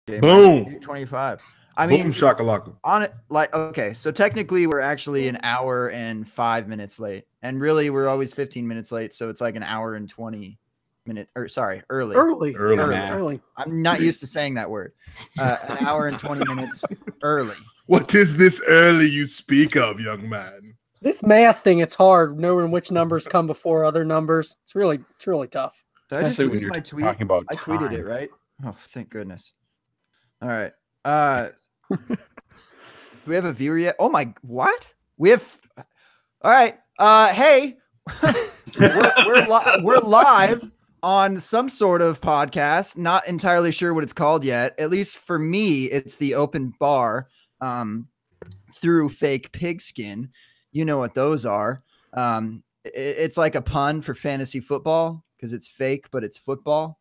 Okay, Boom. 25. I mean, Boom shakalaka. on it, like, okay, so technically we're actually an hour and 5 minutes late, and really we're always 15 minutes late, so it's like an hour and 20 minutes, or sorry, early. I'm not used to saying that word. An hour and 20 minutes early. What is this early you speak of, young man? This math thing, it's hard knowing which numbers come before other numbers. It's really tough. Did I just lose my tweet? I tweeted it, right? Oh, thank goodness. All right. Do we have a viewer yet? Oh my, what? We have. All right. Hey, we're live on some sort of podcast. Not entirely sure what it's called yet. At least for me, it's the open bar through fake pigskin. You know what those are. It's like a pun for fantasy football because it's fake, but it's football.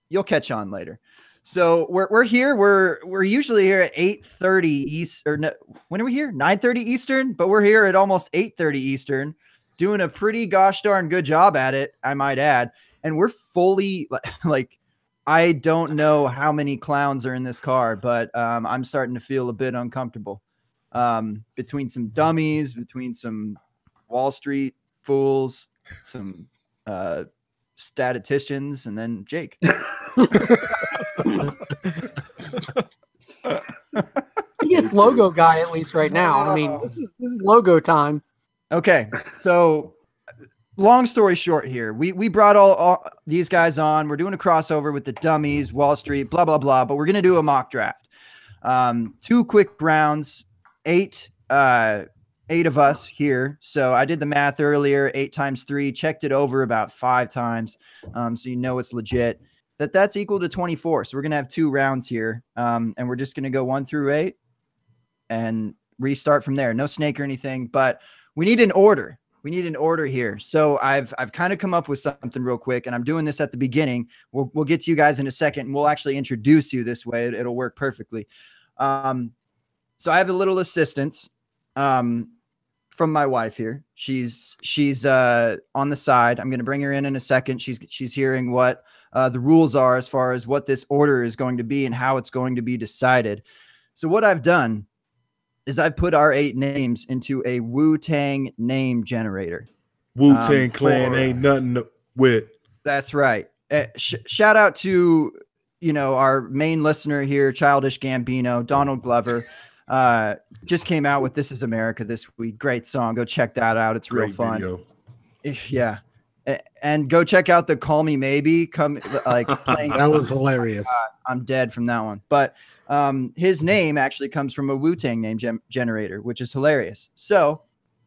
You'll catch on later. So we're here. We're usually here at 8:30 East, or no, when are we here? 9:30 Eastern, but we're here at almost 8:30 Eastern, doing a pretty gosh darn good job at it, I might add. And we're fully like, I don't know how many clowns are in this car, but I'm starting to feel a bit uncomfortable. Between some dummies, between some Wall Street fools, some statisticians, and then Jake. He gets logo guy at least right now. I mean, this is logo time. Okay, so long story short here, we brought all these guys on. We're doing a crossover with the dummies, Wall Street, blah blah blah. But we're gonna do a mock draft. 2 quick rounds, 8 of us here. So I did the math earlier. 8 times 3, checked it over about 5 times. So you know it's legit. That's equal to 24. So we're going to have 2 rounds here. And we're just going to go 1 through 8 and restart from there. No snake or anything, but we need an order. We need an order here. So I've kind of come up with something real quick, and I'm doing this at the beginning. We'll get to you guys in a second, and we'll actually introduce you this way. It'll work perfectly. So I have a little assistance from my wife here. She's on the side. I'm going to bring her in a second. She's hearing what the rules are as far as what this order is going to be and how it's going to be decided. So what I've done is I put our 8 names into a Wu-Tang name generator. Wu-Tang Clan ain't nothing with. That's right. Shout out to, our main listener here, Childish Gambino, Donald Glover. Just came out with This Is America this week. Great song. Go check that out. It's real fun. Video. Yeah. And go check out the Call Me Maybe. Playing. That was hilarious. I'm dead from that one. But his name actually comes from a Wu-Tang name generator, which is hilarious. So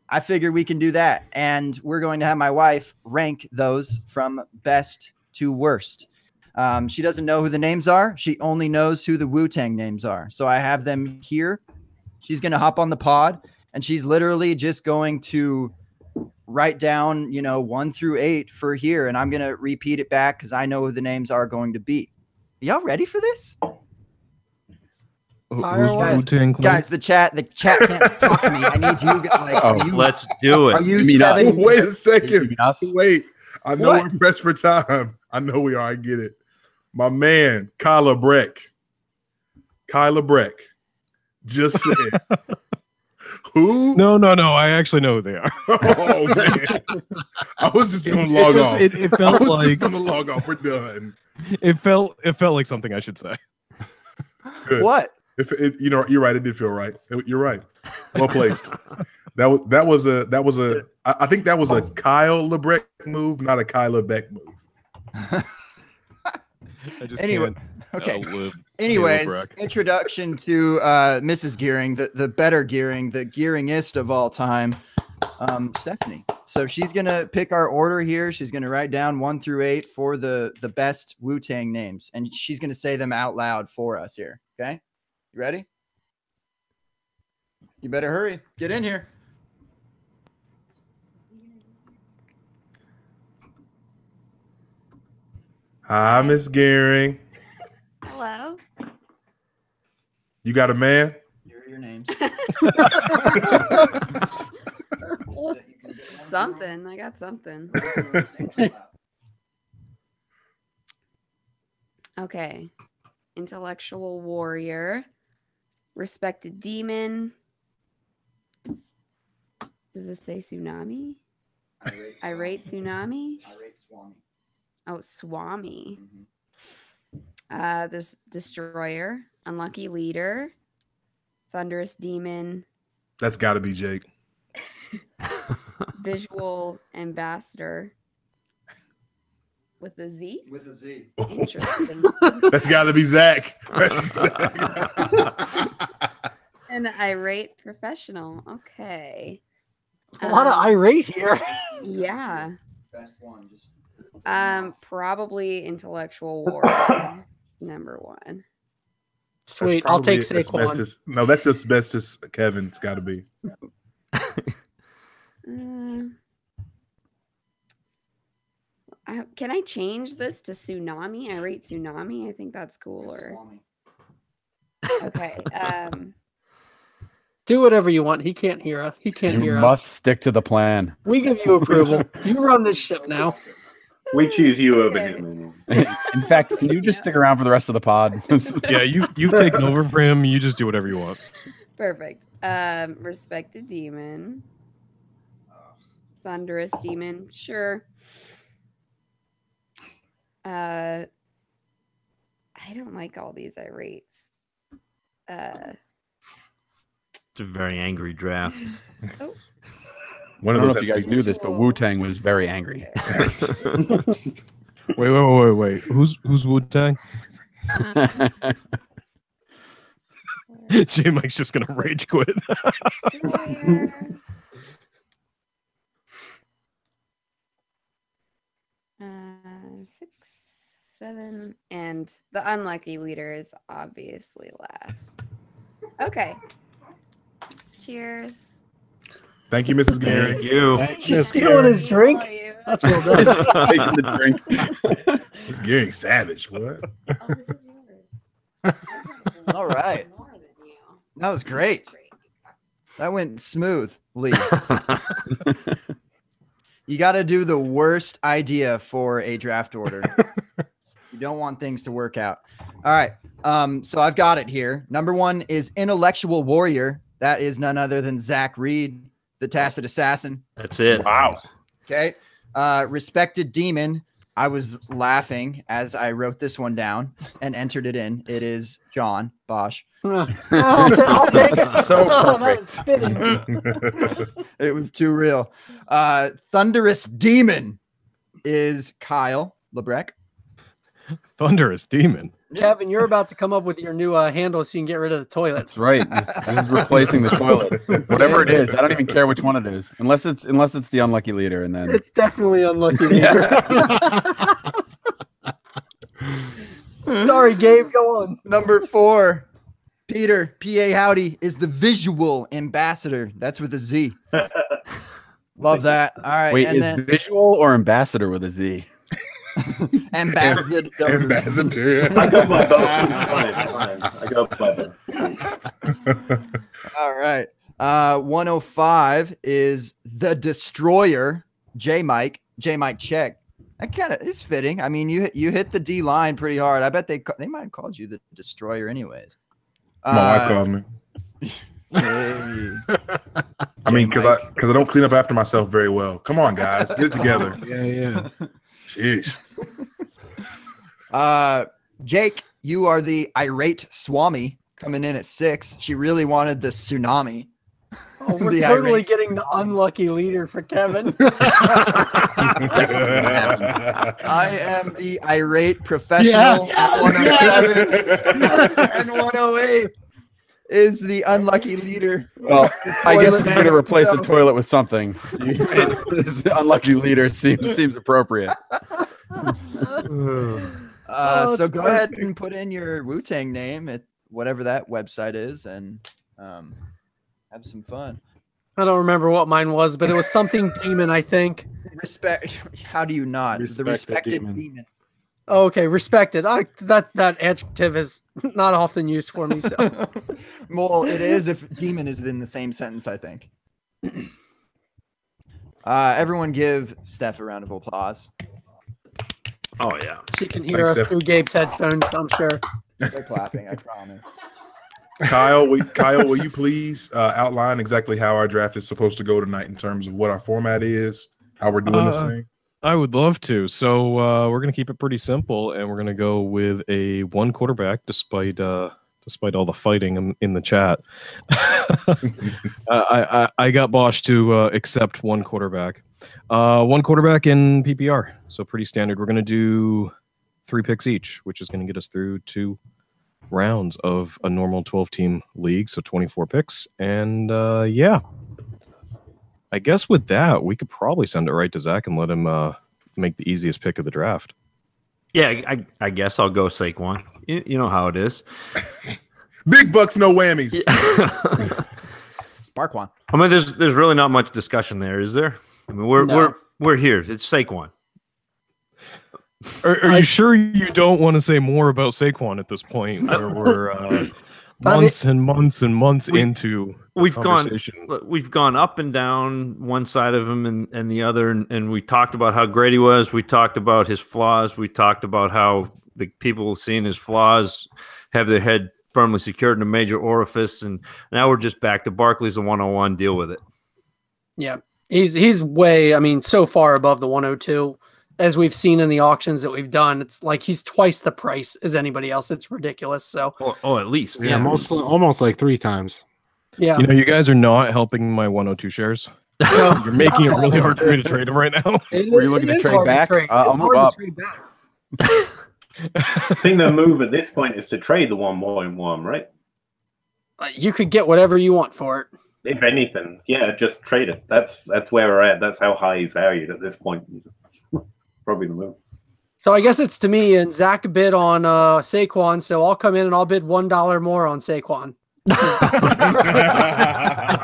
I figure we can do that. And we're going to have my wife rank those from best to worst. She doesn't know who the names are. She only knows who the Wu-Tang names are. So I have them here. She's going to hop on the pod, and she's literally just going to write down, 1 through 8 for here. And I'm going to repeat it back because I know who the names are going to be. Are y'all ready for this? Guys, the chat can't talk to me. I need you. Let's do it. Are you 7? Wait a second. Wait. I know we're pressed for time. I know we are. I get it. My man, Kyla Breck. Just said. Who? No. I actually know who they are. Oh man, I was just gonna log off. It felt like just gonna log off. We're done. It felt like something I should say. Good. What? You're right. It did feel right. You're right. Well placed. That was a. I think that was a Kyle LeBrecht move, not a Kyla Beck move. Anyway, okay. Anyways, introduction to Mrs. Gearing, the better Gearing, the Gearingest of all time, Stephanie. So she's gonna pick our order here. She's gonna write down 1 through 8 for the best Wu-Tang names, and she's gonna say them out loud for us here. Okay, you ready? You better hurry. Get in here. Hi, Miss Gearing. Hello. You got a man? Here are your names. Something. I got something. Okay. intellectual warrior, respected demon. Does this say tsunami? Irate tsunami? Irate Swami. Oh, Swami. Mhm. There's destroyer, unlucky leader, thunderous demon, That's got to be Jake. visual ambassador with a Z. With a Z. Interesting. That's got to be Zach. And irate professional. Okay. A lot of irate here. Yeah. Best one. Just Probably intellectual warrior. Number 1. Sweet. That's I'll take probably Saquon. asbestos. No, that's asbestos. Kevin, it's got to be. Can I change this to tsunami? Irate tsunami. I think that's cooler. Swami. Okay. Do whatever you want. He can't hear us. He can't You hear must us. stick to the plan. We give you approval. You run this ship now. We choose you over him. In fact, can you just stick around for the rest of the pod? Yeah, you've taken over for him. You just do whatever you want. Perfect. Respected demon. Thunderous demon. Sure. I don't like all these irates. It's a very angry draft. One I of don't know those. if you guys knew this, but Wu-Tang was very angry. Wait. Who's Wu-Tang? J Mike's just gonna rage quit. Six, 7, and the unlucky leader is obviously last. Okay. Cheers. Thank you, Mrs. Gary. Thank you. She's stealing his drink. Love you. That's well done. Taking the drink. Mrs. Gary savage. What? Oh, this is yours. All right. More than you. That was great. That went smoothly. You got to do the worst idea for a draft order. You don't want things to work out. All right. So I've got it here. Number 1 is intellectual warrior. That is none other than Zach Reed, the tacit assassin. That's it. Wow. Okay. Respected demon. I was laughing as I wrote this one down and entered it in. It is John Bosch. I'll take it. So Oh, that was perfect. fitting. It was too real. Thunderous demon is Kyle Lebrecht. Thunderous demon. Kevin, you're about to come up with your new handle so you can get rid of the toilets. That's right. This is replacing the toilet. Whatever it is, I don't even care which one it is, unless it's the unlucky leader, and then It's definitely unlucky. Sorry, Gabe. Go on. Number 4, Peter P.A. Howdy is the visual ambassador. That's with a Z. Love that. All right. wait, and is then visual or ambassador with a Z? ambassador. Ambassador. I go by both. Fine. I go by both. All right. 105 is the destroyer, J Mike check. That kind of is fitting. I mean, you hit the D line pretty hard. I bet they might have called you the destroyer anyways. My wife calls me. Hey. I mean, because I don't clean up after myself very well. Come on, guys, get it together. Yeah. Sheesh. Jake, you are the irate Swami coming in at 6. She really wanted the tsunami. Oh, we're The totally irate. getting the unlucky leader for Kevin. I am the irate professional. Yes. 107 and 108 is the unlucky leader. Well, I guess if Toilet you're going to replace the man toilet with something, this unlucky leader seems appropriate. Oh, So it's go ahead perfect. and put in your Wu-Tang name at whatever that website is and have some fun. I don't remember what mine was, but it was something demon, I think. Respect. How do you not? Respect the the respected demon. demon. Oh, okay, respected. That adjective is not often used for me. So Well, it is if demon is in the same sentence, I think. Everyone give Steph a round of applause. Oh yeah. she can hear Thanks, us Steph. through Gabe's headphones, I'm sure. They're clapping, I promise. Kyle, will you please outline exactly how our draft is supposed to go tonight in terms of what our format is, how we're doing this thing? I would love to. So we're going to keep it pretty simple, and we're going to go with a one quarterback, despite all the fighting in the chat. I got Bosch to accept one quarterback. One quarterback in PPR, so pretty standard. We're going to do 3 picks each, which is going to get us through 2 rounds of a normal 12-team league, so 24 picks. And yeah, I guess with that, we could probably send it right to Zach and let him make the easiest pick of the draft. Yeah, I guess I'll go Saquon. You know how it is. Big bucks, no whammies. Sparkwan. I mean, there's really not much discussion there, is there? I mean, we're here. It's Saquon. Are you sure you don't want to say more about Saquon at this point? Where we're months and months and months into conversation. We've gone up and down one side of him and the other, and we talked about how great he was. We talked about his flaws. We talked about how the people seeing his flaws have their head firmly secured in a major orifice, and now we're just back to Barkley's a 101. Deal with it. Yeah, he's way. I mean, so far above the 102. As we've seen in the auctions that we've done, it's like he's twice the price as anybody else. It's ridiculous. So, at least, yeah, almost like 3 times. Yeah, you guys are not helping my 102 shares. You're making it really hard for me to trade them right now. Were you looking to trade back? I'll move up. I think the move at this point is to trade the 1.1, right? You could get whatever you want for it. If anything, yeah, just trade it. That's where we're at. That's how high he's valued at this point. Probably the move. So I guess it's to me, and Zach bid on Saquon, so I'll come in and I'll bid $1 more on Saquon.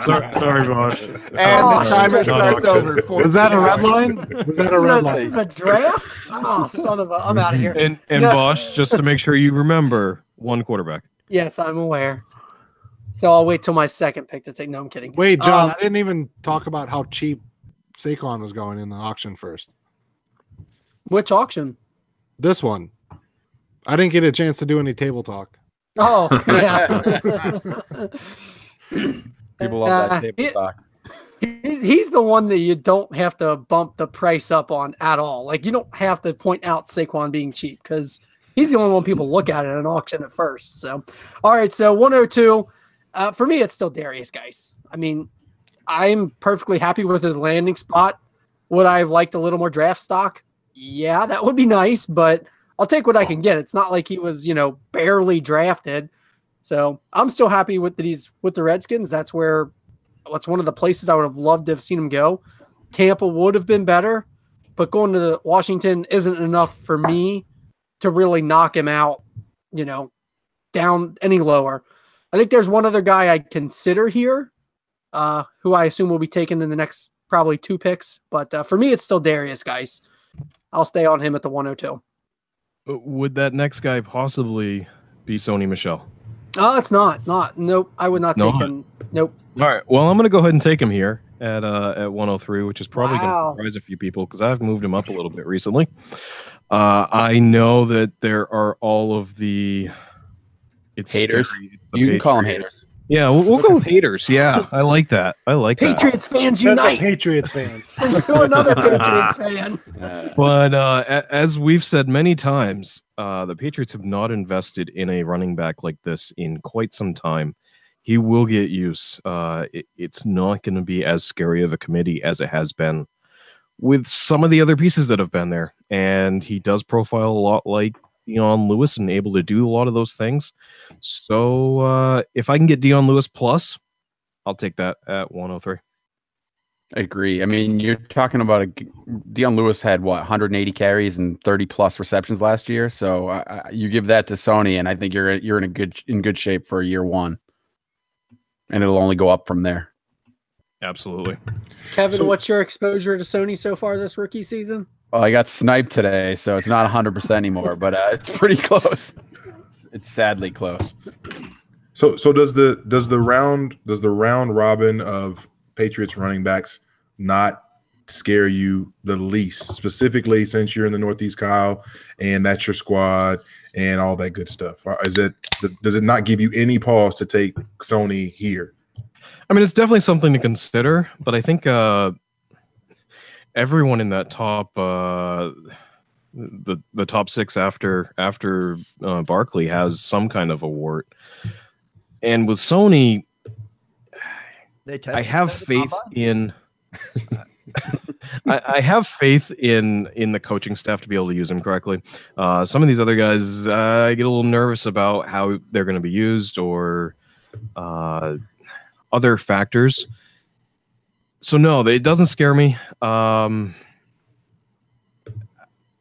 Sorry, Bosch. And the timer starts over. Was that a red line? Was that a red line? This is a draft? Oh, son of a... I'm out of here. And Bosch, just to make sure you remember, one quarterback. Yes, I'm aware. So I'll wait till my second pick to take... No, I'm kidding. Wait, John, I didn't even talk about how cheap Saquon was going in the auction first. Which auction? This one. I didn't get a chance to do any table talk. Oh, yeah. People love that table talk. He's the one that you don't have to bump the price up on at all. Like, you don't have to point out Saquon being cheap because he's the only one people look at in an auction at first. So, all right, so 102. For me, it's still Darius, guys. I mean, I'm perfectly happy with his landing spot. Would I have liked a little more draft stock? Yeah, that would be nice, but I'll take what I can get. It's not like he was, barely drafted. So I'm still happy with that he's with the Redskins. That's one of the places I would have loved to have seen him go. Tampa would have been better, but going to Washington isn't enough for me to really knock him out, down any lower. I think there's one other guy I'd consider here, who I assume will be taken in the next probably 2 picks. But for me, it's still Darius, guys. I'll stay on him at the 102. Would that next guy possibly be Sony Michel? Oh, it's not. Nope. I would not take him. Nope. All right. Well, I'm going to go ahead and take him here at 103, which is probably going to surprise a few people because I've moved him up a little bit recently. I know that there are all of the haters. It's you can call them haters. Yeah, we'll go with haters. Yeah, I like that. Patriots fans unite. Patriots fans. To another Patriots fan. But as we've said many times, the Patriots have not invested in a running back like this in quite some time. He will get use. It's not going to be as scary of a committee as it has been with some of the other pieces that have been there. And he does profile a lot like Dion Lewis and able to do a lot of those things. So if I can get Dion Lewis plus, I'll take that at 103. I agree. I mean, you're talking about Dion Lewis had 180 carries and 30 plus receptions last year. So you give that to Sony, and I think you're in good shape for year 1, and it'll only go up from there. Absolutely. Kevin, what's your exposure to Sony so far this rookie season? Well, I got sniped today, so it's not 100% anymore, but it's pretty close. It's sadly close. So does the round robin of Patriots running backs not scare you the least, specifically since you're in the Northeast, Kyle, and that's your squad, and all that good stuff? Does it not give you any pause to take Sony here? I mean, it's definitely something to consider, but I think everyone in that top the top six after Barkley has some kind of a wart, and with Sony, I have faith in. I have faith in the coaching staff to be able to use him correctly. Some of these other guys, I get a little nervous about how they're going to be used or other factors. So no, it doesn't scare me.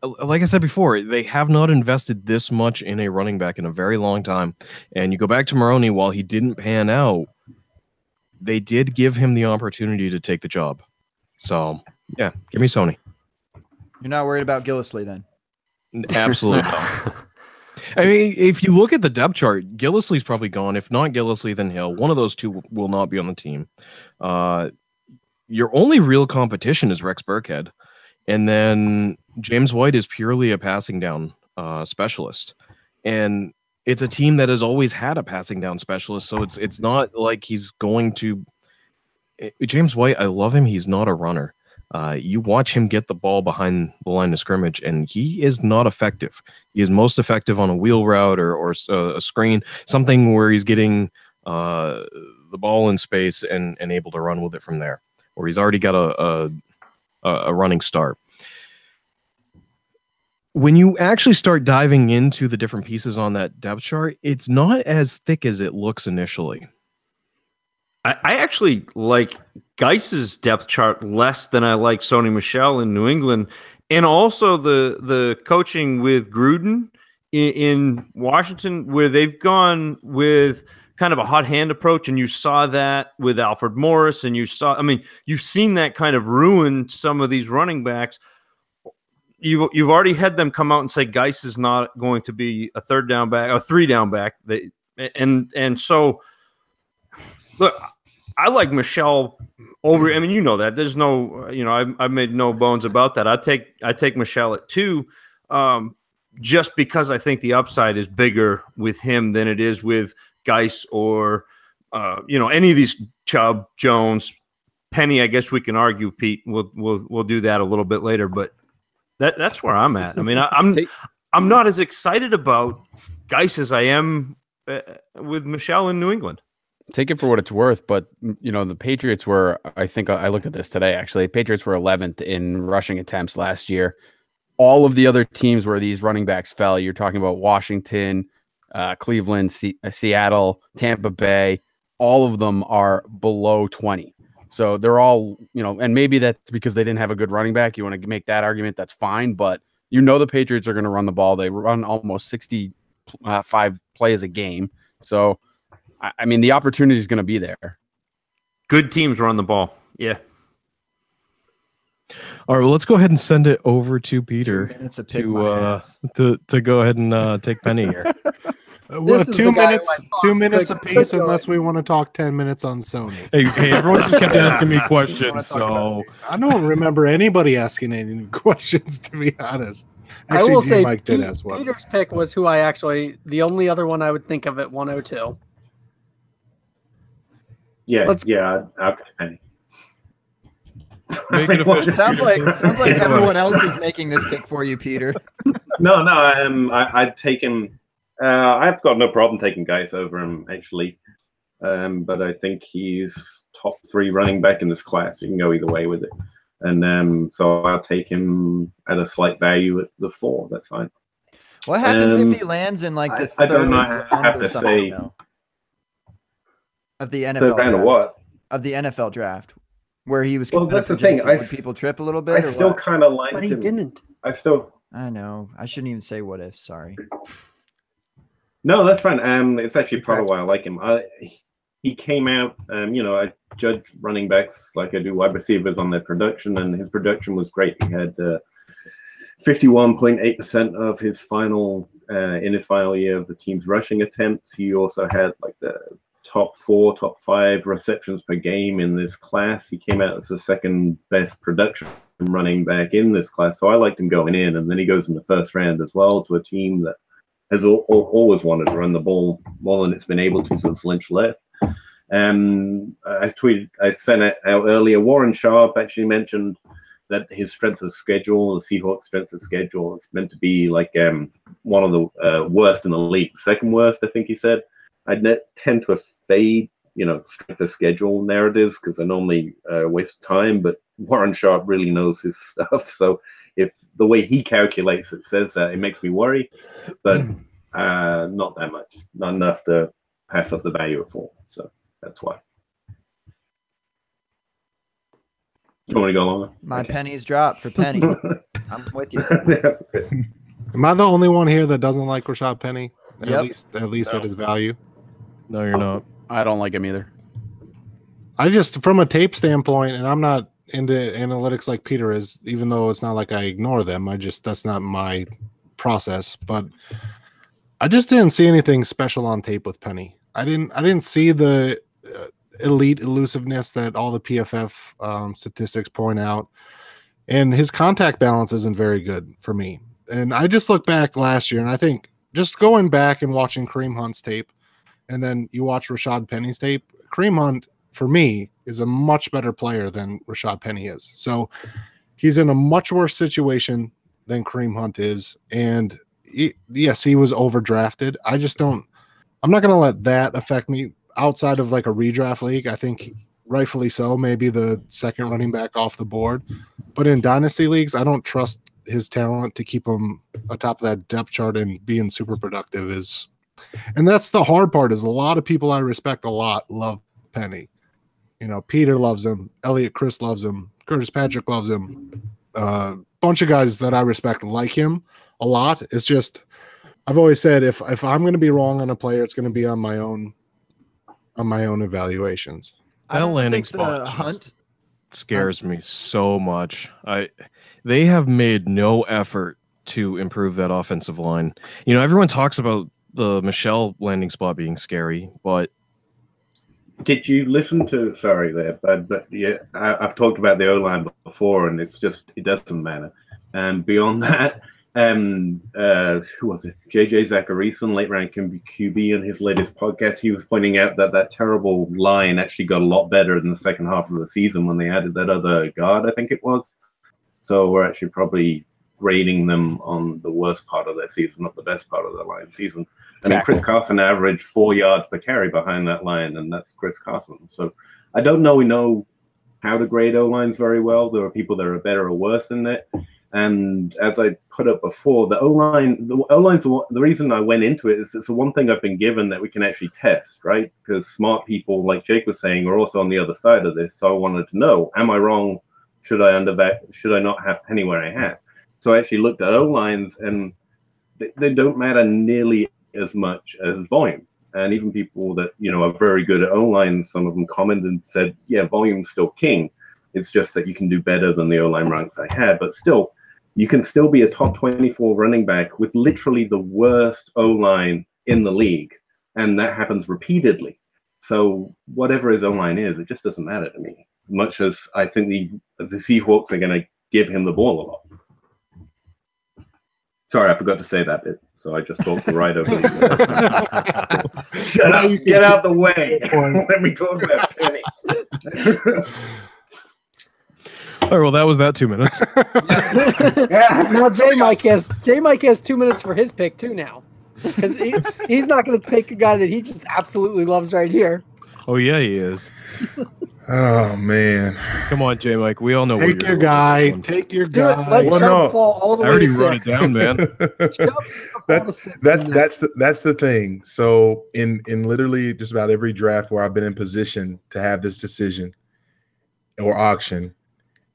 Like I said before, they have not invested this much in a running back in a very long time. And you go back to Maroney, while he didn't pan out, they did give him the opportunity to take the job. So yeah, give me Sony. You're not worried about Gillislee then? Absolutely not. I mean, if you look at the depth chart, Gillislee's probably gone. If not Gillislee, then Hill. One of those two will not be on the team. Your only real competition is Rex Burkhead. And then James White is purely a passing down specialist. And it's a team that has always had a passing down specialist. So it's not like he's going to... James White, I love him. He's not a runner. You watch him get the ball behind the line of scrimmage, and he is not effective. He is most effective on a wheel route or a screen, something where he's getting the ball in space and able to run with it from there, or he's already got a running start. When you actually start diving into the different pieces on that depth chart, it's not as thick as it looks initially. I actually like Geis's depth chart less than I like Sony Michel in New England, and also the coaching with Gruden in Washington, where they've gone with kind of a hot hand approach, and you saw that with Alfred Morris, and you've seen that kind of ruin some of these running backs. You've already had them come out and say Geis is not going to be a third down back, a 3-down back, and so look. I like Michelle over. I mean, you know that. There's no, I've made no bones about that. I take Michelle at 2, just because I think the upside is bigger with him than it is with Geis or any of these Chubb, Jones, Penny. I guess we can argue, Pete. We'll do that a little bit later, but that's where I'm at. I mean, I'm not as excited about Geis as I am with Michelle in New England. Take it for what it's worth, but the Patriots were, I think I looked at this today, actually. Patriots were 11th in rushing attempts last year. All of the other teams where these running backs fell, you're talking about Washington, Cleveland, Seattle, Tampa Bay, all of them are below 20. So they're all, and maybe that's because they didn't have a good running back. You want to make that argument, that's fine, but the Patriots are going to run the ball. They run almost 65 plays a game. So I mean, the opportunity is going to be there. Good teams run the ball. Yeah. All right, well, let's go ahead and send it over to Peter to go ahead and take Penny here. Well, 2 minutes apiece, unless we want to talk 10 minutes on Sony. Hey, everyone just kept asking me questions, so I don't remember anybody asking any questions, to be honest. Actually, I will say Mike did ask one. Peter's pick was who the only other one I would think of at 102. Yeah, I'll take Penny. It sounds like everyone else is making this pick for you, Peter. No, I'd take him. I've got no problem taking Geis over him, actually. But I think he's top 3 running back in this class. You can go either way with it. And so I'll take him at a slight value at the 4. That's fine. What happens if he lands in like the third? I don't know. I have to say. Though? Of the NFL third round of what? Of the NFL draft, where he was. Well, that's the thing. Would people trip a little bit? I still kind of like him. But he didn't. I know. I shouldn't even say what if. Sorry. No, that's fine. It's actually part of why I like him. He came out. I judge running backs like I do wide receivers on their production, and his production was great. He had 51.8% of his final in his final year of the team's rushing attempts. He also had like the top 4, top 5 receptions per game in this class. He came out as the second best production running back in this class. So I liked him going in, and then he goes in the first round as well to a team that has always wanted to run the ball more than it's been able to since Lynch left. I sent it out earlier. Warren Sharp actually mentioned that his strength of schedule, the Seahawks' strength of schedule, is meant to be like one of the worst in the league, the second worst, I think he said. I tend to fade, strength of schedule narratives because I normally waste time, but Warren Sharp really knows his stuff. So if the way he calculates it says that, it makes me worry, but not that much, not enough to pass off the value of 4. So that's why. You want me to go longer? My pennies drop for Penny. I'm with you. Am I the only one here that doesn't like Rashad Penny? Yep. At least at his value. No, you're not. I don't like him either. I just, from a tape standpoint, and I'm not into analytics like Peter is, even though it's not like I ignore them. That's not my process. But I just didn't see anything special on tape with Penny. I didn't see the elite elusiveness that all the PFF statistics point out, and his contact balance isn't very good for me. And I just look back last year, and I think just going back and watching Kareem Hunt's tape, and then you watch Rashad Penny's tape, Kareem Hunt for me is a much better player than Rashad Penny is. So he's in a much worse situation than Kareem Hunt is, and yes, he was overdrafted. I'm not going to let that affect me. Outside of like a redraft league, I think rightfully so, maybe the second running back off the board. But in dynasty leagues, I don't trust his talent to keep him atop of that depth chart and being super productive. And that's the hard part, is a lot of people I respect a lot love Penny. Peter loves him, Elliot Chris loves him, Curtis Patrick loves him. Bunch of guys that I respect like him a lot. It's just, I've always said if I'm going to be wrong on a player, it's going to be on my own evaluations. That landing spot Hunt scares me so much. They have made no effort to improve that offensive line. Everyone talks about the Michelle landing spot being scary, but did you listen to? Sorry, there, but yeah, I've talked about the O-line before, and it doesn't matter. And beyond that, who was it? JJ Zacharyson, late round QB, in his latest podcast, he was pointing out that terrible line actually got a lot better in the second half of the season when they added that other guard, I think it was. So we're actually probably grading them on the worst part of their season, not the best part of their line season. I mean, Chris Carson averaged 4 yards per carry behind that line, and that's Chris Carson. So I don't know. We know how to grade O-lines very well. There are people that are better or worse than it. And as I put up before, the O-line's the reason I went into it is it's the one thing I've been given that we can actually test, right? Because smart people, like Jake was saying, are also on the other side of this. So I wanted to know, am I wrong? Should I not have Penny where I have? So I actually looked at O-lines, and they don't matter nearly as much as volume. And even people that, are very good at O-lines, some of them commented and said, yeah, volume's still king. It's just that you can do better than the O-line ranks I had. But still, you can still be a top 24 running back with literally the worst O-line in the league. And that happens repeatedly. So whatever his O-line is, it just doesn't matter to me. Much as I think the Seahawks are going to give him the ball a lot. Sorry, I forgot to say that bit. So I just talked right over you. Shut up. Get out the way. Let me talk about Penny. All right, well, that was that 2 minutes. Now J Mike has 2 minutes for his pick too now, because he's not going to pick a guy that he just absolutely loves right here. Oh yeah, he is. Oh man! Come on, J Mike. We all know. Take your guy. Take your guy. Let Chubb fall all the I way. already wrote it down, man. That's the thing. So in literally just about every draft where I've been in position to have this decision or auction,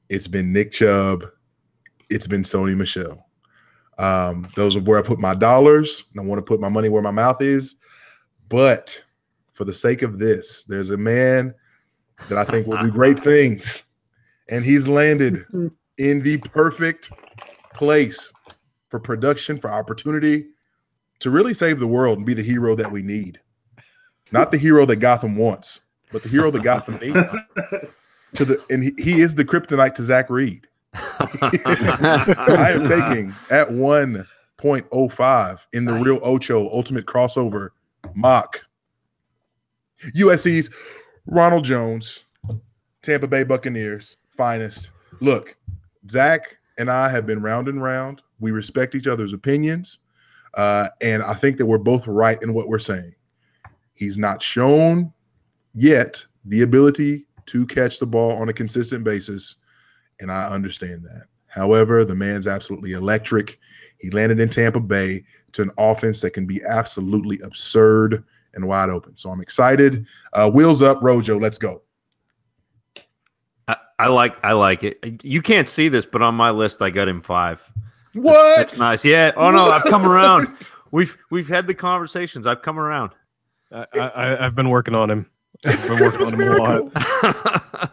it's been Nick Chubb, it's been Sony Michel. Those are where I put my dollars, and I want to put my money where my mouth is. But for the sake of this, there's a man that I think will do great things, and he's landed in the perfect place for production, for opportunity to really save the world and be the hero that we need. Not the hero that Gotham wants, but the hero that Gotham needs. He is the kryptonite to Zach Reed. I am taking at 1 0.05 in the real Ocho Ultimate Crossover mock. USC's Ronald Jones, Tampa Bay Buccaneers, finest. Look, Zach and I have been round and round. We respect each other's opinions, and I think that we're both right in what we're saying. He's not shown yet the ability to catch the ball on a consistent basis, and I understand that. However, the man's absolutely electric. He landed in Tampa Bay to an offense that can be absolutely absurd and wide open. So I'm excited. Wheels up, Rojo. Let's go. I like it. You can't see this, but on my list, I got him 5. What? That's nice. Yeah. Oh no, I've come around. We've had the conversations. I've come around. I've been working on him. I've been working on him a lot.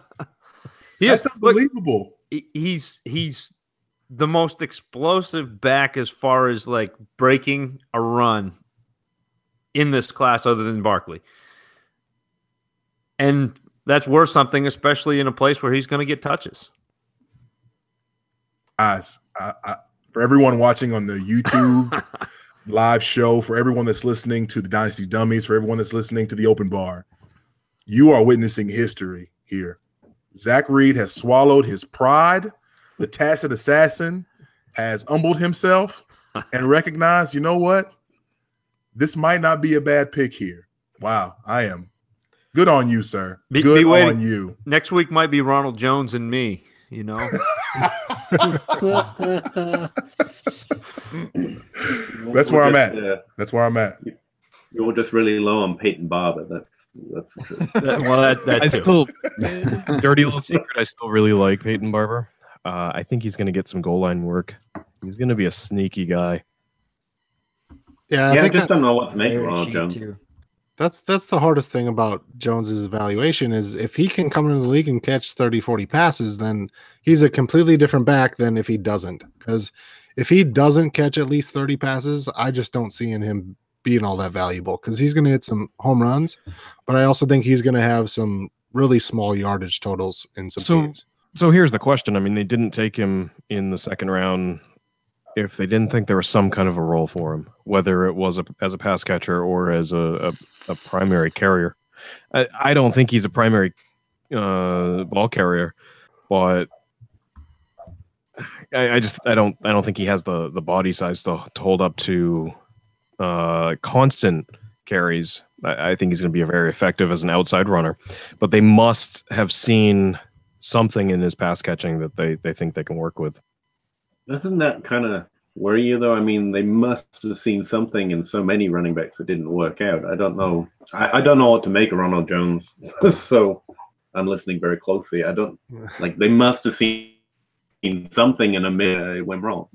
That's unbelievable. He's the most explosive back as far as like breaking a run in this class, other than Barkley, and that's worth something, especially in a place where he's going to get touches. Guys, for everyone watching on the YouTube live show, for everyone that's listening to the Dynasty Dummies, for everyone that's listening to the Open Bar, you are witnessing history here. Zach Reed has swallowed his pride. The tacit assassin has humbled himself and recognized, you know what? This might not be a bad pick here. Wow, I am. Good on you, sir. Good on you. Next week might be Ronald Jones and me, you know? That's where I'm at. That's where I'm at. You're just really low on Peyton Barber. That's the truth. I still, dirty little secret, I still really like Peyton Barber. I think he's going to get some goal line work. He's going to be a sneaky guy. Yeah, I just don't know what to make of Ronald Jones. Too. That's the hardest thing about Jones's evaluation is if he can come into the league and catch 30, 40 passes, then he's a completely different back than if he doesn't. Because if he doesn't catch at least 30 passes, I just don't see in him being all that valuable because he's going to hit some home runs, but I also think he's going to have some really small yardage totals in some teams. So here's the question. I mean, they didn't take him in the second round if they didn't think there was some kind of a role for him, whether it was as a pass catcher or as a primary carrier. I don't think he's a primary ball carrier, but I don't think he has the body size to hold up to constant carries. I think he's going to be very effective as an outside runner, but they must have seen something in his pass catching that they think they can work with. Doesn't that kind of worry you, though? I mean, they must have seen something in so many running backs that didn't work out. I don't know. I don't know what to make of Ronald Jones, so I'm listening very closely. They must have seen something in a minute it went wrong.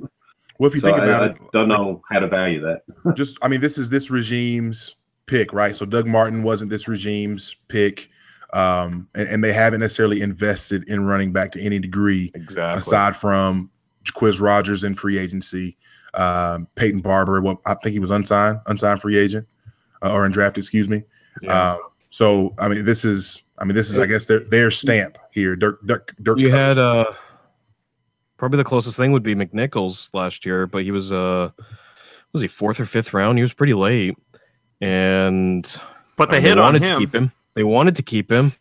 Well, if you think about it, I don't know how to value that. This is this regime's pick, right? So Doug Martin wasn't this regime's pick. And they haven't necessarily invested in running back to any degree, aside from Quiz Rogers in free agency, Peyton Barber. Well, I think he was unsigned free agent or undrafted, excuse me. Yeah. This is I guess their stamp here. Dirk. You had probably the closest thing would be McNichols last year, but he was he 4th or 5th round? He was pretty late, but they wanted to keep him. They wanted to keep him.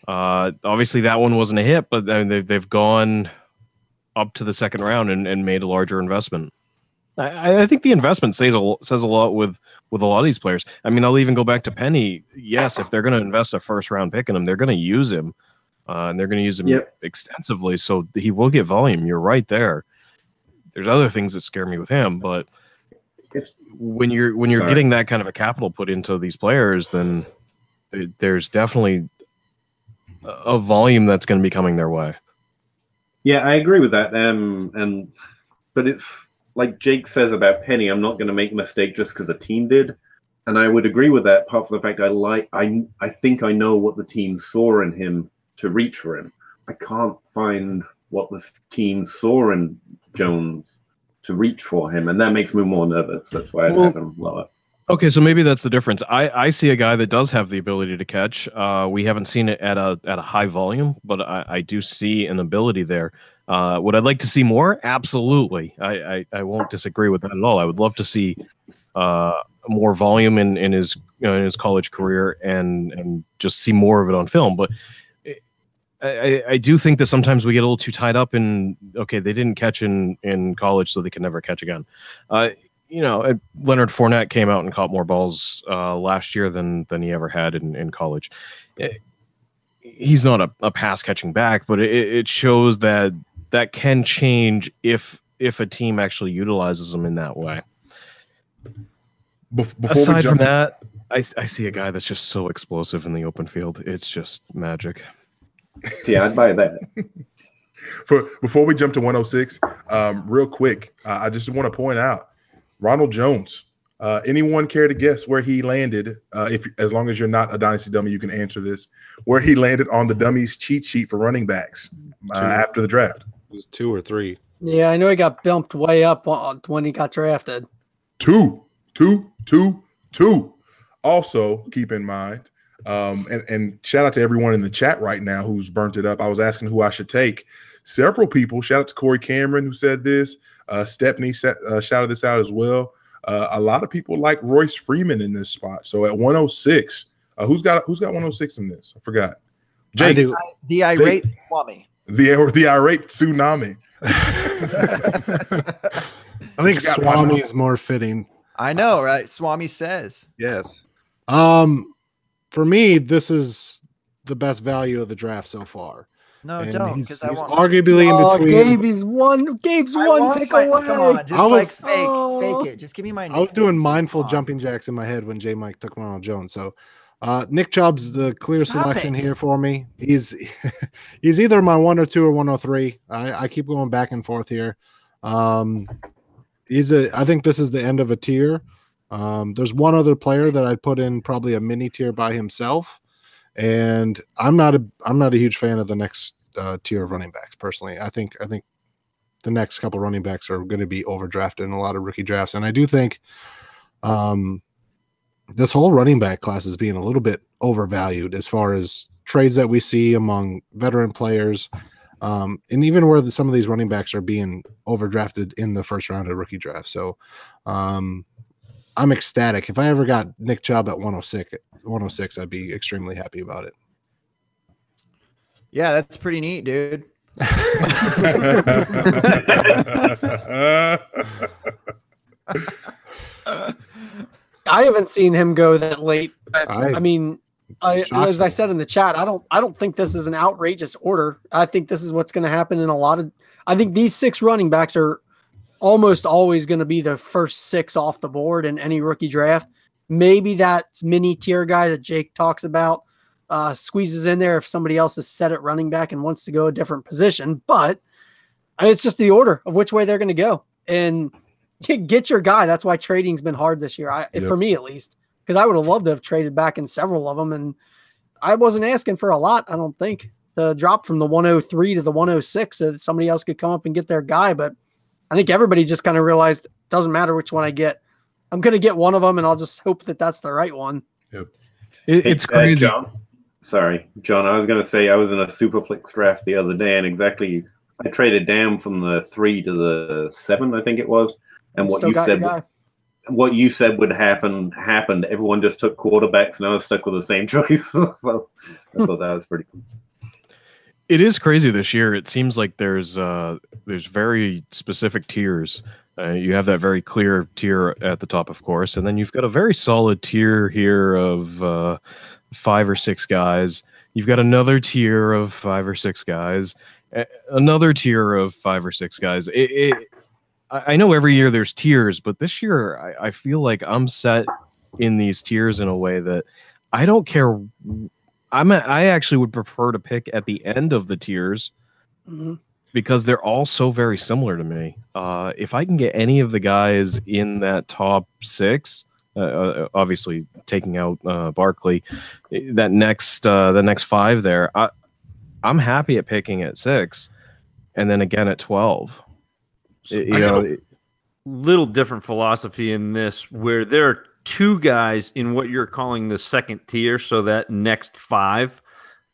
Obviously, that one wasn't a hit, but they've gone up to the second round and made a larger investment. I think the investment says a lot with a lot of these players. I mean, I'll even go back to Penny. Yes, if they're going to invest a first-round pick in him, they're going to use him, and they're going to use him extensively, so he will get volume. You're right there. There's other things that scare me with him, but when you're getting that kind of a capital put into these players, then there's definitely a volume that's going to be coming their way. Yeah, I agree with that. But it's like Jake says about Penny. I'm not going to make a mistake just because a team did, and I would agree with that. Apart from the fact I think I know what the team saw in him to reach for him. I can't find what the team saw in Jones to reach for him, and that makes me more nervous. That's why I have him lower. Okay, so maybe that's the difference. I see a guy that does have the ability to catch. We haven't seen it at a high volume, but I do see an ability there. Would I like to see more? Absolutely. I won't disagree with that at all. I would love to see more volume in his college career and just see more of it on film. But I do think that sometimes we get a little too tied up in, okay, they didn't catch in college, so they can never catch again. Leonard Fournette came out and caught more balls last year than he ever had in college. He's not a pass catching back, but it shows that can change if a team actually utilizes him in that way. Aside from that, I see a guy that's just so explosive in the open field. It's just magic. Yeah, I'd buy that. Before we jump to 106, real quick, I just want to point out Ronald Jones. Anyone care to guess where he landed? As long as you're not a Dynasty Dummy, you can answer this. Where he landed on the Dummies cheat sheet for running backs after the draft? It was 2 or 3. Yeah, I know he got bumped way up when he got drafted. 2. Also, keep in mind, and shout out to everyone in the chat right now who's burnt it up. I was asking who I should take. Several people, shout out to Corey Cameron who said this. Stepney shouted this out as well. A lot of people like Royce Freeman in this spot. So at 106, who's got 106 in this? I forgot. Jake, I do. The irate Swami. The irate tsunami. I think Swami is more fitting. I know, right? Swami says. Yes. For me, this is the best value of the draft so far. No, and don't, he's because I want arguably in between. Gabe's one pick away. Come on, just fake it. Just give me my name. I was doing mindful jumping jacks in my head when J Mike took Ronald Jones. So Nick Chubb's the clear selection here for me. He's either my 1 or 2 or 103. I keep going back and forth here. I think this is the end of a tier. There's one other player that I'd put in probably a mini tier by himself. And I'm not a huge fan of the next tier of running backs personally. I think the next couple running backs are going to be overdrafted in a lot of rookie drafts, and I do think this whole running back class is being a little bit overvalued as far as trades that we see among veteran players, and even where some of these running backs are being overdrafted in the first round of rookie draft. So I'm ecstatic. If I ever got Nick Chubb at 106, I'd be extremely happy about it. Yeah, that's pretty neat, dude. I haven't seen him go that late. I mean, as I said in the chat, I don't think this is an outrageous order. I think this is what's going to happen in a lot of. I think these 6 running backs are almost always going to be the first 6 off the board in any rookie draft. Maybe that mini tier guy that Jake talks about squeezes in there if somebody else is set at running back and wants to go a different position. But it's just the order of which way they're going to go. And get your guy. That's why trading's been hard this year, for me at least, because I would have loved to have traded back in several of them. And I wasn't asking for a lot, I don't think, to drop from the 103 to the 106 so that somebody else could come up and get their guy. But I think everybody just kind of realized it doesn't matter which one I get. I'm going to get one of them, and I'll just hope that that's the right one. Yep. It's crazy. John, I was going to say I was in a Superflex draft the other day, and I traded down from the 3 to the 7, I think it was. And what you said would happen happened. Everyone just took quarterbacks, and I was stuck with the same choice. So I thought that was pretty cool. It is crazy this year. It seems like there's very specific tiers. You have that very clear tier at the top, of course, and then you've got a very solid tier here of 5 or 6 guys. You've got another tier of 5 or 6 guys, another tier of 5 or 6 guys. I know every year there's tiers, but this year I feel like I'm set in these tiers in a way that I don't care. I actually would prefer to pick at the end of the tiers. Mm-hmm. Because they're all so very similar to me. If I can get any of the guys in that top 6, obviously taking out Barkley, the next 5 there, I'm happy at picking at 6, and then again at 12. Little different philosophy in this, where there are 2 guys in what you're calling the second tier, so that next 5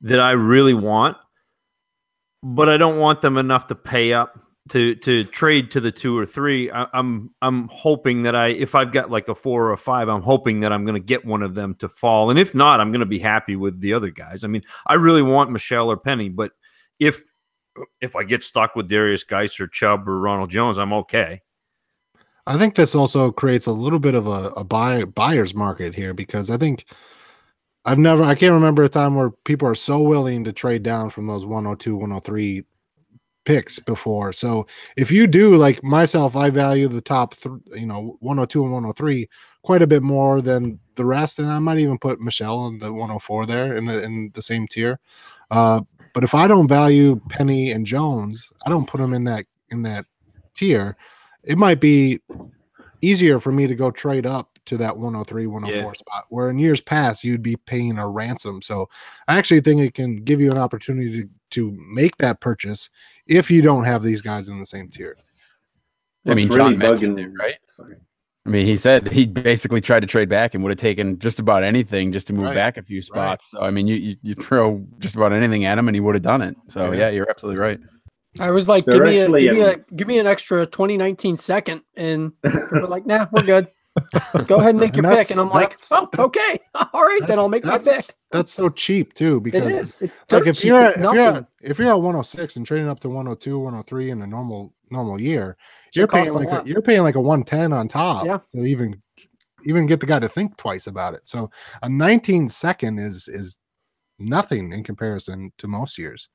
that I really want. but I don't want them enough to pay up to trade to the 2 or 3. I'm hoping that if I've got like a 4 or a 5, I'm hoping that I'm going to get one of them to fall. And if not, I'm going to be happy with the other guys. I mean, I really want Michelle or Penny, but if I get stuck with Darius Geis or Chubb or Ronald Jones, I'm okay. I think this also creates a little bit of a buyer's market here, because I think I can't remember a time where people are so willing to trade down from those 102, 103 picks before. So if you do, like myself, I value the top 102 and 103 quite a bit more than the rest, and I might even put Michelle in the 104 there in the same tier. But if I don't value Penny and Jones, I don't put them in that tier. It might be easier for me to go trade up to that 103, 104 spot, where in years past you'd be paying a ransom. So I actually think it can give you an opportunity to make that purchase if you don't have these guys in the same tier. I mean, really John mentioned it, right? I mean, he said he basically tried to trade back and would have taken just about anything just to move back a few spots. So I mean, you throw just about anything at him and he would have done it. So yeah, you're absolutely right. I was like, give me an extra 2019 second, and we're like, nah, we're good. Go ahead and make your pick. And I'm like, oh, okay, all right, then I'll make my pick. That's so cheap too, because it is. It's like if cheap. you're at 106 and trading up to 102, 103 in a normal year, you're paying like a 110 on top to even get the guy to think twice about it. So a 19 second is nothing in comparison to most years.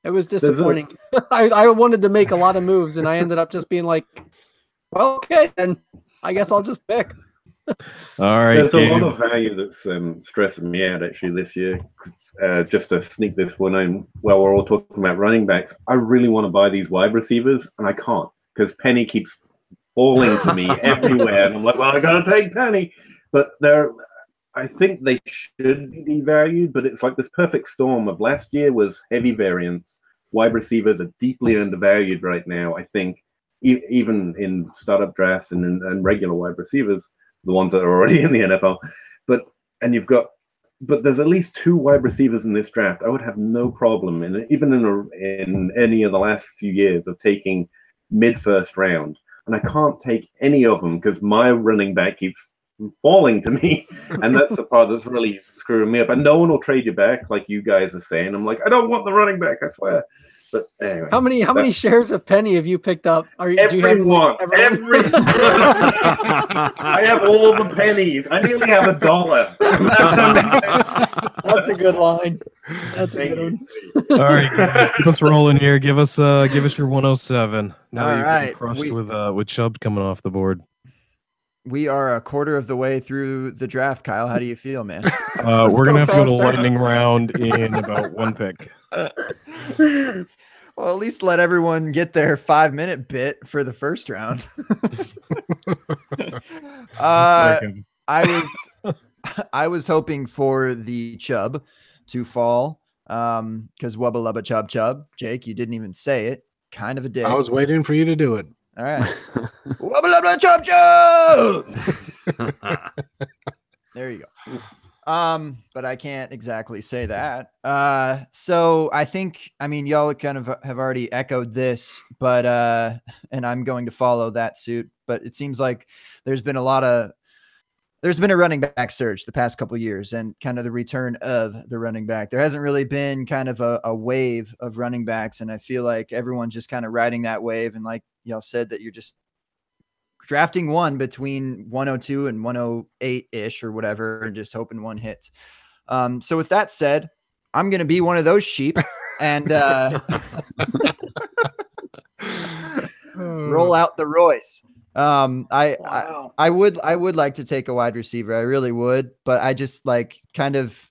It was disappointing. I wanted to make a lot of moves, and I ended up just being like, well, okay, then I guess I'll just pick. All right. There's a lot of value that's stressing me out actually this year. Just to sneak this one in, while we're all talking about running backs, I really want to buy these wide receivers, and I can't because Penny keeps falling to me everywhere. And I'm like, well, I got to take Penny. But I think they should be devalued, but it's like this perfect storm of last year was heavy variance. Wide receivers are deeply undervalued right now, I think, even in startup drafts and in regular wide receivers, the ones that are already in the NFL. But there's at least 2 wide receivers in this draft. I would have no problem, even in any of the last few years, of taking mid-first round. And I can't take any of them because my running back keeps falling to me, and that's the part that's really screwing me up. And no one will trade you back, like you guys are saying. I'm like, I don't want the running back, I swear. But anyway, how many shares of Penny have you picked up? Everyone. I have all the pennies. I nearly have $1. That's a good line. That's a good one. All right, keep us rolling here. Give us your 107. Now All you've right, been crushed with Chubb coming off the board. We are a quarter of the way through the draft, Kyle. How do you feel, man? We're going to have to go to lightning round in about 1 pick. Well, at least let everyone get their 5-minute bit for the first round. I was hoping for the Chubb to fall because Wubba Lubba Chub Chub. Jake, you didn't even say it. Kind of a dick. I was waiting for you to do it. All right. Wubba Lubba Chub Chub. There you go. But I can't exactly say that. So I mean, y'all kind of have already echoed this, but, and I'm going to follow that suit, but it seems like there's been a running back surge the past couple of years and kind of the return of the running back. There hasn't really been kind of a wave of running backs. And I feel like everyone's just kind of riding that wave. And like y'all said, that you're just drafting one between 102 and 108 ish or whatever, and just hoping one hits. So with that said, I'm going to be one of those sheep and roll out the Royce. I would like to take a wide receiver. I really would, but I just like kind of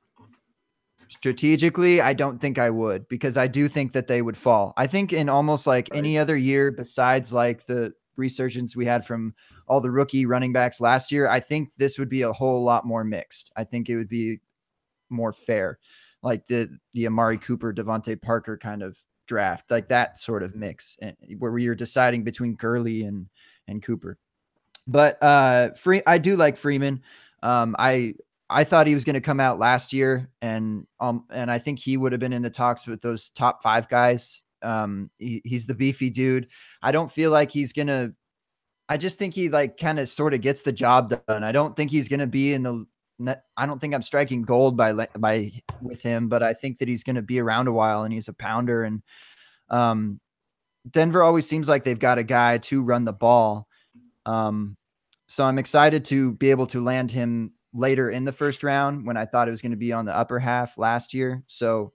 strategically, I don't think I would, because I do think that they would fall. I think in almost like any other year besides like the resurgence we had from all the rookie running backs last year, I think this would be a whole lot more mixed. I think it would be more fair, like the Amari Cooper, Devontae Parker kind of draft, like that sort of mix where you're deciding between Gurley and Cooper. But I do like Freeman. I thought he was going to come out last year, and I think he would have been in the talks with those top 5 guys He's the beefy dude. I don't feel like he's gonna. I just think he like kind of sort of gets the job done. I don't think he's gonna be in the. I don't think I'm striking gold with him, but I think that he's gonna be around a while, and he's a pounder. And Denver always seems like they've got a guy to run the ball. So I'm excited to be able to land him later in the first round when I thought it was going to be on the upper half last year. So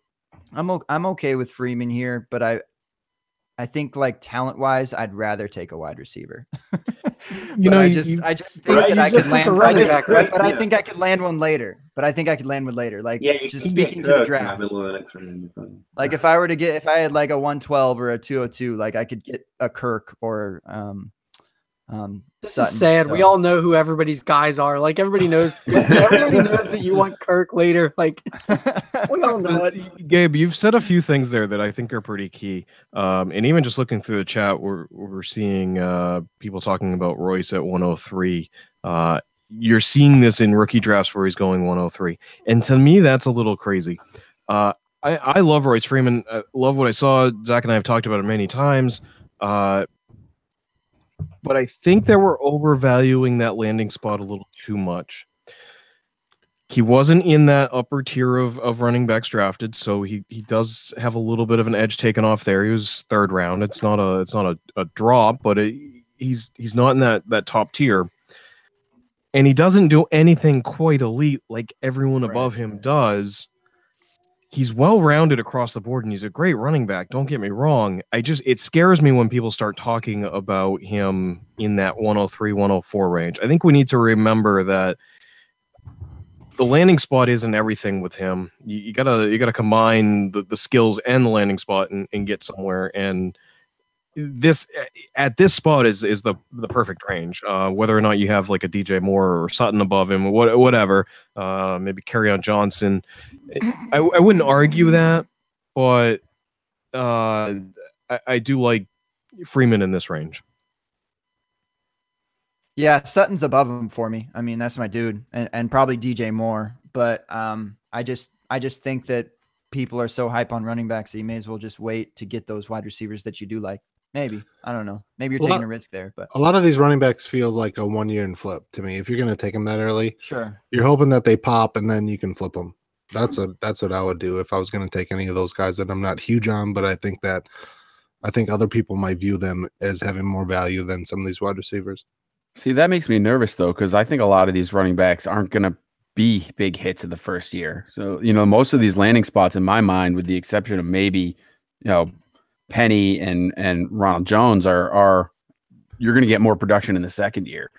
I'm okay with Freeman here, but I think like talent wise, I'd rather take a wide receiver. I just think that I could land. But I think I could land one later. Like just speaking to the draft. Like if I had like a 112 or a 202, like I could get a Kirk or This Sutton, is sad. so. We all know who everybody's guys are. Like everybody knows. Everybody knows that you want Kirk later. Like we all know it. Gabe, you've said a few things there that I think are pretty key. And even just looking through the chat, we're seeing people talking about Royce at 103. You're seeing this in rookie drafts where he's going 103, and to me, that's a little crazy. I love Royce Freeman. I love what I saw. Zach and I have talked about it many times. But I think that we're overvaluing that landing spot a little too much. He wasn't in that upper tier of running backs drafted, so he does have a little bit of an edge taken off there. He was third round. It's not a drop, but he's not in that top tier. And he doesn't do anything quite elite like everyone above him does. He's well-rounded across the board, and he's a great running back. Don't get me wrong. It scares me when people start talking about him in that 103, 104 range. I think we need to remember that the landing spot isn't everything with him. You gotta combine the skills and the landing spot and get somewhere. And this at this spot is the perfect range. Whether or not you have like a DJ Moore or Sutton above him, or whatever, maybe Kerryon Johnson. I wouldn't argue that, but I do like Freeman in this range. Yeah, Sutton's above him for me. I mean, that's my dude, and probably DJ Moore. But I just think that people are so hype on running backs that you may as well just wait to get those wide receivers that you do like. Maybe. I don't know. Maybe you're taking a risk there, but a lot of these running backs feels like a 1 year and flip to me. If you're going to take them that early, sure, you're hoping that they pop and then you can flip them. That's what I would do if I was going to take any of those guys that I'm not huge on, but I think other people might view them as having more value than some of these wide receivers. See, that makes me nervous though, because I think a lot of these running backs aren't going to be big hits in the first year. So, most of these landing spots in my mind, with the exception of maybe, Penny and Ronald Jones are you're going to get more production in the second year.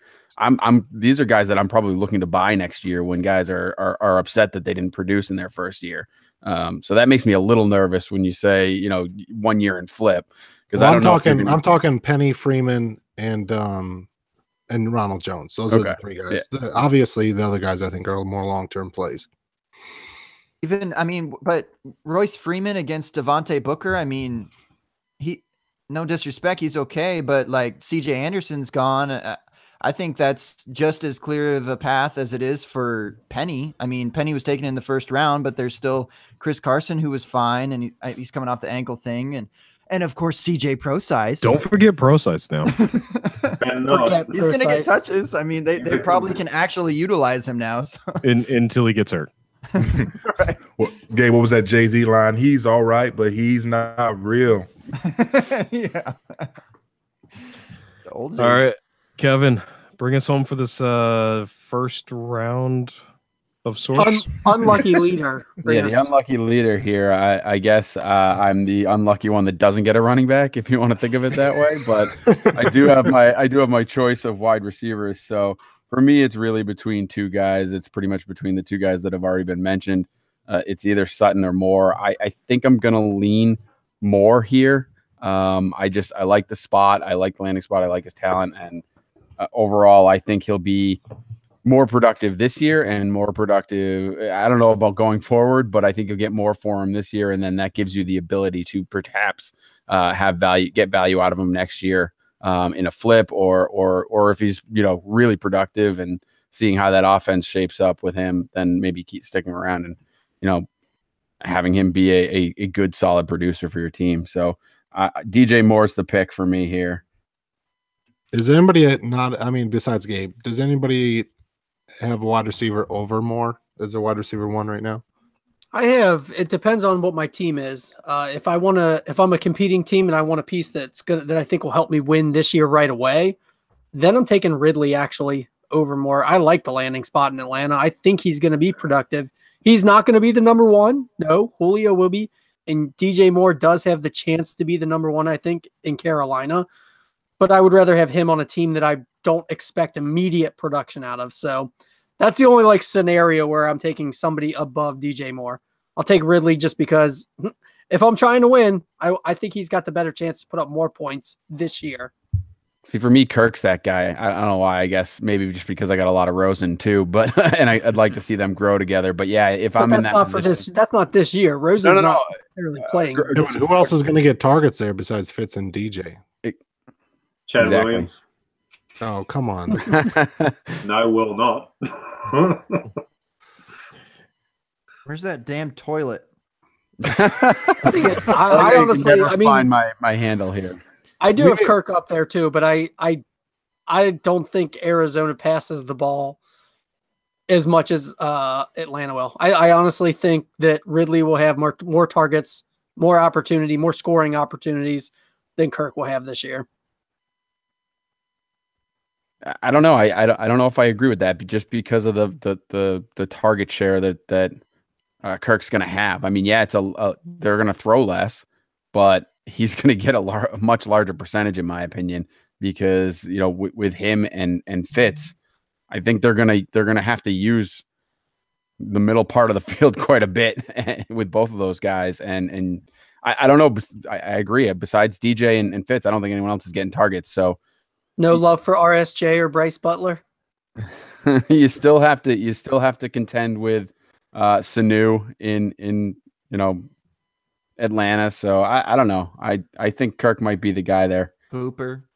These are guys that I'm probably looking to buy next year when guys are upset that they didn't produce in their first year. So that makes me a little nervous when you say 1 year and flip, because I don't know. I'm talking Penny, Freeman, and Ronald Jones. Those are the three guys. Yeah. Obviously, the other guys I think are more long-term plays. But Royce Freeman against Devontae Booker, no disrespect, he's okay, but like CJ Anderson's gone. I think that's just as clear of a path as it is for Penny. I mean, Penny was taken in the first round, but there's still Chris Carson, who was fine, and he's coming off the ankle thing, and of course CJ Prosize. Don't forget Prosize now. He's going to get touches. I mean, they probably can actually utilize him now. So. Until he gets hurt. Right. Well, Gabe, what was that Jay-Z line? He's all right, but he's not real. Yeah. All right, Kevin, bring us home for this first round of sorts. Unlucky leader. The unlucky leader here. I guess I'm the unlucky one that doesn't get a running back, if you want to think of it that way. But I do have my choice of wide receivers. So for me, it's really between two guys. It's pretty much between the two guys that have already been mentioned. It's either Sutton or Moore. I think I'm going to lean Moore here. I like the spot. I like the landing spot. I like his talent. And overall, I think he'll be more productive this year and more productive. I don't know about going forward, but I think you'll get more for him this year. And then that gives you the ability to perhaps get value out of him next year. In a flip or if he's really productive, and seeing how that offense shapes up with him, then maybe keep sticking around and having him be a good solid producer for your team. So DJ Moore's the pick for me here. Is anybody not? I mean, besides Gabe, does anybody have a wide receiver over Moore? Is there wide receiver 1 right now? I have. It depends on what my team is. If I'm a competing team and I want a piece that I think will help me win this year right away, then I'm taking Ridley actually over Moore. I like the landing spot in Atlanta. I think he's going to be productive. He's not going to be the number 1. No, Julio will be. And DJ Moore does have the chance to be the number 1, I think, in Carolina. But I would rather have him on a team that I don't expect immediate production out of. So that's the only scenario where I'm taking somebody above DJ Moore. I'll take Ridley just because if I'm trying to win, I think he's got the better chance to put up more points this year. See, for me, Kirk's that guy. I don't know why. I guess maybe just because I got a lot of Rosen too, but and I'd like to see them grow together. But yeah, if I'm in that position, that's not this year. Rosen's not really playing. Who else is going to get targets there besides Fitz and DJ? Chad Williams. Oh, come on. No, will not. Where's that damn toilet? I honestly, find my handle here. I do have Kirk up there too, but I don't think Arizona passes the ball as much as Atlanta will. I honestly think that Ridley will have more targets, more opportunity, more scoring opportunities than Kirk will have this year. I don't know. I don't know if I agree with that, just because of the target share that Kirk's going to have. I mean, yeah, they're going to throw less, but he's going to get a much larger percentage, in my opinion, because with him and Fitz, I think they're gonna have to use the middle part of the field quite a bit with both of those guys. And I don't know. I agree. Besides DJ and Fitz, I don't think anyone else is getting targets. So. No love for RSJ or Bryce Butler. You still have to contend with Sanu in Atlanta. So I don't know. I think Kirk might be the guy there. Hooper,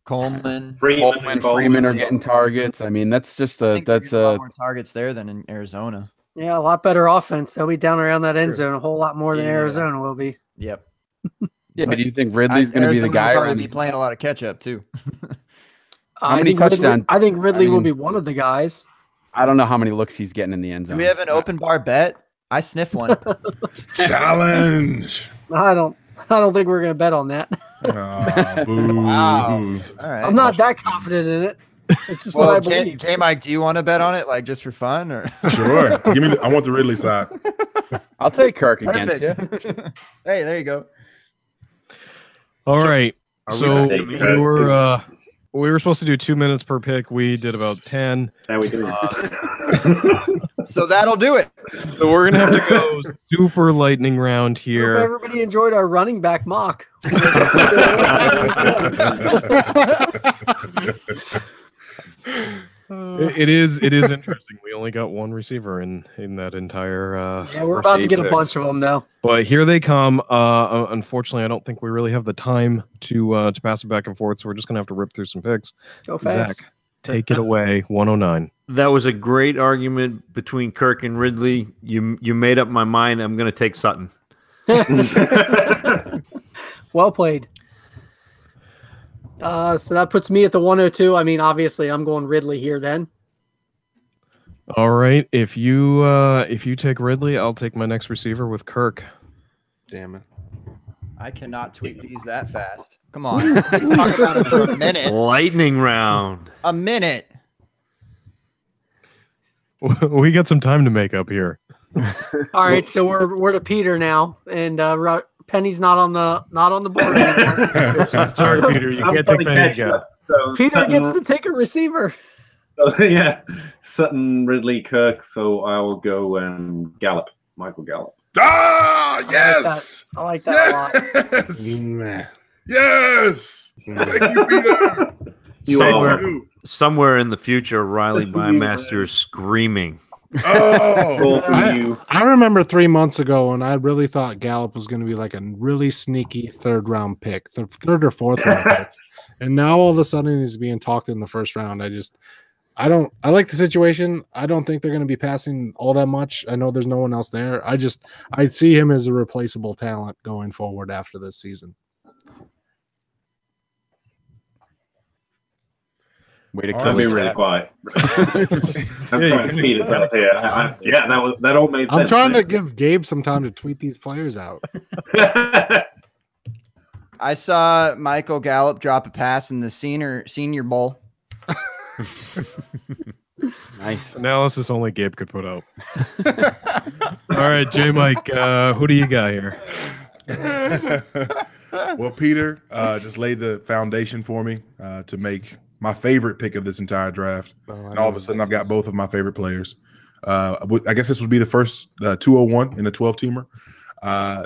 Coleman, Freeman are getting targets. I mean, that's just lot more targets there than in Arizona. Yeah, a lot better offense. They'll be down around that end zone a whole lot more than Arizona will be. Yep. Yeah, but do you think Ridley's going to be the guy? Probably be playing a lot of catch up too. How many touchdowns? I think Ridley will be one of the guys. I don't know how many looks he's getting in the end zone. Do we have an open bar bet? I sniff one. Challenge. I don't think we're going to bet on that. Wow. All right. I'm not that confident in it. It's just what I believe. J-Mike, do you want to bet on it, just for fun, or? Sure. Give me. I want the Ridley side. I'll take Kirk against you. Hey, there you go. All right. So we were supposed to do 2 minutes per pick. We did about 10. Now we do. So that'll do it. So we're gonna have to go super lightning round here. Hope everybody enjoyed our running back mock. It is interesting. We only got one receiver in that entire. Yeah, we're about to get a bunch of them now. But here they come. Unfortunately, I don't think we really have the time to pass it back and forth. So we're just gonna have to rip through some picks. Go fast. Zach, take it away. 109. That was a great argument between Kirk and Ridley. You made up my mind. I'm gonna take Sutton. Well played. So that puts me at the 102. I mean, obviously, I'm going Ridley here then. All right. If you take Ridley, I'll take my next receiver with Kirk. Damn it. I cannot tweet these that fast. Come on. Let's talk about it for a minute. Lightning round. A minute. We got some time to make up here. All right, so we're to Peter now, and Penny's not on the board anymore. Sorry, Peter, you can't take Penny again. So Peter gets to take a receiver. So, yeah, Sutton, Ridley, Kirk. So I'll go Gallup, Michael Gallup. Ah, yes. I like that a lot. Yes. Thank you, Peter. Somewhere in the future, Riley Bymaster is screaming. Oh, I remember 3 months ago when I really thought Gallup was going to be like a really sneaky third round pick, third or fourth round pick. And now all of a sudden he's being talked in the first round. I like the situation. I don't think they're going to be passing all that much. I know there's no one else there. I see him as a replaceable talent going forward after this season. Way to I'll kill be his really cat. quiet. I'm trying to speed it up here. Yeah, that all made sense. I'm trying to give Gabe some time to tweet these players out. I saw Michael Gallup drop a pass in the senior bowl. Nice analysis only Gabe could put out. All right, J Mike, who do you got here? Well, Peter just laid the foundation for me to make my favorite pick of this entire draft. And all of a sudden, I've got both of my favorite players. I guess this would be the first 201 in a 12-teamer.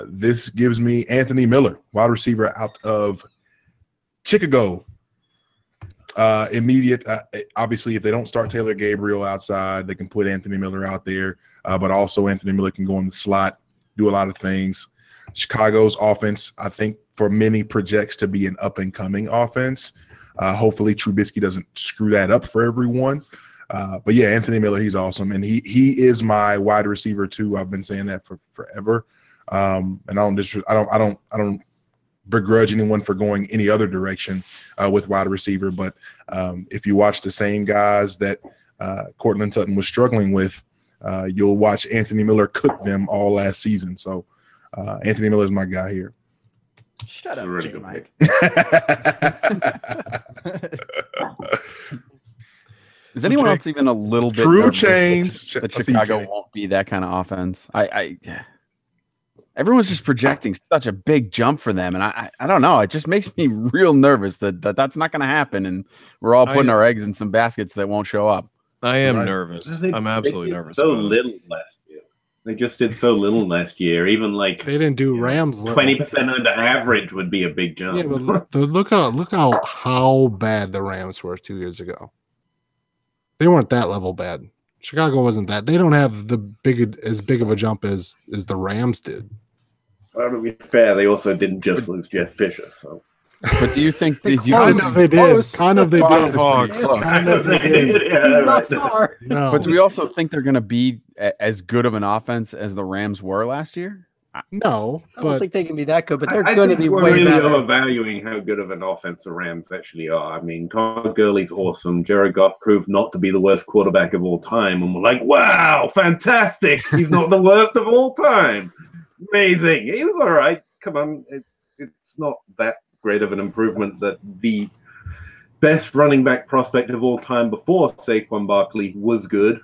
This gives me Anthony Miller, wide receiver out of Chicago. Immediate, obviously, if they don't start Taylor Gabriel outside, they can put Anthony Miller out there. But also, Anthony Miller can go in the slot, do a lot of things. Chicago's offense, I think, for many projects to be an up-and-coming offense. Hopefully, Trubisky doesn't screw that up for everyone. But yeah, Anthony Miller, he's awesome, and he is my wide receiver too. I've been saying that for forever, and I don't begrudge anyone for going any other direction with wide receiver. But if you watch the same guys that Cortland Sutton was struggling with, you'll watch Anthony Miller cook them all last season. So Anthony Miller is my guy here. Shut up, really J. good Mike. Is anyone else even a little bit True nervous change. that I see Chicago Jay. won't be that kind of offense? Everyone's just projecting such a big jump for them, and I don't know. It just makes me real nervous that's not going to happen, and we're all putting our eggs in some baskets that won't show up. I am Right. nervous. They I'm absolutely did nervous. So about it. little last year. They just did so little last year. Even like They didn't do Rams. 20% under average would be a big jump. Yeah, but look how bad the Rams were 2 years ago. They weren't that level bad. Chicago wasn't that. They don't have as big of a jump as the Rams did. Well, to be fair, they also didn't just lose Jeff Fisher. So But do you think They did you closed. Kind of they did. Close. Kind of they Fox did. Hogs. Kind of they did. Yeah, He's not right. far. No. But do we also think they're going to be as good of an offense as the Rams were last year? No, I don't but think they can be that good, but they're I going to think be we're way really better. overvaluing how good of an offense the Rams actually are. I mean, Todd Gurley's awesome. Jared Goff proved not to be the worst quarterback of all time, and we're like, wow, fantastic. He's not the worst of all time. Amazing. He was all right. Come on, it's not that great of an improvement that the best running back prospect of all time before Saquon Barkley was good.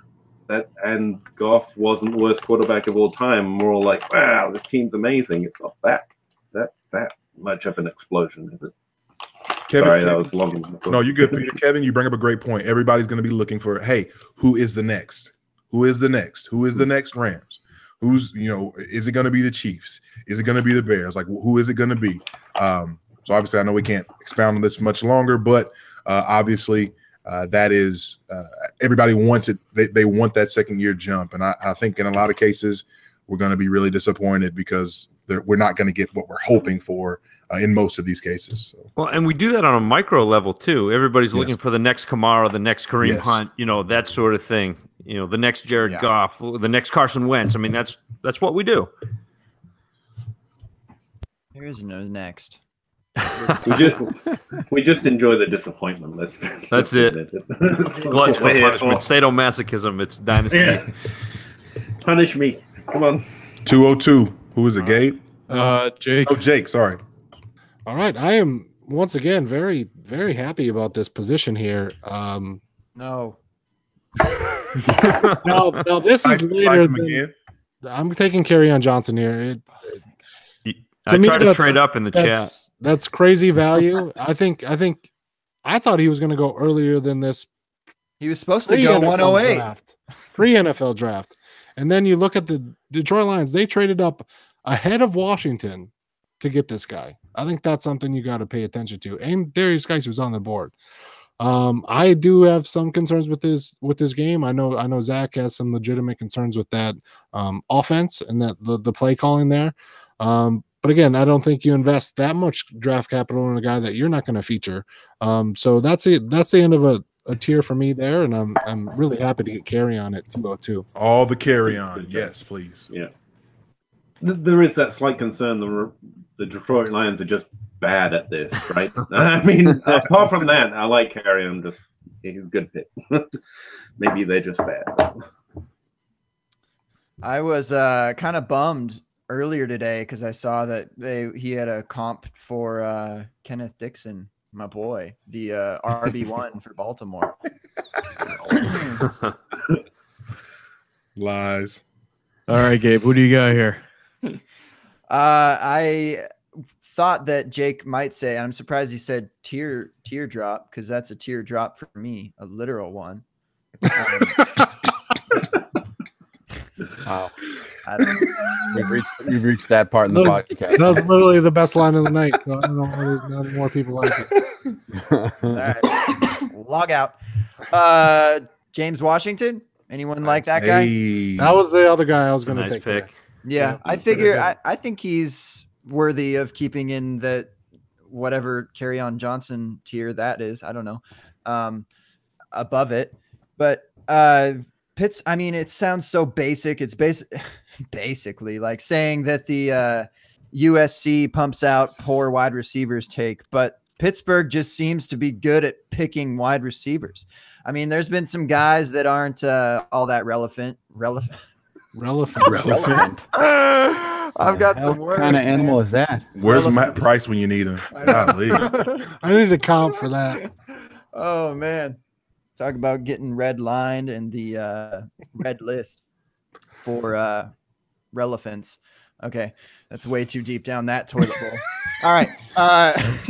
And Goff wasn't the worst quarterback of all time. We're all like, wow, this team's amazing. It's not that much of an explosion, is it? Kevin, Sorry, that was long enough. No, you're good, Peter. Kevin, you bring up a great point. Everybody's going to be looking for, hey, who is the next? Who is the next? Who is the next Rams? Who's, is it going to be the Chiefs? Is it going to be the Bears? Like, who is it going to be? So obviously, I know we can't expound on this much longer, but obviously, that is everybody wants it. They want that second-year jump, and I think in a lot of cases we're going to be really disappointed because we're not going to get what we're hoping for in most of these cases. So. Well, and we do that on a micro level too. Everybody's Yes. looking for the next Kamara, the next Kareem Yes. Hunt, that sort of thing. The next Jared Yeah. Goff, the next Carson Wentz. I mean, that's what we do. There is no next. We just enjoy the disappointment. That's it. admit it. Gluts for We're here punishment, for. sadomasochism. It's Dynasty. Yeah. Punish me. Come on. 202. Who is it, Gabe? Jake. Oh, Jake. Sorry. all right. I am once again very, very happy about this position here. No. Now this is Psych later him than, again. I'm taking Kerryon Johnson here. I me, tried to that's- trade up in the chat. That's crazy value. I thought he was going to go earlier than this He was supposed to go 108. Pre-NFL draft. And then you look at the Detroit Lions, they traded up ahead of Washington to get this guy. I think that's something you got to pay attention to. And Darius Geis was on the board. I do have some concerns with this game. I know Zach has some legitimate concerns with that offense and that the play calling there. But again, I don't think you invest that much draft capital in a guy that you're not going to feature. So that's it. That's the end of a tier for me there, and I'm really happy to get carry on at 202. All the carry on, yes, please. Yeah. There is that slight concern. The Detroit Lions are just bad at this, right? I mean, apart from that, I like carry on. Just he's a good pick. Maybe they're just bad. I was kind of bummed earlier today because I saw that he had a comp for Kenneth Dixon, my boy, the RB1 for Baltimore. Lies. All right, Gabe, what do you got here? I thought that Jake might say, I'm surprised he said teardrop, because that's a teardrop for me, a literal one. Wow. I don't know. We've reached that part in the podcast. That was literally the best line of the night. So I don't know why there's not more people like it. All right. Log out. James Washington. Anyone like that guy? Hey. That was the other guy I was going to Nice take. pick. Yeah, I figure I think he's worthy of keeping in the whatever Carry On Johnson tier that is. I don't know, above it. But Pitts, I mean, it sounds so basic. It's basically like saying that the USC pumps out poor wide receivers take, but Pittsburgh just seems to be good at picking wide receivers. I mean, there's been some guys that aren't all that relevant. I've got some words. What kind of animal is that? Where's Matt Price when you need him? Golly. I need a comp for that. Oh man, talk about getting red lined and the red list for relevance. Okay, that's way too deep down that toilet bowl. All right,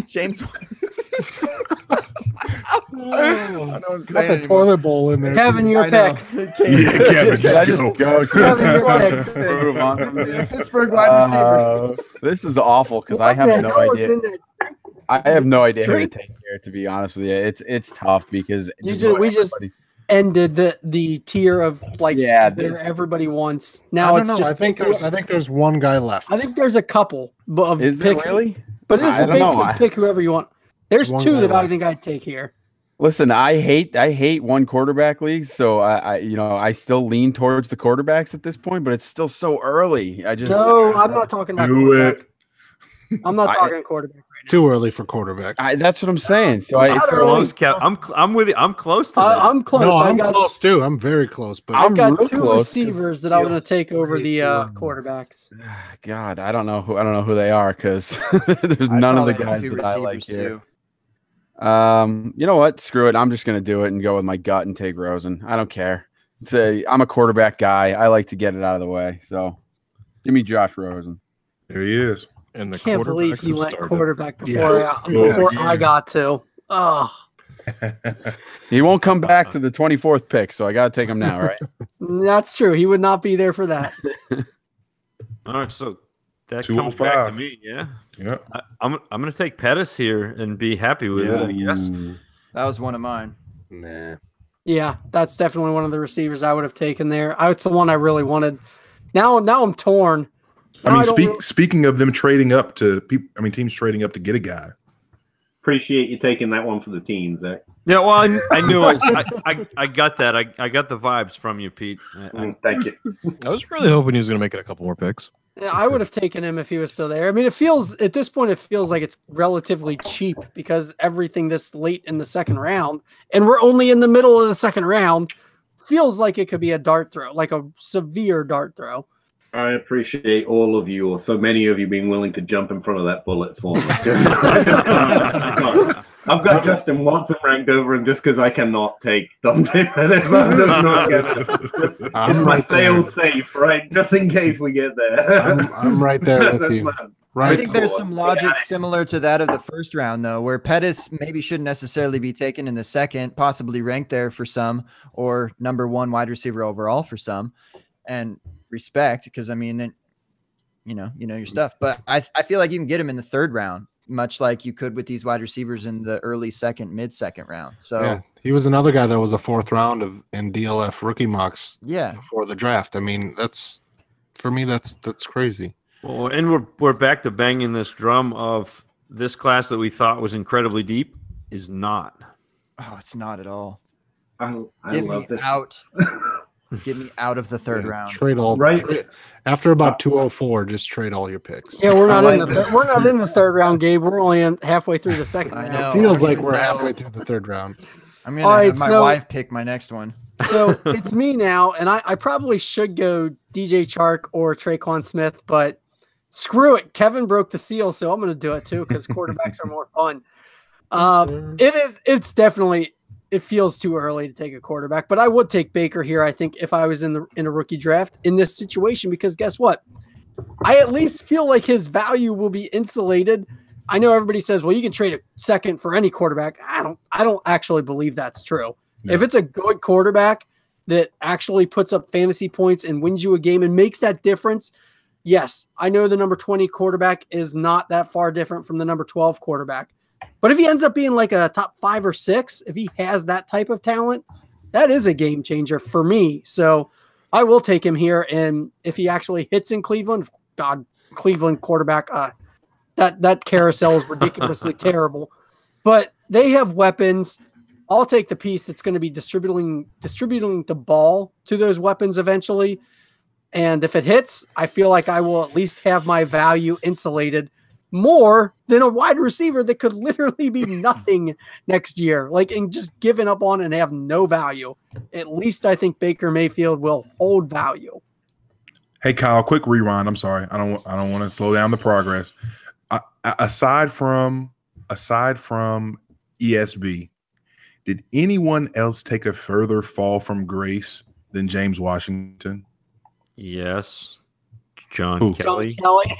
James. I know what I'm saying. That's a toilet bowl in there. Kevin, your pick. Yeah, Kevin, just go. Kevin, your pick. Move on from this. Pittsburgh wide receiver. This is awful because I have no idea. I have no idea who to take here. To be honest with you, it's tough because we just ended the tier of like where everybody wants. Now it's just. I think there's one guy left. I think there's a couple of is there really? But this is basically pick whoever you want. There's two that I think I'd take here. Listen, I hate one quarterback leagues, so I still lean towards the quarterbacks at this point, but it's still so early. I'm not talking about quarterback. I'm not talking quarterback right now. Too early for quarterbacks. That's what I'm saying. So I'm with you. I'm close to that. I'm close. No, I'm close too. I'm very close. But I've got two receivers that I'm going to take over the quarterbacks. God, I don't know who they are because there's none of the guys that I like here. You know what? Screw it. I'm just going to do it and go with my gut and take Rosen. I don't care. I'm a quarterback guy. I like to get it out of the way. So give me Josh Rosen. There he is. And the Can't believe he went started. Quarterback before I got to. Oh, he won't come back to the 24th pick, so I got to take him now, right? That's true. He would not be there for that. All right, so that comes back to me. Yeah. I'm going to take Pettis here and be happy with it. I guess that was one of mine. Nah. Yeah, that's definitely one of the receivers I would have taken there. It's the one I really wanted. Now I'm torn. I mean, speaking of them trading up teams trading up to get a guy. Appreciate you taking that one for the team, Zach. Yeah, well, I knew I got that. I got the vibes from you, Pete. Thank you. I was really hoping he was going to make it a couple more picks. Yeah, I would have taken him if he was still there. I mean, at this point, it feels like it's relatively cheap because everything this late in the second round, and we're only in the middle of the second round, feels like it could be a dart throw, like a severe dart throw. I appreciate all of you, or so many of you, being willing to jump in front of that bullet for me. I've got Justin Watson ranked over him just because I cannot take Dante Pettis. It's my sales safe, right? Just in case we get there. I'm right there with you. I think there's some logic similar to that of the first round, though, where Pettis maybe shouldn't necessarily be taken in the second, possibly ranked there for some, or number one wide receiver overall for some. And respect, because I mean, you know your stuff, but I feel like you can get him in the third round, much like you could with these wide receivers in the early mid-second round. So yeah, he was another guy that was a fourth round in DLF rookie mocks. Yeah, before the draft. I mean, that's crazy. Well, and we're back to banging this drum of this class that we thought was incredibly deep is not. Oh, it's not at all. I Get love me this. out. Get me out of the third round. Trade all after about 204. Just trade all your picks. Yeah, we're not I in like the we're not in the third round, Gabe. We're only halfway through the second I round. know. It feels I don't like even we're know. halfway through the third round. I'm gonna All right, have my so- wife pick my next one. So it's me now, and I probably should go DJ Chark or Traquan Smith, but screw it. Kevin broke the seal, so I'm going to do it too because quarterbacks are more fun. It's definitely, it feels too early to take a quarterback, but I would take Baker here. I think if I was in a rookie draft in this situation, because guess what? I at least feel like his value will be insulated. I know everybody says, well, you can trade a second for any quarterback. I don't actually believe that's true. No. If it's a good quarterback that actually puts up fantasy points and wins you a game and makes that difference, yes, I know the number 20 quarterback is not that far different from the number 12 quarterback. But if he ends up being like a top 5 or 6, if he has that type of talent, that is a game changer for me. So I will take him here. And if he actually hits in Cleveland, God, Cleveland quarterback, that carousel is ridiculously terrible. But they have weapons. I'll take the piece that's going to be distributing the ball to those weapons eventually. And if it hits, I feel like I will at least have my value insulated more than a wide receiver that could literally be nothing next year, like, and just given up on and have no value. At least I think Baker Mayfield will hold value. Hey Kyle, quick rewind. I'm sorry. I don't want to slow down the progress. Aside from ESB, did anyone else take a further fall from grace than James Washington? Yes. John Who? Kelly. John Kelly.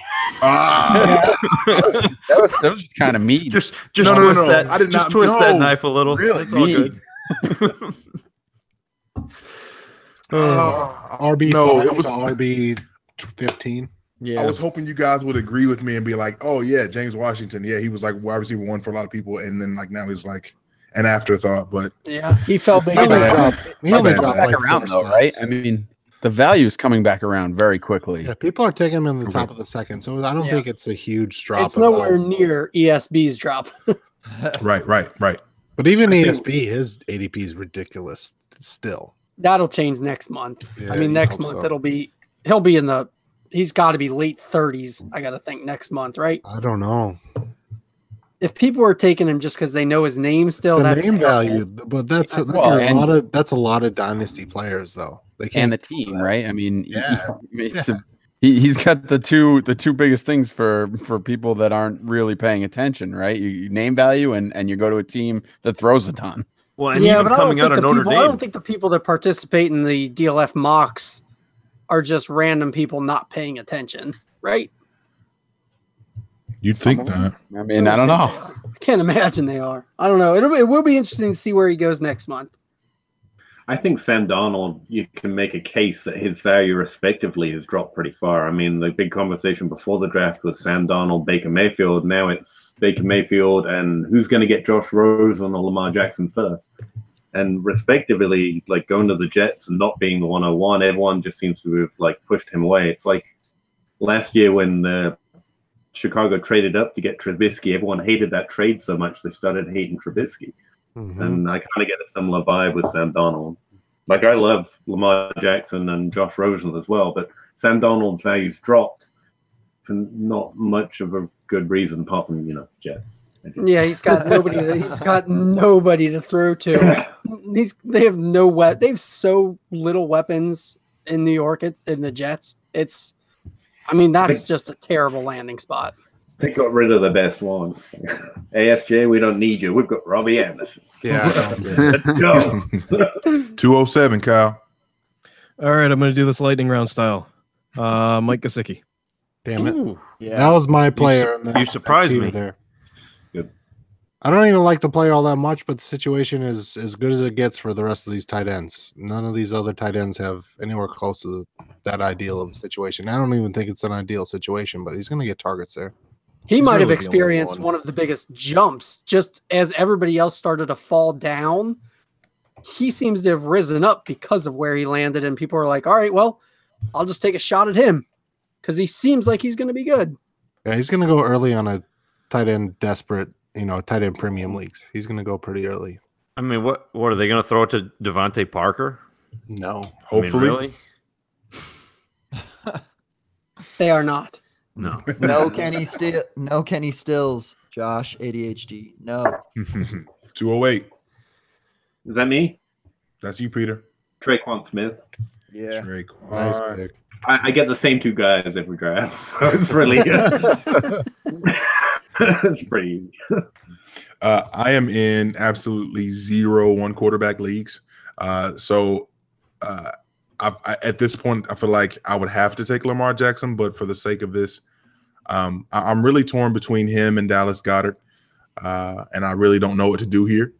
That was kind of mean. Just No, twist no. that. I did just not- twist that no. knife a little. Really It's all mean. good. RB no, 5 it was- to RB 15. Yeah. I was hoping you guys would agree with me and be like, "Oh yeah, James Washington. Yeah, he was like wide receiver 1 for a lot of people, and then like now he's like an afterthought." But Yeah, he fell big. He only bad. dropped, he My only bad. dropped back like around 4 though, right? spots. I mean, the value is coming back around very quickly. Yeah, people are taking him in the Okay. top of the second, so I don't Yeah. think it's a huge drop. It's at all. nowhere near ESB's drop. right. But even I think- ESB, his ADP is ridiculous still. That'll change next month. Yeah, I mean, you next hope month so. he'll be in the. He's got to be late 30s. I got to think next month, right? I don't know. If people are taking him just because they know his name still, It's the that's name terrible. value, but that's Well, a lot of dynasty players though. They can't And the team, right? I mean, Yeah. he's got the two biggest things for people that aren't really paying attention, right? You name value and you go to a team that throws a ton. Well, and Yeah, even but I don't coming out think of the Notre people. I Dame. don't think the people that participate in the DLF mocks are just random people not paying attention, right? You'd think that. I mean, I don't know. I can't imagine they are. I don't know. It will be interesting to see where he goes next month. I think Sam Darnold, you can make a case that his value respectively has dropped pretty far. I mean, the big conversation before the draft was Sam Darnold, Baker Mayfield. Now it's Baker Mayfield and who's going to get Josh Rosen or Lamar Jackson first. And respectively, like going to the Jets and not being the 101, everyone just seems to have like pushed him away. It's like last year when Chicago traded up to get Trubisky, everyone hated that trade so much they started hating Trubisky. Mhm. And I kind of get a similar vibe with Sam Darnold. Like, I love Lamar Jackson and Josh Rosen as well, but Sam Darnold's value's dropped for not much of a good reason apart from, Jets. Yeah, he's got nobody. He's got nobody to throw to. They have they have so little weapons in New York. In the Jets, that's just a terrible landing spot. They got rid of the best one. ASJ, we don't need you. We've got Robbie Anderson. Yeah. Let's go. 207, Kyle. All right, I'm going to do this lightning round style. Mike Gesicki. Damn it. Ooh. That was my player. in you surprised tier me. there. Good. I don't even like the player all that much, but the situation is as good as it gets for the rest of these tight ends. None of these other tight ends have anywhere close to that ideal of a situation. I don't even think it's an ideal situation, but he's going to get targets there. He He's might have really the only experienced one. one of the biggest jumps just as everybody else started to fall down. He seems to have risen up because of where he landed, and people are like, all right, well, I'll just take a shot at him because he seems like he's going to be good. Yeah, he's going to go early on a tight end desperate, tight end premium leagues. He's going to go pretty early. I mean, what are they going to throw it to Devontae Parker? No. Hopefully. I mean, really? They are not. No. No Kenny Stills. Josh, ADHD. No. 208. Is that me? That's you, Peter. Traquan Smith. Yeah. Traquan. Nice pick. I get the same two guys every draft, so it's really it's pretty easy. I am in absolutely 0 one quarterback leagues. So at this point, I feel like I would have to take Lamar Jackson, but for the sake of this, I'm really torn between him and Dallas Goedert, and I really don't know what to do here.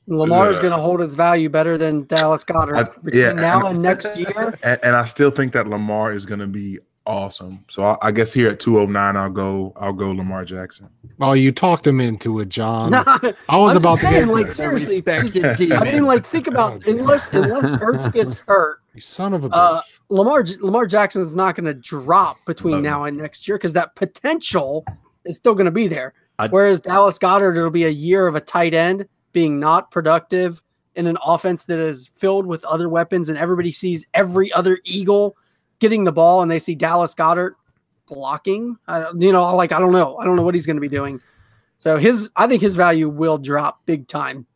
Lamar is going to hold his value better than Dallas Goedert between now and next year. And I still think that Lamar is going to be awesome. So I guess here at 209, I'll go Lamar Jackson. Oh, you talked him into it, John. Nah, I was I'm about just to saying, get like, there. seriously. Respected demon. I mean, like, think about unless Ertz gets hurt, You son of a bitch. Lamar Jackson is not going to drop between now and next year because that potential is still going to be there. Whereas Dallas Goedert, it'll be a year of a tight end being not productive in an offense that is filled with other weapons, and everybody sees every other Eagle getting the ball, and they see Dallas Goedert blocking. I don't know. I don't know what he's going to be doing. So I think his value will drop big time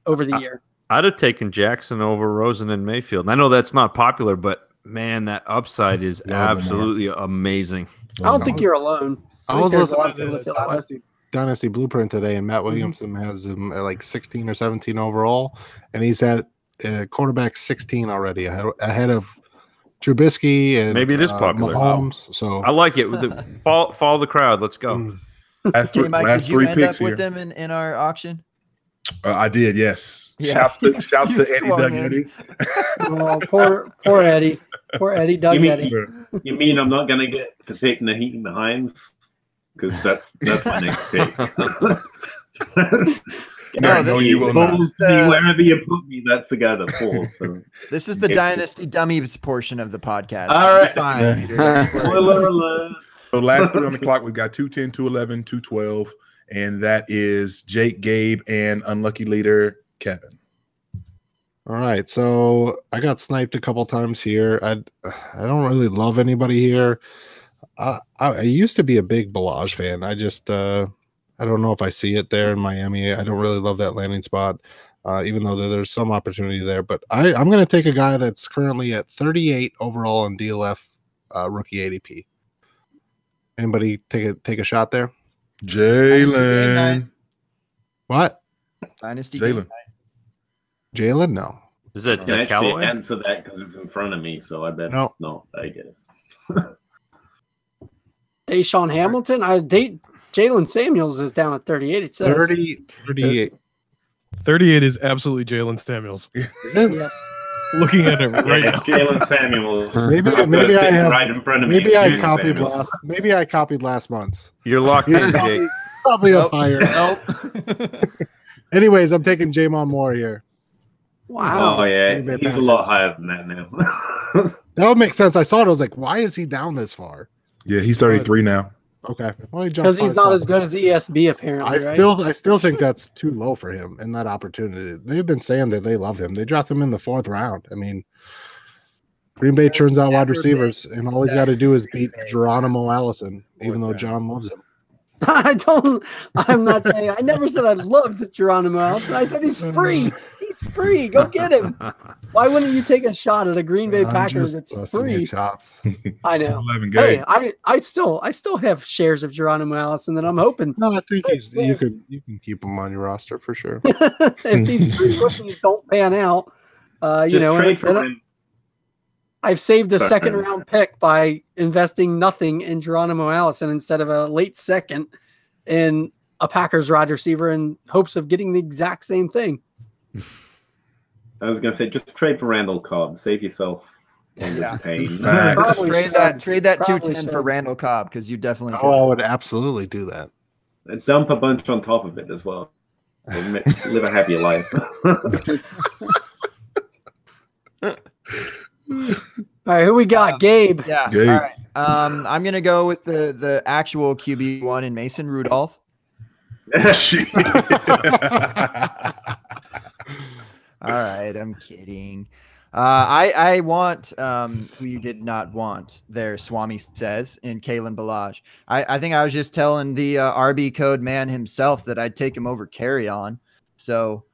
over the year. I'd have taken Jackson over Rosen and Mayfield. I know that's not popular, but man, that upside is absolutely amazing. I don't think you're alone. I was there's a lot listening of people to that feel that way. Dynasty Blueprint today, and Matt Williamson has him at like 16 or 17 overall, and he's at quarterback 16 already, ahead of Trubisky and maybe it is popular. Mahomes. So I like it. Follow the crowd. Let's go. Last Mike, did you three end picks up with here. them in our auction? I did, yes. Yeah. Shouts to Eddie swung Doug in. Eddie. Oh, poor Eddie. Poor Eddie, Doug Eddie. You mean I'm not going to get to pick Naheem Hines? Because that's my next pick. No, you will not. Wherever you put me, that's the guy that falls. So. This is the Dynasty Dummies portion of the podcast. All right. Fine, Peter. Spoiler alert. So last three on the clock, we've got 210, 211, 212, and that is Jake, Gabe, and unlucky leader Kevin. all right, so I got sniped a couple times here. I don't really love anybody here. I used to be a big Balaj fan. I just I don't know if I see it there in Miami. I don't really love that landing spot, even though there's some opportunity there. But I'm going to take a guy that's currently at 38 overall in DLF rookie ADP. Anybody take a shot there? Jalen. What? Dynasty Jalen. Jalen? No. Is that I can actually Callaway? answer that because it's in front of me, so I bet No. no, I guess. Deshaun Hamilton. Jalen Samuels is down at 38. It says 38. 38 is absolutely Jalen Samuels. Is it? yes. Looking at it right Yeah, now. Jalen Samuels. Maybe I Sitting have. right in front of me. Maybe I Jalen copied Samuels. last month's. You're locked He's in, Jake. probably Nope. up higher. Nope. Anyways, I'm taking Jamon Moore here. Wow. Oh yeah, Maybe he's a lot higher than that now. That would make sense. I saw it. I was like, why is he down this far? Yeah, he's 33 now. Okay. Well, he jumped Because he's 5 not spots. as good as ESB, apparently. I still think that's too low for him in that opportunity. They've been saying that they love him. They drafted him in the 4th round. I mean, Green Bay turns out wide receivers, and all he's got to do is beat Geronimo Allison, even though John loves him. I'm not saying. I never said I loved Geronimo Allison. I said he's free. He's free. Go get him. Why wouldn't you take a shot at a Green Bay Packers that's free? Chops. I know. 11 Hey, game. I still have shares of Geronimo Allison that I'm hoping No, I think you can keep him on your roster for sure. if these 3 rookies don't pan out, Just trade for him. I've saved a Sorry. 2nd round pick by investing nothing in Geronimo Allison instead of a late 2nd in a Packers wide receiver in hopes of getting the exact same thing. I was gonna say just trade for Randall Cobb. Save yourself all this pain. Facts. Probably Trade that Probably 210 for should. Randall Cobb because you definitely could. Oh, I would absolutely do that. And dump a bunch on top of it as well. Live a happier life. All right, who we got? Gabe. Yeah. Gabe. All right. I'm gonna go with the actual QB1 in Mason Rudolph. All right, I'm kidding. I want who you did not want there, Swami says, in Kalen Balaj. I think I was just telling the RB code man himself that I'd take him over Carry On. So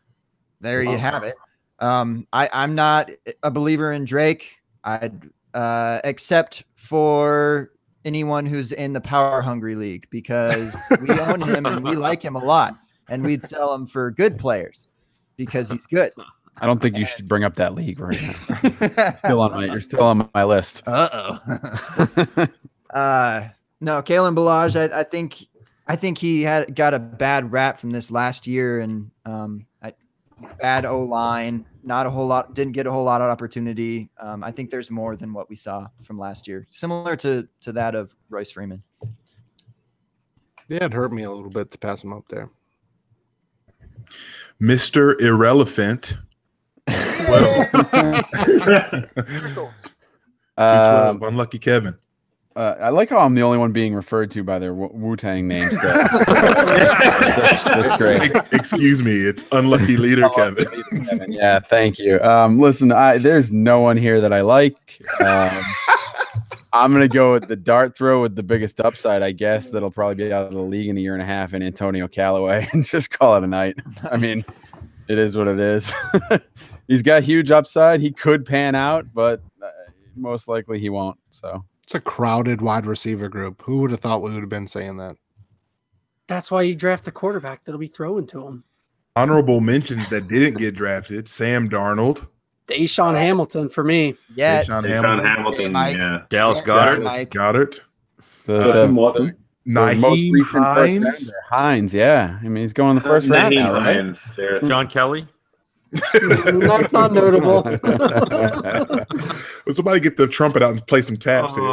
there you have it. I'm not a believer in Drake. I'd except for anyone who's in the Power Hungry League, because we own him and we like him a lot, and we'd sell him for good players because he's good. I don't think you should bring up that league right now. You're still on my list. No, Kalen Balaj, I think he got a bad rap from this last year, and bad O-line, didn't get a whole lot of opportunity. I think there's more than what we saw from last year, similar to that of Royce Freeman. Yeah, it hurt me a little bit to pass him up there. Mr. Irrelevant. 212, unlucky Kevin. I like how I'm the only one being referred to by their Wu-Tang names. That's great. Excuse me, it's unlucky leader Kevin. Yeah, thank you. Listen, there's no one here that I like. I'm going to go with the dart throw with the biggest upside, I guess, that'll probably be out of the league in a year and a half, in Antonio Callaway, and just call it a night. I mean, it is what it is. He's got huge upside. He could pan out, but most likely he won't. So it's a crowded wide receiver group. Who would have thought we would have been saying that? That's why you draft the quarterback that'll be throwing to him. Honorable mentions that didn't get drafted: Sam Darnold, Deshaun Hamilton for me. Yeah, Deshaun Hamilton. Yeah. Dallas Goddard. Goddard. the most Naheem recent Hines. first rounder. Hines, yeah. I mean, he's going the first round now, right? Hines, Sarah. John Kelly. That's not notable. Will somebody get the trumpet out and play some taps here?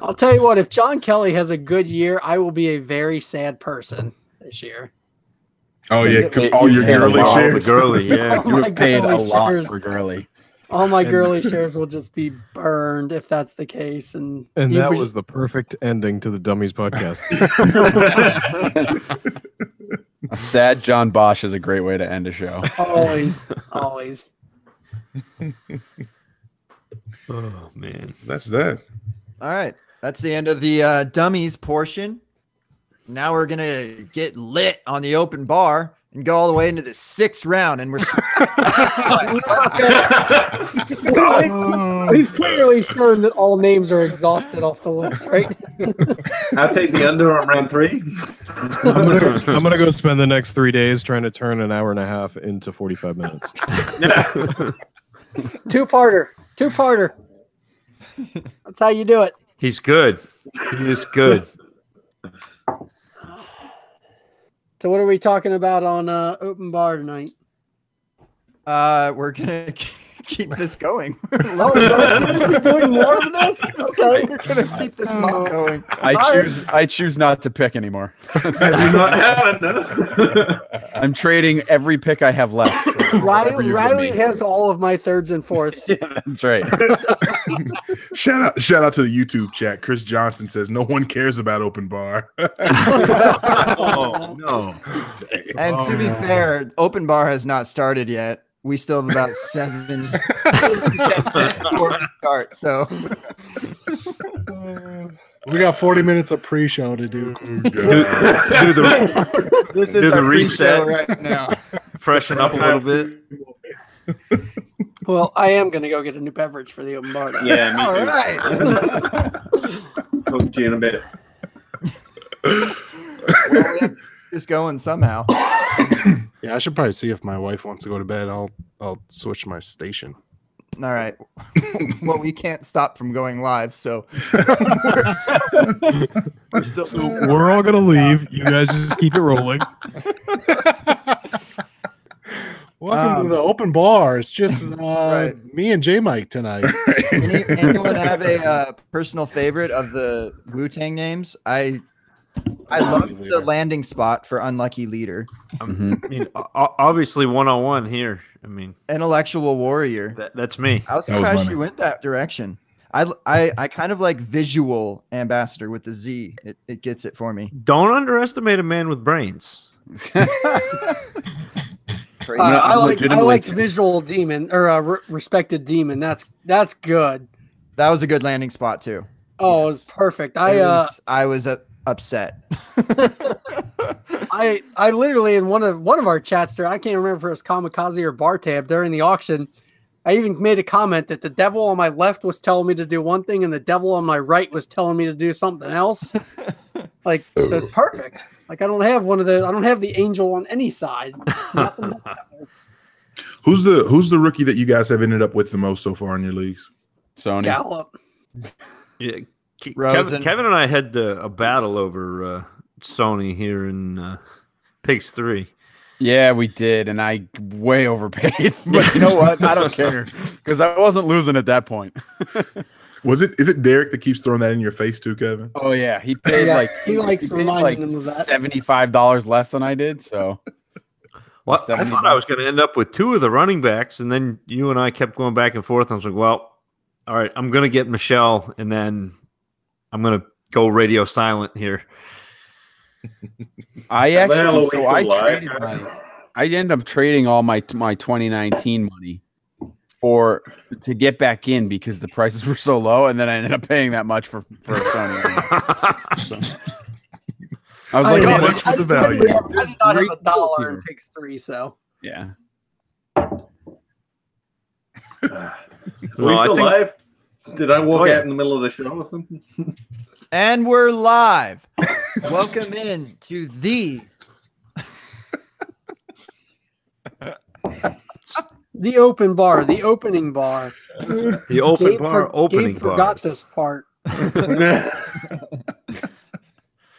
I'll tell you what, if John Kelly has a good year, I will be a very sad person this year. Oh yeah, all your girly shares. Yeah. Oh, You my have paid a girly lot shares. for Gurley. All my girly shares will just be burned if that's the case. And that was the perfect ending to the Dummies podcast. A sad John Bosch is a great way to end a show. always. Oh man, That's that. All right, that's the end of the dummies portion. Now we're gonna get lit on the open bar and go all the way into the 6th round, and we're we've clearly shown that all names are exhausted off the list, right? I'll take the under on round 3. I'm gonna go spend the next 3 days trying to turn an hour and a half into 45 minutes. Two-parter. That's how you do it. he's good. He is good. So what are we talking about on open bar tonight? we're gonna keep this going. Seriously doing more of this? Okay. We're gonna keep this mock going. I choose not to pick anymore. I'm trading every pick I have left. Riley has all of my 3rds and 4ths. Yeah, that's right. Shout out to the YouTube chat. Chris Johnson says no one cares about open bar. Oh no! And to be fair, open bar has not started yet. We still have about 7 before we start. So We got 40 minutes of pre-show to do. this is Do the our reset. pre-show right now. Freshen up a little bit. Well, I am going to go get a new beverage for the open bar. Now. Yeah, me All too. right. Talk to you in a bit. Well, we have to keep this going somehow. Yeah, I should probably see if my wife wants to go to bed. I'll switch my station. All right. Well, we can't stop from going live, so we're still. So we're all gonna leave. You guys just keep it rolling. Welcome to the open bar. It's just Right. me and J Mike tonight. Anyone have a personal favorite of the Wu-Tang names? I love the landing spot for unlucky leader. I mean, obviously 101 here. I mean, Intellectual warrior. that's me. I was That was surprised money. you went that direction. I kind of like visual ambassador with the Z. It gets it for me. Don't underestimate a man with brains. I like visual demon or respected demon. That's good. That was a good landing spot too. Oh, yes. It was perfect. I was upset. I literally in one of our chats there, I can't remember if it was Kamikaze or Bartab during the auction. I even made a comment that the devil on my left was telling me to do one thing and the devil on my right was telling me to do something else. Like, so it's perfect. Like I don't have one of those. I don't have the angel on any side. Who's the rookie that you guys have ended up with the most so far in your leagues? Sony. Gallup. Yeah, Kevin and I had a battle over Sony here in Pigs 3. Yeah, we did, and I way overpaid. But you know what? I don't care because I wasn't losing at that point. Is it Derek that keeps throwing that in your face too, Kevin? Oh yeah, he paid he likes reminding him of that. $75 less than I did. So, well, I thought I was going to end up with 2 of the running backs, and then you and I kept going back and forth. I was like, well, all right, I'm going to get Michelle, and then I'm going to go radio silent here. I ended up trading all my 2019 money to get back in because the prices were so low, and then I ended up paying that much for Sony. I was like, much for the value. I did not have $1 in Pigs 3, so yeah. Are we still live? Did I walk out in the middle of the show or something? And we're live. Welcome in to the open bar, the opening bar. The open Gabe bar, opening Gabe forgot this part.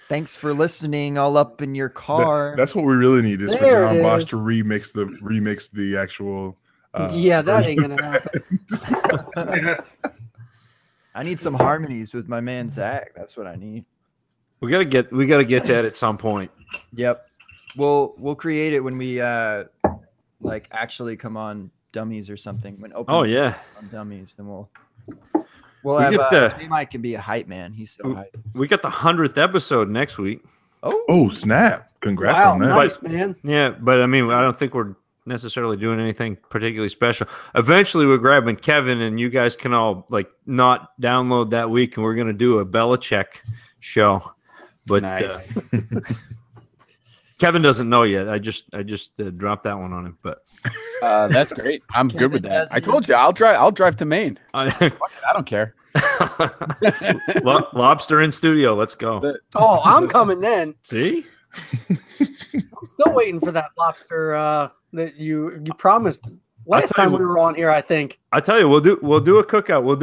Thanks for listening all up in your car. That's what we really need is for John Bosch to remix the actual yeah, that ain't gonna happen. I need some harmonies with my man Zach. That's what I need. We gotta get that at some point. Yep. We'll create it when we like actually come on Dummies or something. When open on Dummies, then we'll have Mike can be a hype man. He's so hype. We got the 100th episode next week. Oh snap! Congrats on that. Nice, man. Yeah, but I mean, I don't think we're necessarily doing anything particularly special. Eventually we're grabbing Kevin and you guys can all like not download that week and we're going to do a Belichick show. But nice. Kevin doesn't know yet. I just dropped that one on him, but that's great. I'm good with that. I told you I'll drive to Maine. I don't care. Lobster in studio. Let's go. Oh, I'm coming then. See? I'm still waiting for that lobster that you promised last time we were on here. I think. I tell you, we'll do a cookout. We'll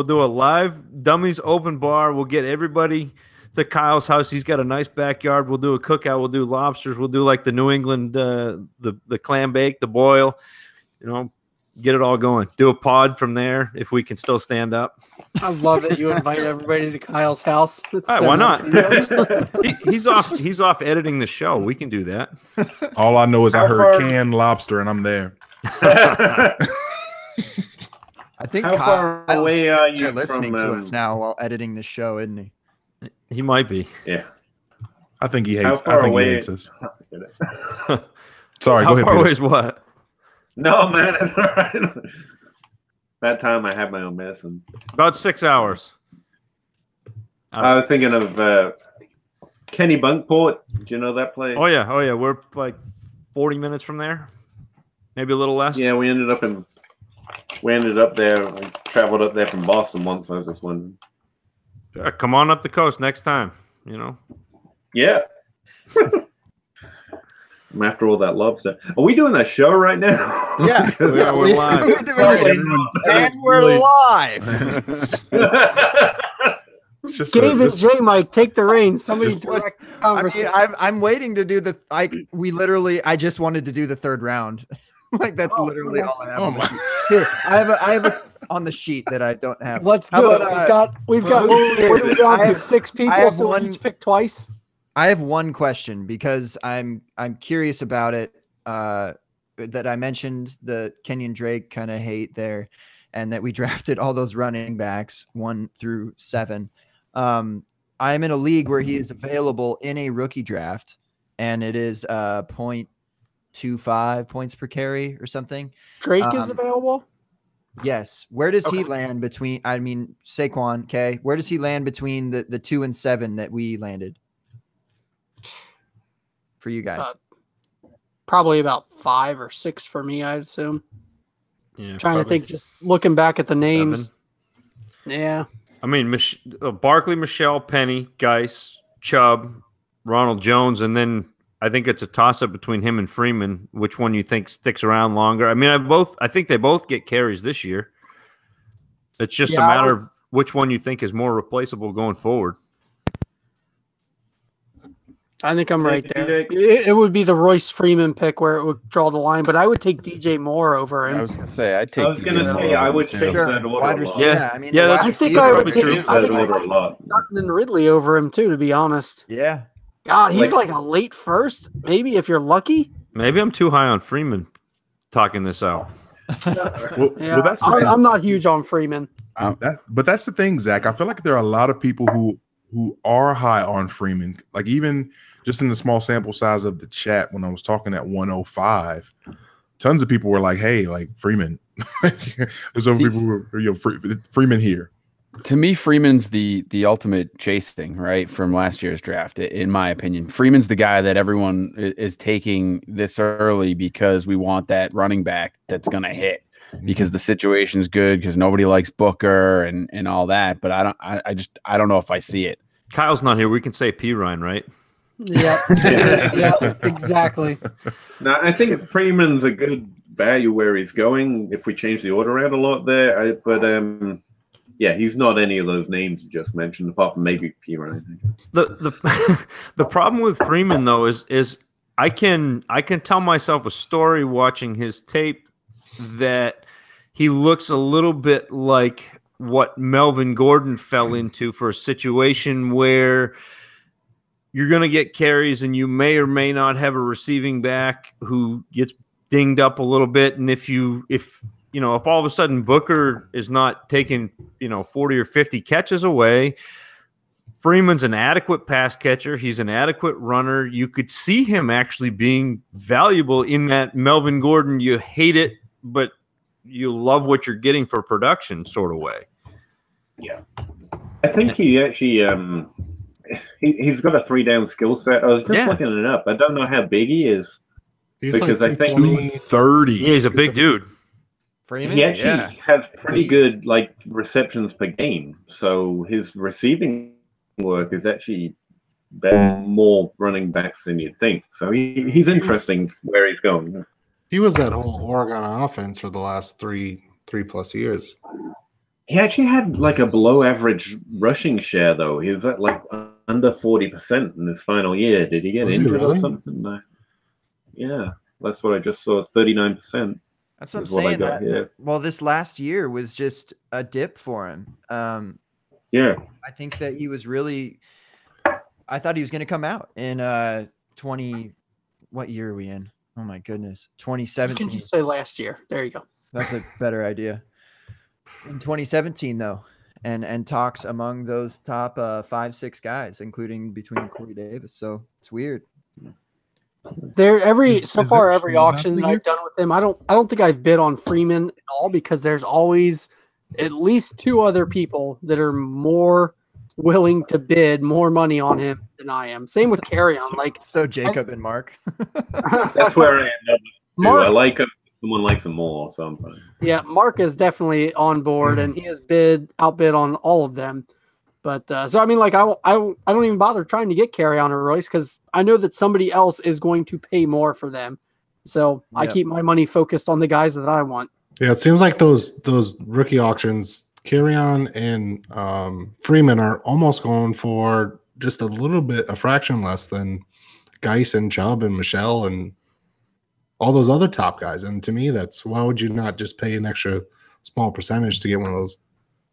do a live Dummies open bar. We'll get everybody to Kyle's house. He's got a nice backyard. We'll do a cookout. We'll do lobsters. We'll do like the New England the clam bake, the boil. You know, get it all going. Do a pod from there if we can still stand up. I love that you invite everybody to Kyle's house. Right, why not? He's off editing the show. We can do that. All I know is I heard canned lobster and I'm there. I think how far away are you listening to us now while editing the show, isn't he? He might be. Yeah. I think he hates. I think he hates us. Sorry. How go ahead. How far away is what? No, man, it's all right. That time I had my own medicine. About 6 hours. I was thinking of Kenny Bunkport. Do you know that place? Oh yeah. We're like 40 minutes from there, maybe a little less. Yeah, we ended up there. I traveled up there from Boston once. I was just wondering. Come on up the coast next time. You know. Yeah. After all that lobster, are we doing that show right now? Yeah, we're live. We're live. Gabe and J Mike, take the reins. Somebody direct conversation. I mean, I'm waiting to do the. I just wanted to do the third round. Like that's literally all I have. Oh my! Here, I have a on the sheet that I don't have. Let's do it. We've got. What are we down to? 6 people. So we each pick twice. I have one question because I'm curious about it. That I mentioned the Kenyon Drake kind of hate there, and that we drafted all those running backs 1 through 7. I am in a league where he is available in a rookie draft, and it is 0.25 points per carry or something. Drake is available. Yes. Where does he land between? I mean, Saquon. Okay. Where does he land between the 2 and 7 that we landed for you guys? Probably about 5 or 6 for me, I'd assume. Yeah, Trying to think, just looking back at the names. 7. Yeah. I mean, Barkley, Michelle, Penny, Geis, Chubb, Ronald Jones, and then I think it's a toss-up between him and Freeman. Which one you think sticks around longer? I mean, I think they both get carries this year. It's just a matter of which one you think is more replaceable going forward. I think I'm right there. It would be the Royce Freeman pick where it would draw the line, but I would take DJ Moore over him. I was gonna say I would take that order a lot. Yeah, I mean, I think I would take that order a lot. Dutton and Ridley over him too, to be honest. Yeah. God, he's like a late first, maybe if you're lucky. Maybe I'm too high on Freeman talking this out. Well, that's I'm not huge on Freeman. But that's the thing, Zach. I feel like there are a lot of people who are high on Freeman. Like even just in the small sample size of the chat when I was talking at 105, tons of people were like, "Hey, like Freeman." There's some people who are, Freeman here. To me, Freeman's the ultimate chasing, right, from last year's draft, in my opinion. Freeman's the guy that everyone is taking this early because we want that running back that's going to hit, because the situation's good, because nobody likes Booker and all that. But I don't know if I see it. Kyle's not here. We can say P. Ryan, right? Yeah, yeah, exactly. No, I think Freeman's a good value where he's going. If we change the order around a lot there, yeah, he's not any of those names you just mentioned, apart from maybe P. Ryan. The problem with Freeman though is I can tell myself a story watching his tape that he looks a little bit like what Melvin Gordon fell into, for a situation where you're going to get carries and you may or may not have a receiving back who gets dinged up a little bit, and if all of a sudden Booker is not taking 40 or 50 catches away, Freeman's an adequate pass catcher. He's an adequate runner. You could see him actually being valuable in that Melvin Gordon, you hate it, but you love what you're getting for production sort of way. Yeah. I think he actually he's got a 3-down skill set. I was just looking it up. I don't know how big he is. He's because like I think 230. Yeah, he's a big dude. Freeman? He actually has pretty good receptions per game. So his receiving work is actually more running backs than you'd think. So he's interesting where he's going. He was that whole Oregon offense for the last three plus years. He actually had a below average rushing share though. He was at under 40% in his final year. Did he get injured or something? No. Yeah, that's what I just saw. 39%. That's what I'm saying. Well, this last year was just a dip for him. Yeah, I think that he was really. I thought he was going to come out in 20. What year are we in? Oh my goodness, 2017. You can just say last year. There you go. That's a better idea. In 2017, though, and talks among those top 5-6 guys, including between Corey Davis. So it's weird. Every auction that I've done with him, I don't think I've bid on Freeman at all, because there's always at least 2 other people that are more willing to bid more money on him than I am. Same with Carrion. So Jacob and Mark. That's where I end up. Mark, I like him. Someone likes him more, so I'm fine. Yeah, Mark is definitely on board, and he has outbid on all of them. But so I mean, I don't even bother trying to get Carrion or Royce, because I know that somebody else is going to pay more for them. So I keep my money focused on the guys that I want. Yeah, it seems like those rookie auctions, Carrion and Freeman are almost going for just a fraction less than Geis and Chubb and Michelle and all those other top guys. And to me, why would you not just pay an extra small percentage to get one of those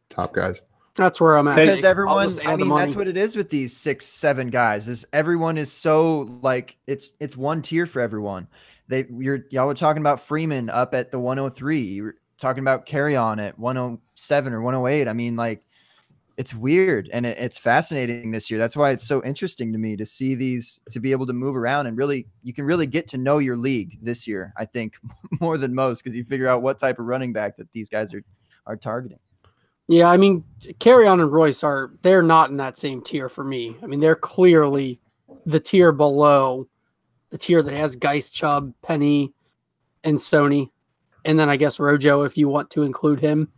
top guys? That's where I'm at. Because everyone, that's what it is with these 6-7 guys. Is everyone is so it's one tier for everyone. Y'all were talking about Freeman up at the 103. talking about carry on at 107 or 108. I mean, like, it's weird and it's fascinating this year. That's why it's so interesting to me to see these, to be able to move around and really, you can really get to know your league this year, I think, more than most, because you figure out what type of running back that these guys are targeting. Yeah, I mean, Carrion and Royce they're not in that same tier for me. I mean, they're clearly the tier below the tier that has Geis, Chubb, Penny, and Sony. And then I guess Rojo, if you want to include him.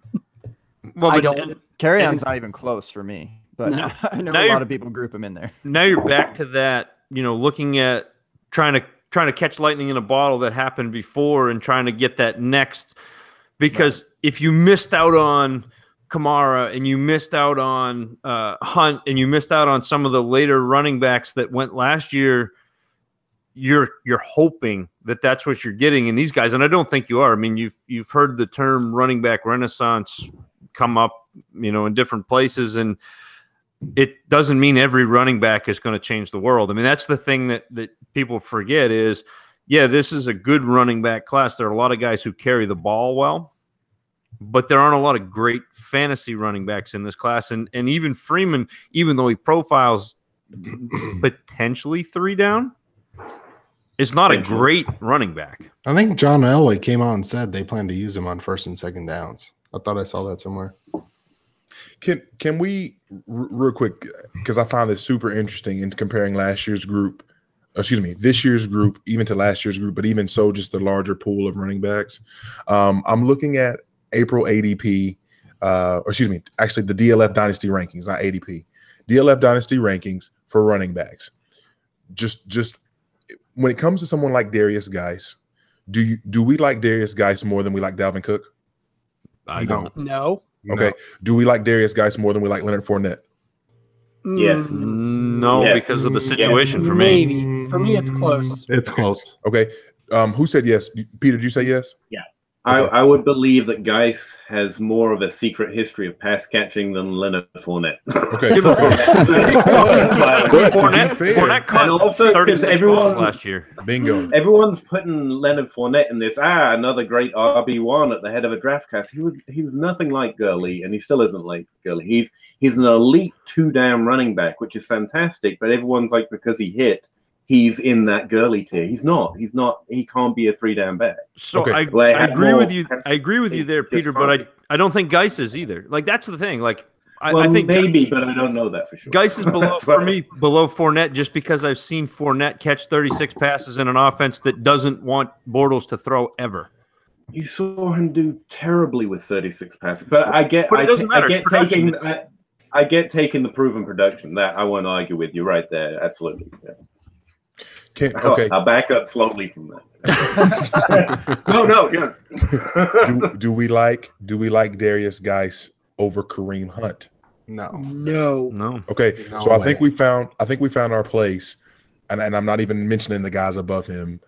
Well, I don't. Carry-on's not even close for me, but No. I know a lot of people group him in there. Now you're back to that, looking at trying to catch lightning in a bottle that happened before and trying to get that next. Because if you missed out on Kamara and you missed out on Hunt and you missed out on some of the later running backs that went last year, you're hoping that that's what you're getting in these guys. And I don't think you are. I mean, you've heard the term running back renaissance come up, in different places, and it doesn't mean every running back is going to change the world. I mean, that's the thing that people forget is, yeah, this is a good running back class. There are a lot of guys who carry the ball well, but there aren't a lot of great fantasy running backs in this class. And even Freeman, even though he profiles potentially 3 down, is not a great running back. I think John Elway came out and said they plan to use him on 1st and 2nd downs. I thought I saw that somewhere. Can we real quick, because I found this super interesting in comparing this year's group, even to last year's group, but even so, just the larger pool of running backs. I'm looking at April ADP, actually the DLF Dynasty rankings, not ADP. DLF Dynasty rankings for running backs. Just when it comes to someone like Darius Geis, do we like Darius Geis more than we like Dalvin Cook? I don't. No. Okay. Do we like Darius Geis more than we like Leonard Fournette? Yes. No, Yes. because of the situation for me. Maybe. For me, it's close. It's close. Okay. Who said yes? Peter, did you say yes? I would believe that Geis has more of a secret history of pass catching than Leonard Fournette. Okay. Fournette caught also, 36 balls last year. Bingo. Everyone's putting Leonard Fournette in this. Another great RB1 at the head of a draft class. He was nothing like Gurley, and he still isn't like Gurley. He's an elite 2-down running back, which is fantastic. But everyone's like, because he hit, he's in that Gurley tier. He's not. He can't be a 3-down back. So Okay. I agree with you. I agree with you there, Peter. But I don't think Geis is either. Like, that's the thing. Like, I think maybe, but I don't know that for sure. Geis is below for me, below Fournette, just because I've seen Fournette catch 36 passes in an offense that doesn't want Bortles to throw ever. You saw him do terribly with 36 passes, but I get taking the proven production. That I won't argue with you right there. Absolutely. Yeah. Okay. I'll back up slowly from that. No. Yeah. do we like Darius Geis over Kareem Hunt? No. Okay. No So I way. think we found our place, and I'm not even mentioning the guys above him.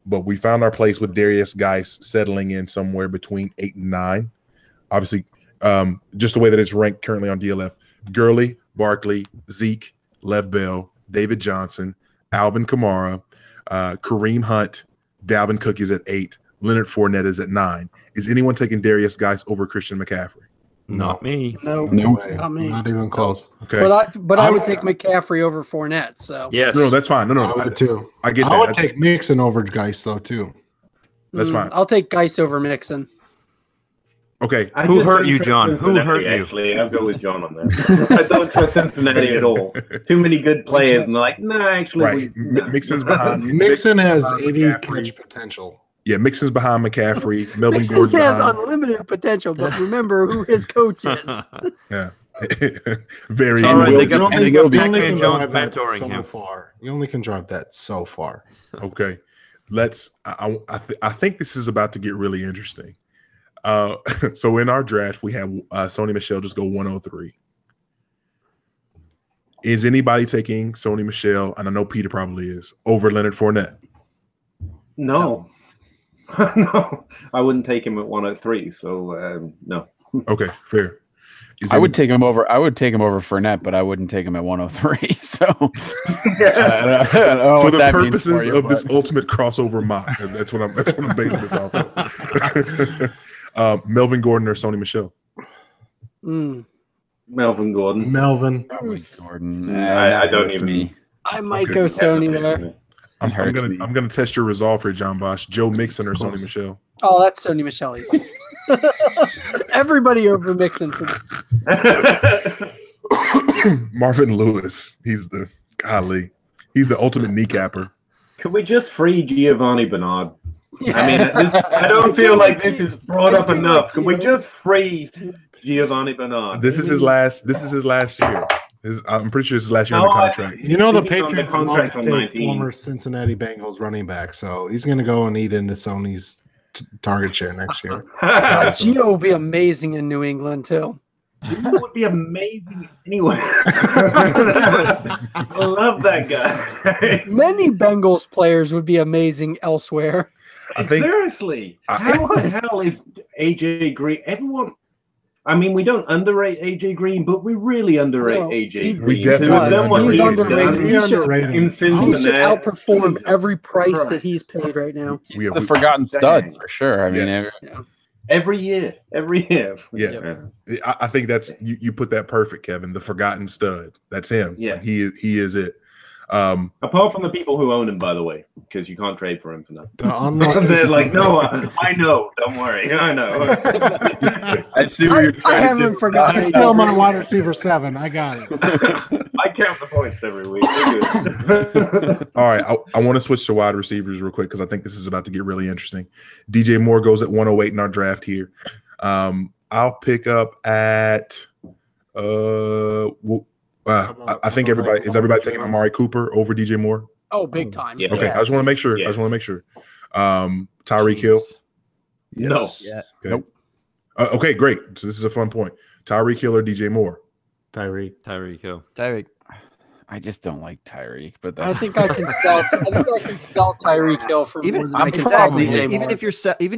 But we found our place with Darius Geis settling in somewhere between 8 and 9. Obviously, just the way that it's ranked currently on DLF: Gurley, Barkley, Zeke, Lev Bell, David Johnson, Alvin Kamara, Kareem Hunt, Dalvin Cook is at 8. Leonard Fournette is at 9. Is anyone taking Darius Geis over Christian McCaffrey? Not me. No. way. Not me. Not even close. Okay. But I would take McCaffrey over Fournette. So Yes. No, that's fine. No, I would too. I get I that. would take Mixon over Geis though too. That's fine. I'll take Geis over Mixon. Okay. Who hurt you, John? Who hurt you? Actually, I'll go with John on that. I don't trust Cincinnati at all. Too many good players, and they're like, nah, actually, Right. Mixon's behind. Mixon has behind 80 McCaffrey. catch potential. Yeah, Mixon's behind McCaffrey. Melvin Mixon Gordon's has behind. unlimited potential, but remember who his coach is. Yeah. Very. All right, will they be. got You only Pac-Man can Jones drive that mentoring so him. far. You only can drive that so far. Okay. Let's. I think this is about to get really interesting. So in our draft, we have Sony Michel just go 103. Is anybody taking Sony Michel? And I know Peter probably is over Leonard Fournette. No. No, I wouldn't take him at 103. So no. Okay, fair. I would take him over. I would take him over Fournette, but I wouldn't take him at 103. So I don't know for what the that means purposes for you, of this but- ultimate crossover mock. That's what I'm basing this off of. Melvin Gordon or Sony Michel? Melvin Gordon. Melvin. Gordon. I don't even. Me. I might go Sony there. I'm gonna test your resolve here, John Bosch. Joe Mixon or Sony Michel? Oh, that's Sony Michel. Everybody over Mixon for me. Marvin Lewis. He's the ultimate kneecapper. Can we just free Giovanni Bernard? Yes. I mean, I don't feel like this is brought up enough. Can we just free Giovanni Bernard? This is his last year. I'm pretty sure this is his last year on the contract. You know the He's on the Patriots love contract to on take 19. former Cincinnati Bengals running back, so he's going to go and eat into Sony's target share next year. Gio will be amazing in New England too. It would be amazing anyway. I love that guy. Many Bengals players would be amazing elsewhere. Seriously, how the hell is AJ Green? Everyone, I mean, we don't underrate AJ Green, but we really underrate AJ Green. We definitely He's underrated. He should in Cincinnati. outperform every price that he's paid right now. He's the forgotten stud for sure. I mean, every year. Yeah. I think that's you put that perfect, Kevin. The forgotten stud. That's him. Yeah. Like, he is it. Apart from the people who own him, by the way, because you can't trade for him for nothing. They're like, no, I know. Don't worry. I know. I see what you're trying I haven't to forgotten. He's still my wide receiver 7. I got it. I count the points every week. All right. I want to switch to wide receivers real quick because I think this is about to get really interesting. DJ Moore goes at 108 in our draft here. I'll pick up at I think everybody taking Amari Cooper over DJ Moore? Oh, big time. Yeah. Okay, I just want to make sure. Yeah. Tyreek Hill? No. Yeah. Okay. Nope. Okay, great. So this is a fun point. Tyreek Hill or DJ Moore? Tyreek Hill. Tyreek. I just don't like Tyreek, but I that's think I can sell Tyreek Hill for more Even than I can sell exactly. DJ Even Moore.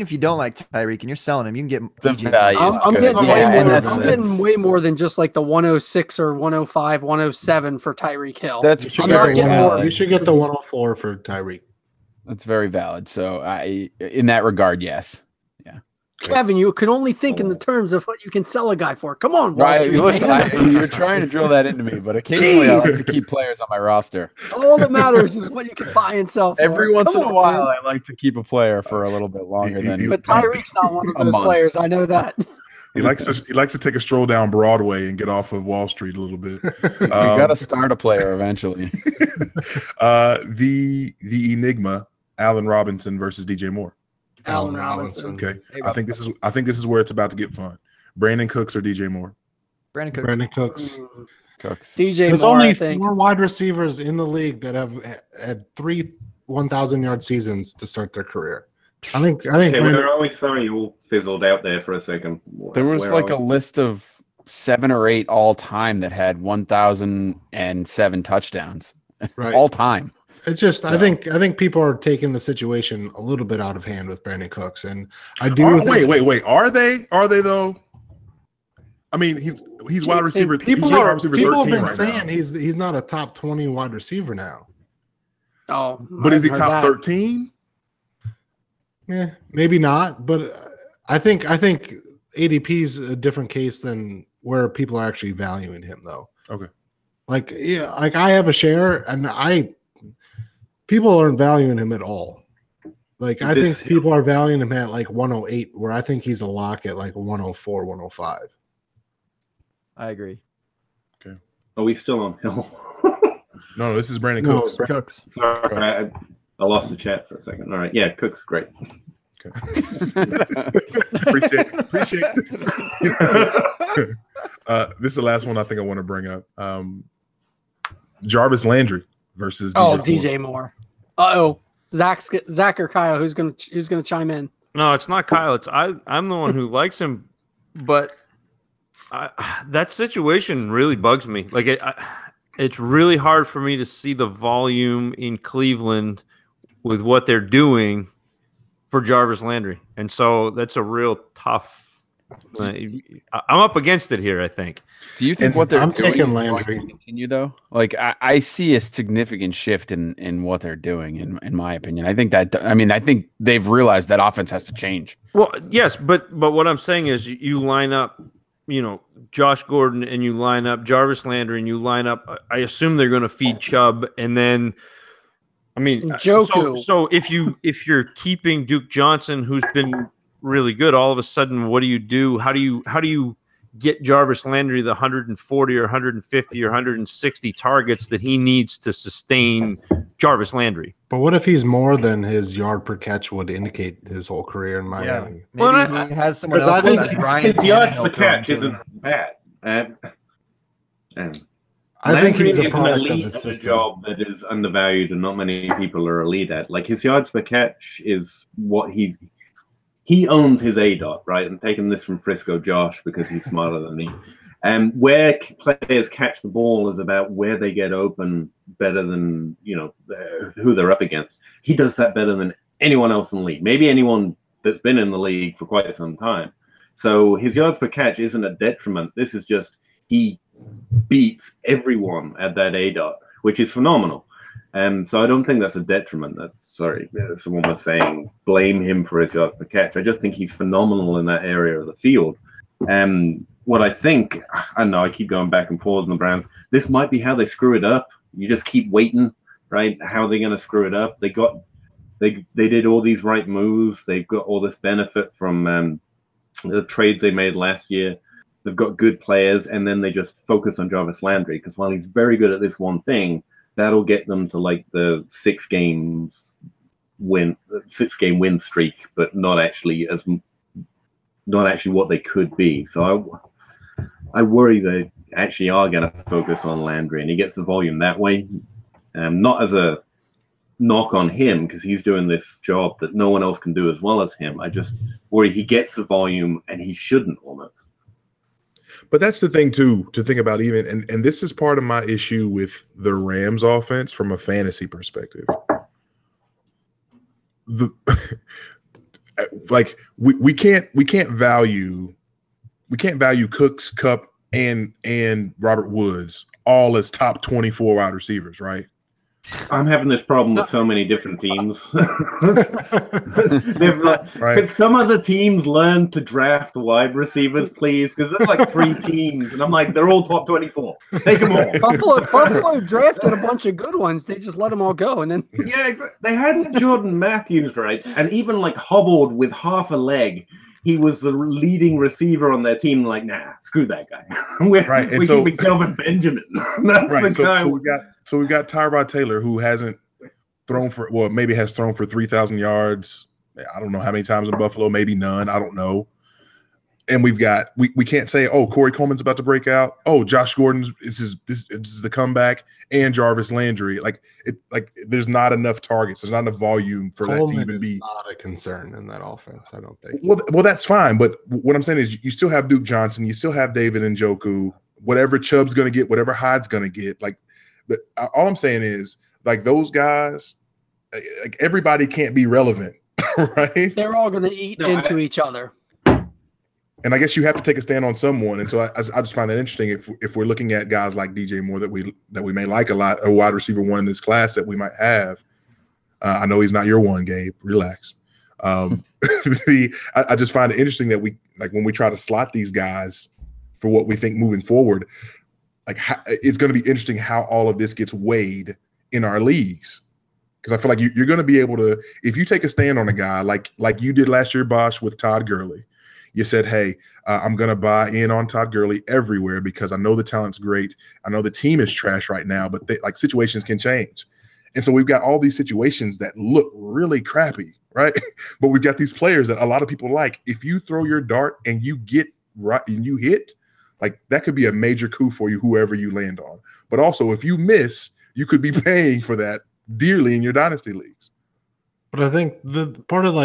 if you don't like Tyreek and you're selling him, you can get the DJ. value. I'm is getting good. way and more. that's- I'm getting way more than just like the 106 or 105, 107 for Tyreek Hill. That's I'm not very getting valid. more. You should get the 104 for Tyreek. That's very valid. So in that regard, yes. Kevin, you can only think in the terms of what you can sell a guy for. Come on, Wall Right, Street, listen, man. you're trying to drill that into me, but occasionally I like to keep players on my roster. All that matters is what you can buy and sell for. Every once Come in a on, while, man. I like to keep a player for a little bit longer than. But Tyreek's not one of A those month. players. I know that. He likes to take a stroll down Broadway and get off of Wall Street a little bit. You got to start a player eventually. The enigma, Allen Robinson versus DJ Moore. Allen Robinson. Okay, I think this is where it's about to get fun. Brandon Cooks or DJ Moore? Brandon Cooks. Cooks. DJ There's Moore, only I think. 4 wide receivers in the league that have had 3 1,000-yard seasons to start their career. I think. Okay, Brandon, where are we? Sorry, you all fizzled out there for a second. There was Where like are a we? list of 7 or 8 all time that had 1,007 touchdowns right. all time. It's just I think people are taking the situation a little bit out of hand with Brandon Cooks, and I do. Wait. Are they though? I mean, he's wide receiver. People he's wide have receiver been 13 right saying now. he's not a top 20 wide receiver now. Oh, But is he I heard top that. 13? Yeah, maybe not, but I think ADP's a different case than where people are actually valuing him, though. Okay. Like I have a share, and people aren't valuing him at all. Like I think people are valuing him at like 108, where I think he's a lock at like 104, 105. I agree. Are we still on Hill? No, this is Brandon No, Cooks. Cooks. Sorry, I lost the chat for a second. All right, yeah, Cook's great. Appreciate it. This is the last one I think I want to bring up. Jarvis Landry versus DJ Moore. Uh-oh. Zach or Kyle, who's gonna chime in? No, it's not Kyle. It's I'm the one who likes him, but that situation really bugs me. Like it's really hard for me to see the volume in Cleveland with what they're doing for Jarvis Landry, and so that's a real tough I'm up against it here, I think. Do you think what they're I'm doing taking is going Landry. to continue though? Like I see a significant shift in what they're doing in my opinion. I think they've realized that offense has to change. Well, yes, but what I'm saying is you line up, Josh Gordon and you line up Jarvis Landry and you line up. I assume they're going to feed Chubb and then. I mean, Njoku. So if you're keeping Duke Johnson, who's been really good, all of a sudden, what do you do? How do you get Jarvis Landry the 140 or 150 or 160 targets that he needs to sustain Jarvis Landry? But what if he's more than his yard per catch would indicate his whole career in Miami? Maybe he has someone else. I think that's Ryan his yards Tannehill per catch throwing to isn't him. bad. I think he's a Landry is an product of elite his at a system. job that is undervalued and not many people are elite at. Like his yards per catch is what he owns his ADOT, right? I'm taking this from Frisco Josh because he's smarter than me. Where players catch the ball is about where they get open better than who they're up against. He does that better than anyone else in the league. Maybe anyone that's been in the league for quite some time. So his yards per catch isn't a detriment. This is just he beats everyone at that ADOT, which is phenomenal. So I don't think that's a detriment. Someone was saying blame him for his yards per catch. I just think he's phenomenal in that area of the field. What I think, I know I keep going back and forth on the Browns. This might be how they screw it up. You just keep waiting, right? How are they going to screw it up? They did all these right moves. They've got all this benefit from the trades they made last year. They've got good players, and then they just focus on Jarvis Landry because while he's very good at this one thing, that'll get them to like the 6-game win streak, but not actually what they could be. So I worry they actually are going to focus on Landry, and he gets the volume that way. Not as a knock on him because he's doing this job that no one else can do as well as him. I just worry he gets the volume and he shouldn't almost. But that's the thing too to think about. Even and this is part of my issue with the Rams offense from a fantasy perspective. We can't value Cooks, Kupp, and Robert Woods all as top 24 wide receivers, right? I'm having this problem with so many different teams. Could some of the teams learn to draft wide receivers, please? Because there's like 3 teams, and I'm like, they're all top 24. Take them all. Buffalo drafted a bunch of good ones. They just let them all go, and then they had Jordan Matthews, right? And even like hobbled with half a leg. He was the leading receiver on their team. Like, nah, screw that guy. We're keeping Kelvin Benjamin. That's the guy. So we got Tyrod Taylor, who hasn't thrown for, well, maybe has thrown for 3,000 yards. I don't know how many times in Buffalo, maybe none. I don't know. And we can't say, oh, Corey Coleman's about to break out. Oh, Josh Gordon's this is the comeback, and Jarvis Landry. There's not enough targets. There's not enough volume for Coleman that to even be not a concern in that offense. I don't think. Well, that's fine. But what I'm saying is, you still have Duke Johnson, you still have David Njoku, whatever Chubb's going to get, whatever Hyde's going to get. But all I'm saying is, like, those guys, like, everybody can't be relevant, right? They're all going to eat into each other. And I guess you have to take a stand on someone. And so I just find that interesting. If we're looking at guys like DJ Moore that we may like a lot, a wide receiver one in this class that we might have. I know he's not your one, Gabe. Relax. I just find it interesting that when we try to slot these guys for what we think moving forward, it's going to be interesting how all of this gets weighed in our leagues. Because I feel like you're going to be able to, if you take a stand on a guy like you did last year, Bosch, with Todd Gurley. You said, hey, I'm going to buy in on Todd Gurley everywhere because I know the talent's great. I know the team is trash right now, but situations can change. And so we've got all these situations that look really crappy, right? But we've got these players that a lot of people like. If you throw your dart and you get right and you hit, that could be a major coup for you, whoever you land on. But also, if you miss, you could be paying for that dearly in your dynasty leagues. But I think the part of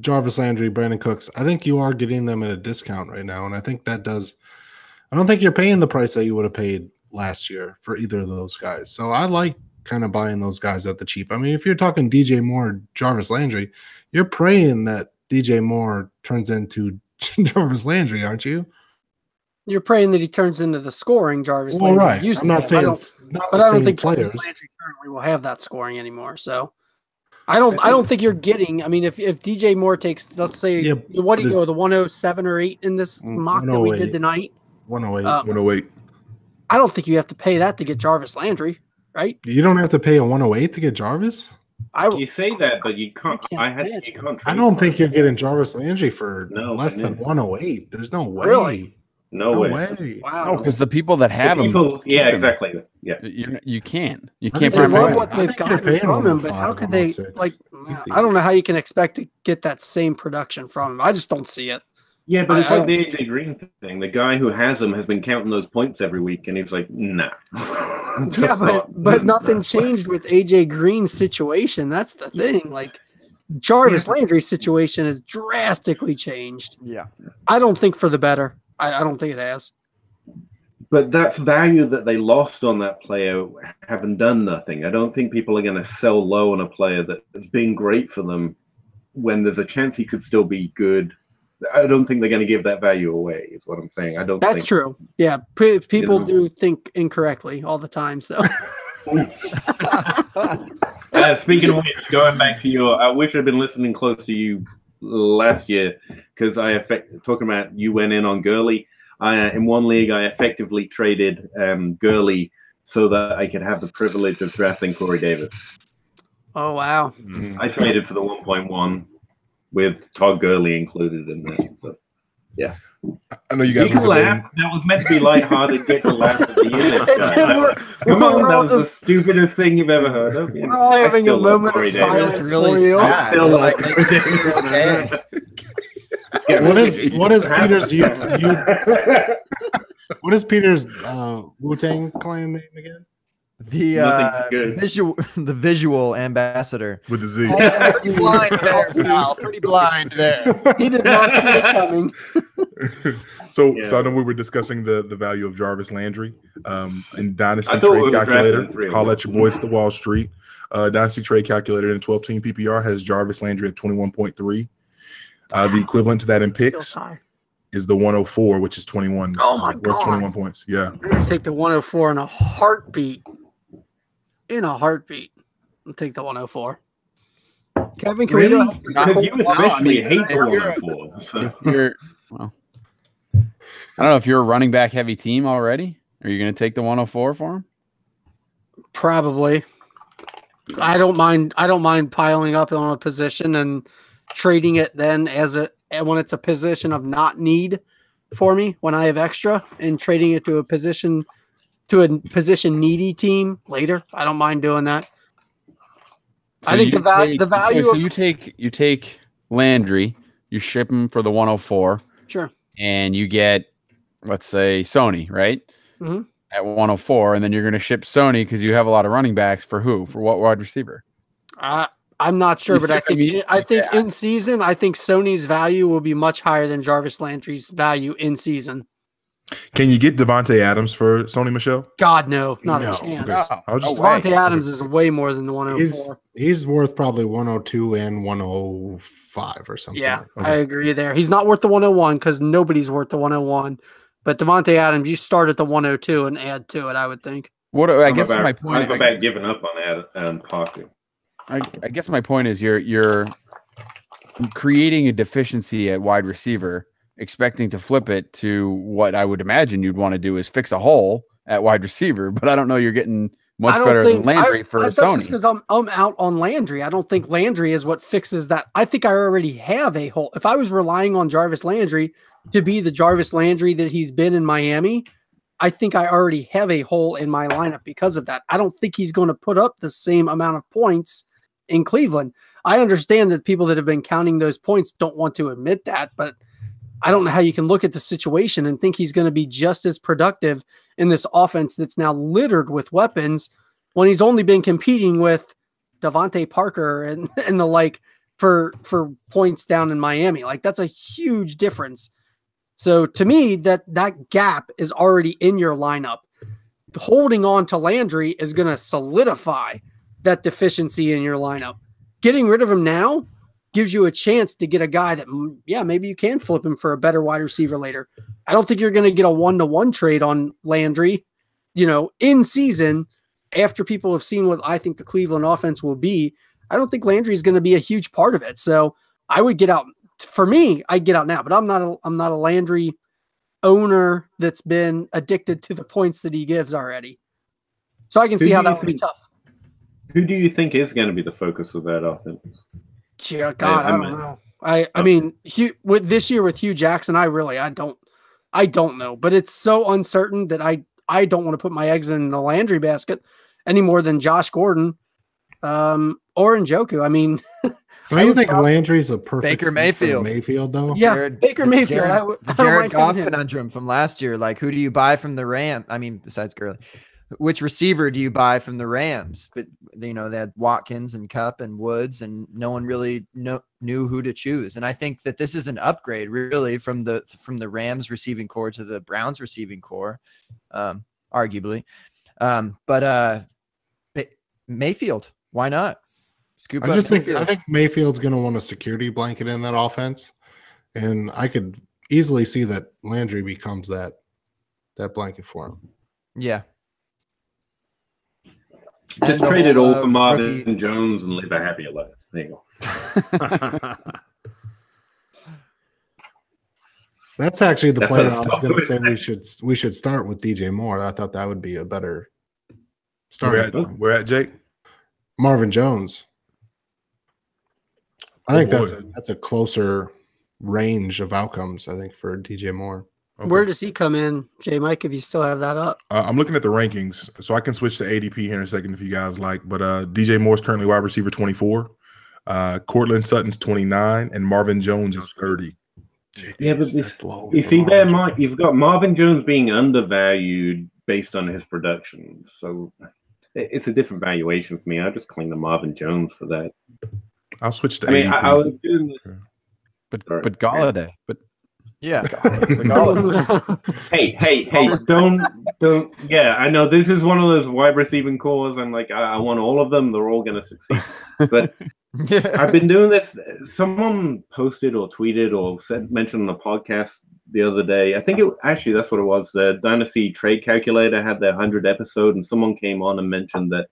Jarvis Landry, Brandon Cooks, I think you are getting them at a discount right now. And I think that does – I don't think you're paying the price that you would have paid last year for either of those guys. So I like kind of buying those guys at the cheap. I mean, if you're talking DJ Moore, Jarvis Landry, you're praying that DJ Moore turns into Jarvis Landry, aren't you? You're praying that he turns into the scoring Jarvis Well, Landry right. used I'm to not have. saying it's not But the I don't same think players. Jarvis Landry currently will have that scoring anymore. So I don't think you're getting. I mean, if DJ Moore takes, let's say, Yeah, what do you but go, the 107 or 8 in this mock that we did 108. tonight? 108. 108. I don't think you have to pay that to get Jarvis Landry, right? You don't have to pay a 108 to get Jarvis? You say that, but you can't. You can't. I don't think you're getting Jarvis Landry for No, less but than 108. There's no way. Really? No No way. way. Wow. because the people that have him, Yeah, exactly. Yeah. you can't. You I can't think They they're love paying- what I they've think they're gotten paying from him, but 105, how could they 106. like? Easy. I don't know how you can expect to get that same production from him. I just don't see it. Yeah, but it's I like the don't- AJ Green thing. The guy who has him has been counting those points every week, and he's like, nah. Yeah, but nothing changed with AJ Green's situation. That's the thing. Like Jarvis Landry's situation has drastically changed. Yeah. I don't think for the better. I don't think it has. But that's value that they lost on that player having done nothing. I don't think people are going to sell low on a player that has been great for them when there's a chance he could still be good. I don't think they're going to give that value away, is what I'm saying. I don't That's think. true. Yeah, people know. do think incorrectly all the time. So Speaking of which, going back to I wish I'd been listening close to you last year because talking about you went in on Gurley. In one league, I effectively traded Gurley so that I could have the privilege of drafting Corey Davis. oh wow. I traded for the 1.1 with Todd Gurley included in there. So, yeah. I know you You guys can were debating. laugh. That was meant to be lighthearted. Get to laugh at the end. Come on, We're that all was the just- stupidest thing you've ever heard of. We're all I having a still love moment Corey of Davis. silence It's really for you. I sad. still love Like, Corey Davis. okay. What is Peter's what is Peter's Wu-Tang clan name again? The Nothing good. visual ambassador. With the Z. Pretty blind there, pal. Pretty blind there. He did not see it coming. So Yeah. I know we were discussing the value of Jarvis Landry in Dynasty I thought we Trade were Calculator. drafting three of Call them. at your boys to Wall Street. Dynasty Trade Calculator in 12-team PPR has Jarvis Landry at 21.3. The equivalent to that in picks is the 104, which is 21. Oh my worth God. 21 points. Yeah. I'm gonna take the 104 in a heartbeat. In a heartbeat. I'll take the 104. Kevin, can we Really? do Because you especially hate the if you're- 104. So. if you're, well, I don't know if you're a running back heavy team already. Are you going to take the 104 for him? Probably. I don't mind piling up on a position and trading it then when it's a position of not need for me when I have extra and trading it to a position needy team later. I don't mind doing that. I think the value So you take Landry, you ship him for the 104, sure. and you get, let's say, Sony, right? Mhm. At 104, and then you're going to ship Sony because you have a lot of running backs for who? For what wide receiver? I'm not sure, You but see I what I think mean? Yeah. in season, I think Sony's value will be much higher than Jarvis Landry's value in season. Can you get Devontae Adams for Sony Michelle? God, no, not No, a chance. okay. I was just No way. Devontae Adams is way more than the 104. He's worth probably 102 and 105 or something. Yeah, like I agree there. He's not worth the 101 because nobody's worth the 101. But Devontae Adams, you start at the 102 and add to it, I would think. What I guess my point. I've about given up on Parker. I guess my point is you're creating a deficiency at wide receiver, expecting to flip it to what I would imagine you'd want to do is fix a hole at wide receiver. But I don't know you're getting much better than Landry for Sony. Because I'm out on Landry. I don't think Landry is what fixes that. I think I already have a hole. If I was relying on Jarvis Landry to be the Jarvis Landry that he's been in Miami, I think I already have a hole in my lineup because of that. I don't think he's going to put up the same amount of points in Cleveland. I understand that people that have been counting those points don't want to admit that, but I don't know how you can look at the situation and think he's going to be just as productive in this offense that's now littered with weapons when he's only been competing with Devontae Parker and the like for points down in Miami. Like that's a huge difference. So to me, that gap is already in your lineup. Holding on to Landry is going to solidify that deficiency in your lineup. Getting rid of him now gives you a chance to get a guy that, yeah, maybe you can flip him for a better wide receiver later. I don't think you're going to get a 1-to-1 trade on Landry, in season after people have seen what I think the Cleveland offense will be. I don't think Landry is going to be a huge part of it. So I would get out. For me, I'd get out now, but I'm not a Landry owner that's been addicted to the points that he gives already. So I can see how that would be tough. Who do you think is going to be the focus of that offense? Yeah, God, I don't know. I mean, with this year with Hugh Jackson, I don't know, but it's so uncertain that I don't want to put my eggs in the Landry basket any more than Josh Gordon or Njoku. I mean, don't you think Landry's a perfect Baker Mayfield? Mayfield though, yeah, Baker Mayfield. Jared Goff conundrum from last year. Like, who do you buy from the Rams? I mean, besides Gurley, which receiver do you buy from the Rams? But they had Watkins and Kupp and Woods, and no one really knew who to choose. And I think that this is an upgrade, really, from the Rams receiving core to the Browns receiving core, arguably. But Mayfield, why not? I think Mayfield's going to want a security blanket in that offense, and I could easily see that Landry becomes that blanket for him. Yeah. Just trade it all for Marvin Jones and live a happier life. There you go. That's actually the player I was going to say we should start with DJ Moore. I thought that would be a better start. Where at Jake? Marvin Jones. I think that's a closer range of outcomes, I think, for DJ Moore. Okay. Where does he come in, J Mike, if you still have that up? I'm looking at the rankings, so I can switch to ADP here in a second if you guys like. But DJ Moore's currently wide receiver 24. Cortland Sutton's 29, and Marvin Jones is 30. Yeah, but you see there, Mike, you've got Marvin Jones being undervalued based on his production. So it's a different valuation for me. I just cling to Marvin Jones for that. I'll switch to ADP. I was doing this. But Galladay. But yeah. Hey, don't. Yeah, I know this is one of those wide receiving cores. I'm like, I want all of them. They're all going to succeed. But I've been doing this. Someone posted or tweeted or mentioned on the podcast the other day. I think that's what it was. The Dynasty Trade Calculator had their 100th episode, and someone came on and mentioned that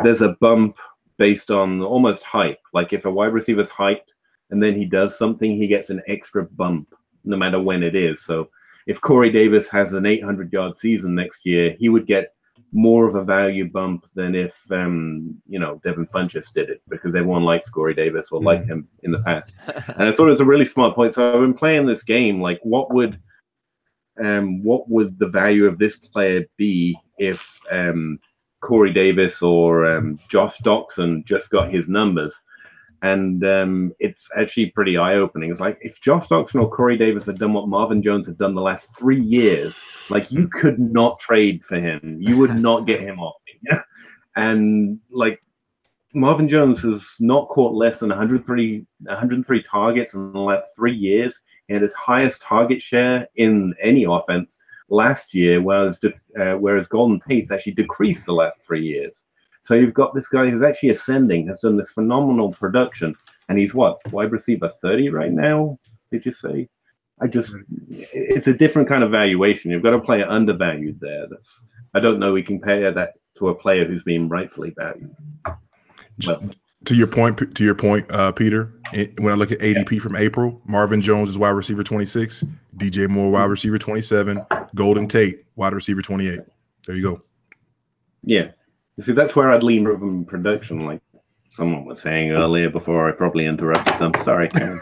there's a bump based on almost hype. Like if a wide receiver's hyped and then he does something, he gets an extra bump no matter when it is. So if Corey Davis has an 800-yard season next year, he would get more of a value bump than if Devin Funchess did it, because everyone likes Corey Davis or liked him in the past. And I thought it was a really smart point. So I've been playing this game. Like, what would the value of this player be if Corey Davis or Josh Doxson just got his numbers? And it's actually pretty eye-opening. It's like, if Josh Doxson or Corey Davis had done what Marvin Jones had done the last 3 years, like, you could not trade for him. You would not get him off me. And like, Marvin Jones has not caught less than 103 targets in the last 3 years. He had his highest target share in any offense last year, whereas Golden Tate's actually decreased the last 3 years. So you've got this guy who's actually ascending, has done this phenomenal production, and he's wide receiver 30 right now? Did you say? It's a different kind of valuation. You've got a player undervalued there. I don't know we can compare that to a player who's being rightfully valued. But, to your point, Peter, when I look at ADP from April, Marvin Jones is wide receiver 26, DJ Moore wide receiver 27, Golden Tate wide receiver 28. There you go. Yeah. You see, that's where I'd lean from production, like someone was saying earlier before I probably interrupted them. Sorry, Karen.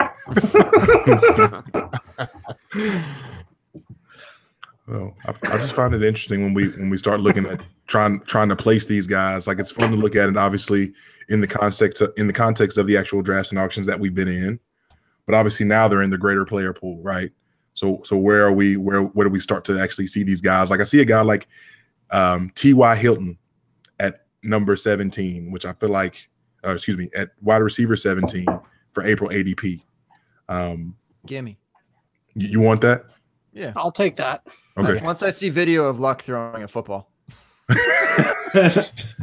Well, I just find it interesting when we start looking at trying to place these guys. Like, it's fun to look at it, obviously, in the context of the actual drafts and auctions that we've been in. But obviously now they're in the greater player pool, right? So where are we? Where do we start to actually see these guys? Like, I see a guy like T.Y. Hilton at number 17, which I feel like, at wide receiver 17 for April ADP. Gimme. You want that? Yeah, I'll take that. Okay. Once I see video of Luck throwing a football.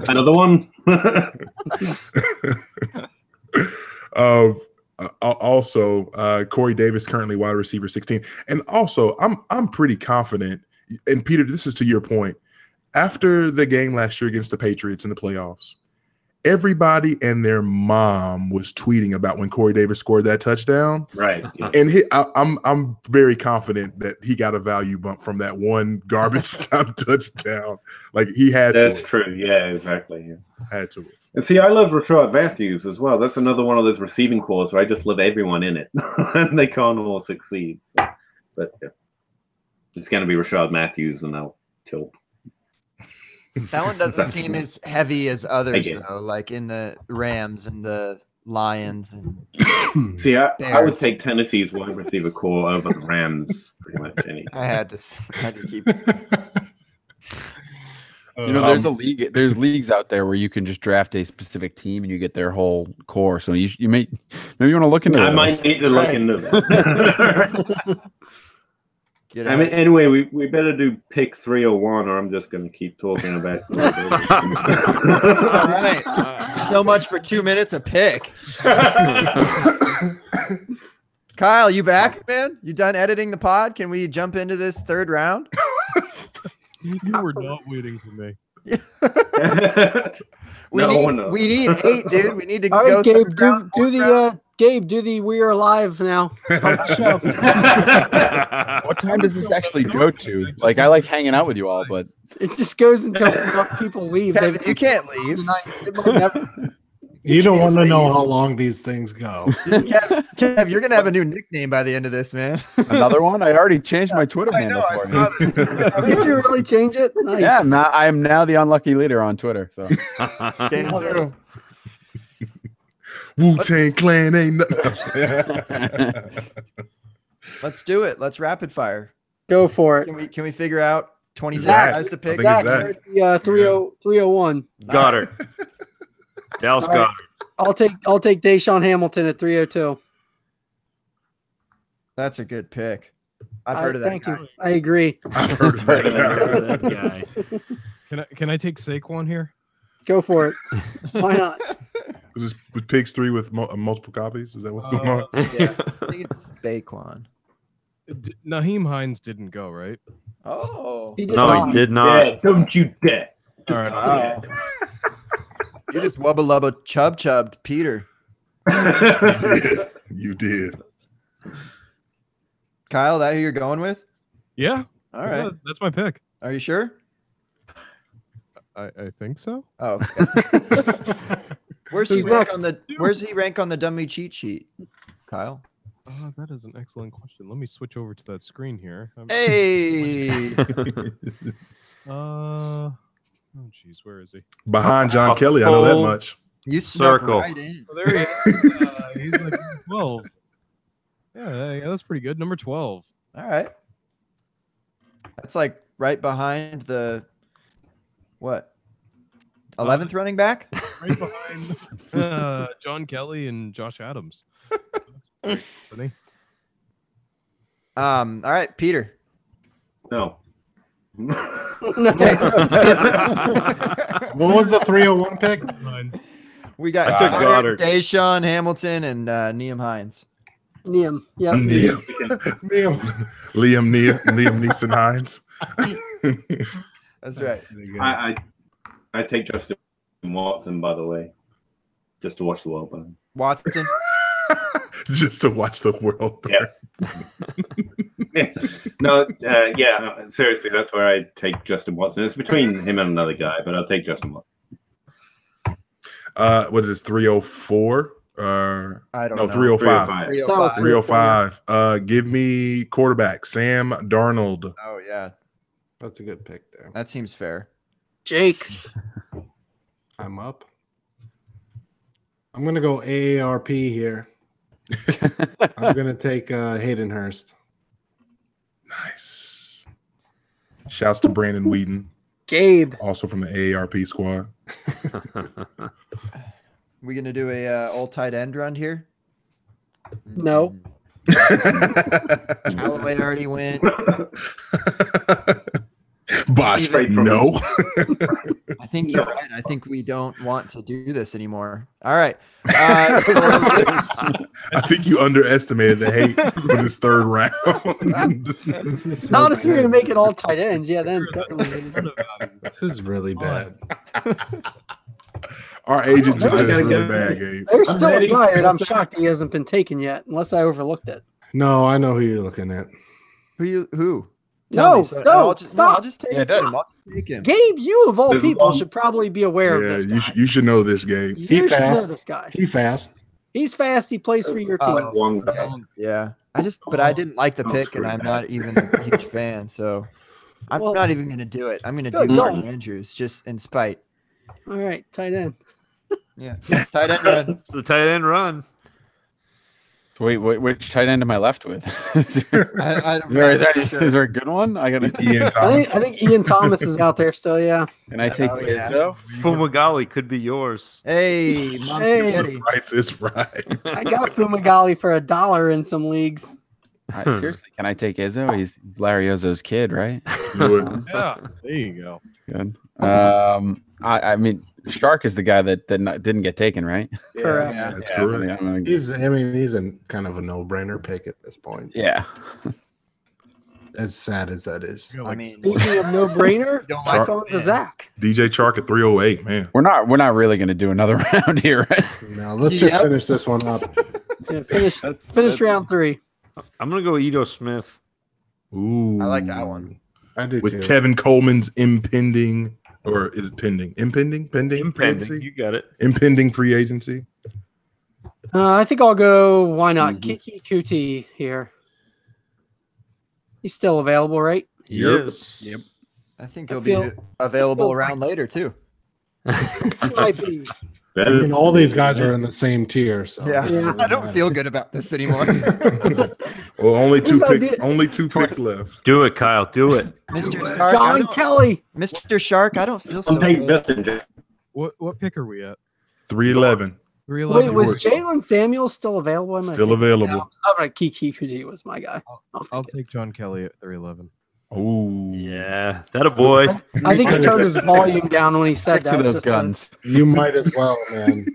Another one. Also, Corey Davis currently wide receiver 16, and also I'm pretty confident. And Peter, this is to your point. After the game last year against the Patriots in the playoffs, everybody and their mom was tweeting about when Corey Davis scored that touchdown. Right. Yeah. And I'm very confident that he got a value bump from that one garbage time touchdown. Like he had That's to. true. Yeah, exactly. Yeah. Had to. And see, I love Rashard Matthews as well. That's another one of those receiving cores where I just love everyone in it, and they can't all succeed. So, but yeah. It's going to be Rashard Matthews, and I'll tilt. That one doesn't seem as heavy as others, Again. though, like in the Rams and the Lions. And See, I would Bears. take Tennessee's wide receiver core over the Rams pretty much any. I had to keep. You know, there's there's leagues out there where you can just draft a specific team and you get their whole core. So maybe you want to look into I those. might need to look into that. Get I mean, anyway, we better do pick 301, or I'm just going to keep talking about. All right. So much for 2 minutes a pick. Kyle, you back, man? You done editing the pod? Can we jump into this third round? You were not waiting for me. We need 8, dude. We need to All go. right, Gabe, third round, do fourth round. the Gabe, do the We Are Live now. Start the show. What time does this actually go to? Like, I like hanging out with you all, but It just goes until enough people leave. Kevin, you can't leave. It might never- You don't want to know how long these things go. Kev, you're gonna have a new nickname by the end of this, man. another one. I already changed my Twitter I handle know. I for saw you. this. Did you really change it? Nice. Yeah, I am now the unlucky leader on Twitter. So Came through. Wu-Tang Clan ain't nothing. Let's do it. Let's rapid fire. Go for it. Can we figure out 26 Zach. guys to pick? I think it's Zach, Zach. the 301. Goddard. Dallas All right. Goddard. I'll take Deshaun Hamilton at 302. That's a good pick. I've heard of that. Thank guy. you. I agree. I've heard of that guy. That guy. Can I take Saquon here? Go for it. Why not? Was this with Pigs 3 with multiple copies? Is that what's going on? Yeah, I think it's Baquan. Naheem Hines didn't go, right? Oh, He did No, not. he did not. Yeah, don't you dare. All right. wow. You just wubba lubba chubbed Peter. You did. Kyle, that who you're going with? Yeah. All right. Yeah, that's my pick. Are you sure? I think so. Oh, okay. Where's he Who's rank next? on the Where's he rank on the dummy cheat sheet, Kyle? That is an excellent question. Let me switch over to that screen here. Hey, Oh, jeez, where is he? Behind John A Kelly, I know that full- much. you snuck Circle. right in. Oh, there he is. He's like 12. Yeah, that's pretty good. Number 12. All right. That's like right behind the what? 11th running back? Right behind John Kelly and Josh Adams. Funny. All right, Peter. No. What was the 301 pick? Hines. We got I took Goddard, Goddard. Deshaun Hamilton, and Neem Hines. Liam. Yeah. Liam Neeson Hines. That's right. I take Justin Watson, by the way, just to watch the world burn. Watson. Just to watch the world burn. Yeah. Seriously, that's where I take Justin Watson. It's between him and another guy, but I'll take Justin Watson. What is this, 304? I don't No, know. 305. 305. 305. Give me quarterback, Sam Darnold. Oh yeah, That's a good pick there. that seems fair. Jake. I'm up. I'm going to go AARP here. I'm going to take Hayden Hurst. Nice. Shouts to Brandon Whedon, Gabe. also from the AARP squad. We gonna do a old tight end run here? No. Callaway already went. Bosh, Straight from- no. I think you're right. I think we don't want to do this anymore. All right. I think you underestimated the hate for this third round. Not if you're going to make it all tight ends. Yeah, then. This is really bad. Our agent just said it's really bad, Gabe. There's still a guy that I'm shocked he hasn't been taken yet, unless I overlooked it. No, I know who you're looking at. Who? No, I'll just take Yeah, him. I'll just take him. Gabe, you of all people should probably be aware of this guy. You should know this, Gabe. You should know this guy. He fast. He's fast. He plays for your team. Yeah. But I didn't like the pick, and I'm not even a huge fan, so I'm not even going to do it. I'm going to do Mark Andrews just in spite. All right, tight end. Yeah, tight end run. It's the tight end run. Wait, which tight end am I left with? Is there a good one? I got Ian Thomas. I think Ian Thomas is out there still. Yeah. Can I take Izzo? Fumagalli could be yours. Hey, Hey. Price is right. I got Fumagalli for $1 in some leagues. Seriously, can I take Izzo? He's Larry Izzo's kid, right? Yeah, there you go. Good. I mean, Shark is the guy that didn't get taken, right? Correct. Yeah, that's correct. He's a kind of a no-brainer pick at this point. Yeah. As sad as that is. I mean, Speaking of no-brainer, back on to Zach. DJ Chark at 308, man. We're not really going to do another round here, right? No, let's just finish this one up. Yeah, finish round 3. I'm gonna go Ito Smith. Ooh, I like that one. I do with too. Tevin Coleman's impending, or is it pending? Impending free agency? You got it. Impending free agency. I think I'll go. Why not? Kiki Kuti here. He's still available, right? Yes. Yep. I think he'll be available around later too. He might be. I mean, all these guys are in the same tier, so Yeah. I don't feel good about this anymore. Well, only two Whose picks. idea? Only 2 picks left. Do it, Kyle. Do it. Mr. Stark, John Kelly. Mr. Shark, I don't feel so I'm taking good. Messenger. What pick are we at? 311. 311. Wait, was Jalen Samuels still available? Still available. I'm gonna Kiki Kuti was my guy. I'll take John Kelly at 311. Oh, Yeah, that a boy. I think he turned his volume down when he said Stick that. to those Just guns. you might as well, man.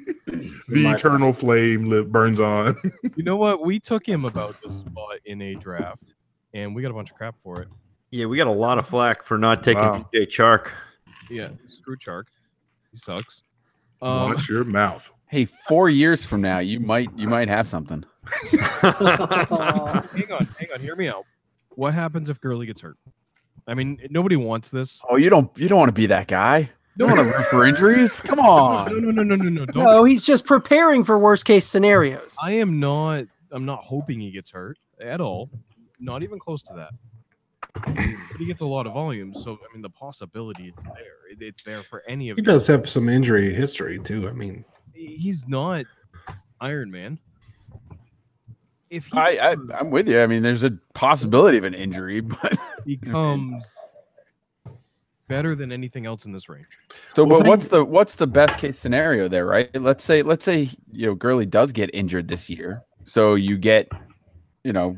the eternal flame burns on. You know what? We took him about this spot in a draft, and we got a bunch of crap for it. Yeah, we got a lot of flack for not taking Wow. DJ Chark. Yeah, screw Shark. He sucks. Watch your mouth. Hey, 4 years from now, you might have something. Hang on. Hear me out. What happens if Gurley gets hurt? I mean, nobody wants this. Oh, you don't want to be that guy. You don't want to root for injuries. Come on. No. no, he's just preparing for worst case scenarios. I'm not hoping he gets hurt at all. Not even close to that. But he gets a lot of volume, so I mean the possibility is there. It's there for any of He them. does have some injury history too. I mean, He's not Iron Man. If he I'm with you. I mean, there's a possibility of an injury, but becomes better than anything else in this range. so but what's the best case scenario there, right? Let's say Gurley does get injured this year. So you get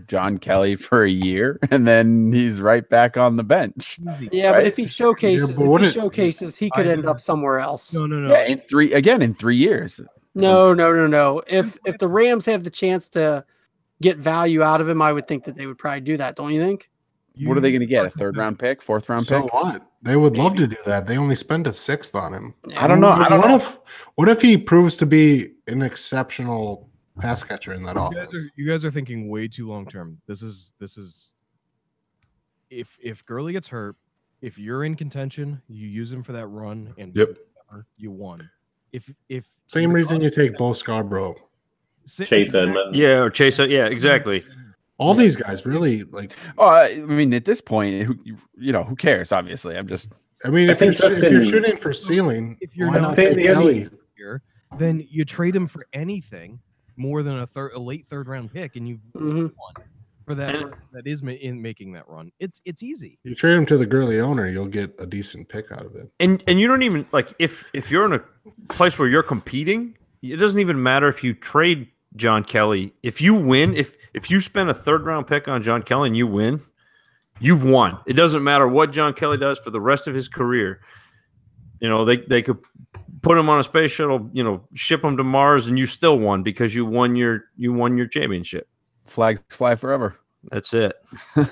John Kelly for a year and then he's right back on the bench. Yeah, right? but if he showcases, he could end Either- up somewhere else. No. Yeah, in 3 years. No. If the Rams have the chance to get value out of him, I would think that they would probably do that. Don't you think? What are they going to get? A 3rd round pick, 4th round so pick? what? They would love to do that. They only spend a 6th on him. I don't know. What if he proves to be an exceptional pass catcher in that offense? You guys are thinking way too long term. This is if Gurley gets hurt, if you're in contention, you use him for that run and you won. If Same reason you take Bo Scarborough. Chase Edmonds. Yeah, or Chase. Yeah, exactly. All these guys really like. Oh, I mean, at this point, who cares? Obviously, I'm just. I mean, I if think you're shooting for ceiling, if you're why not not think take the Kelly? here, then you trade him for anything more than a late 3rd round pick, and you've won for that. That is in making that run. It's easy. You trade him to the Gurley owner, you'll get a decent pick out of it. And you don't even like if you're in a place where you're competing, it doesn't even matter if you trade John Kelly. If you win, if you spend a 3rd round pick on John Kelly and you win, you've won. It doesn't matter what John Kelly does for the rest of his career. You know, they could put him on a space shuttle, you know, ship him to Mars, and you still won because you won your championship. Flags fly forever. That's it. I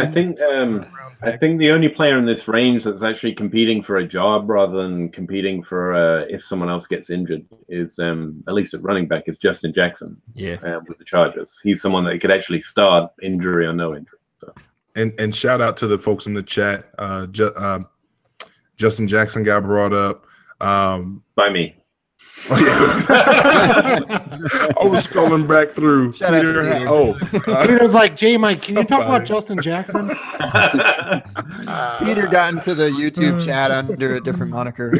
think the only player in this range that's actually competing for a job rather than competing for if someone else gets injured is at least at running back is Justin Jackson. Yeah, with the Chargers, he's someone that could actually start injury or no injury. So. And shout out to the folks in the chat. Justin Jackson got brought up by me. I was scrolling back through. Peter was like, "J Mike, can you talk about Justin Jackson?" Peter got into the YouTube chat under a different moniker.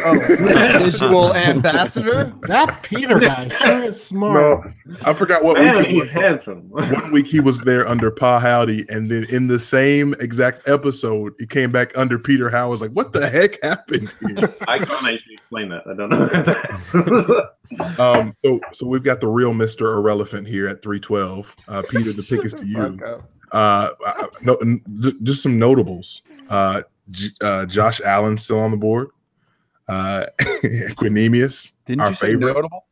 Visual ambassador. That Peter guy sure is smart. No, I forgot what week he was. One week he was there under Pa Howdy, and then in the same exact episode, he came back under Peter Howe. I was like, "What the heck happened here?" I can't actually explain that. I don't know. So we've got the real Mr. Irrelevant here at 312. Peter, the pick is to you. Just some notables. Josh Allen still on the board. Quinemius, Didn't our you say favorite, notable?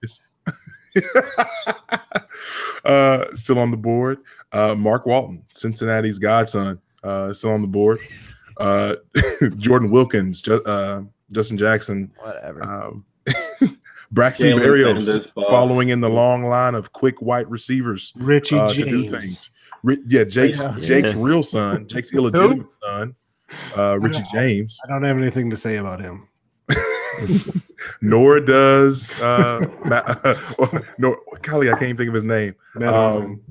Still on the board. Mark Walton, Cincinnati's godson, still on the board. Jordan Wilkins, Justin Jackson, whatever. Braxton Berrios following in the long line of quick white receivers, Richie James. to do things. Jake's real son, Jake's illegitimate son, Richie James. I don't have anything to say about him. Nor does golly, I can't even think of his name. Matt Harmon.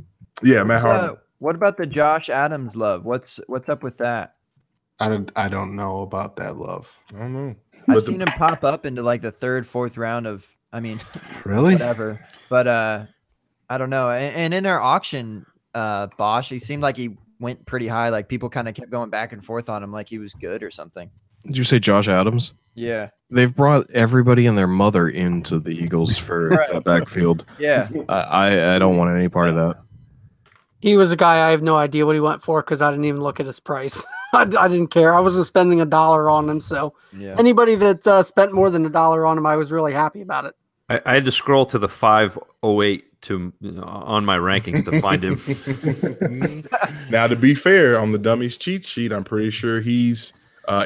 Matt Harmon. What about the Josh Adams love? What's up with that? I don't know about that love. I don't know. I've seen him pop up into like the third, fourth round of, really? Whatever. But I don't know. And in our auction, Bosch, he seemed like he went pretty high. Like people kind of kept going back and forth on him like he was good or something. Did you say Josh Adams? Yeah. They've brought everybody and their mother into the Eagles for that backfield. Yeah. I don't want any part of that. He was a guy I have no idea what he went for because I didn't even look at his price. I didn't care. I wasn't spending $1 on him. So anybody that spent more than $1 on him, I was really happy about it. I had to scroll to the 508 on my rankings to find him. Now, to be fair, on the Dummies cheat sheet, I'm pretty sure he's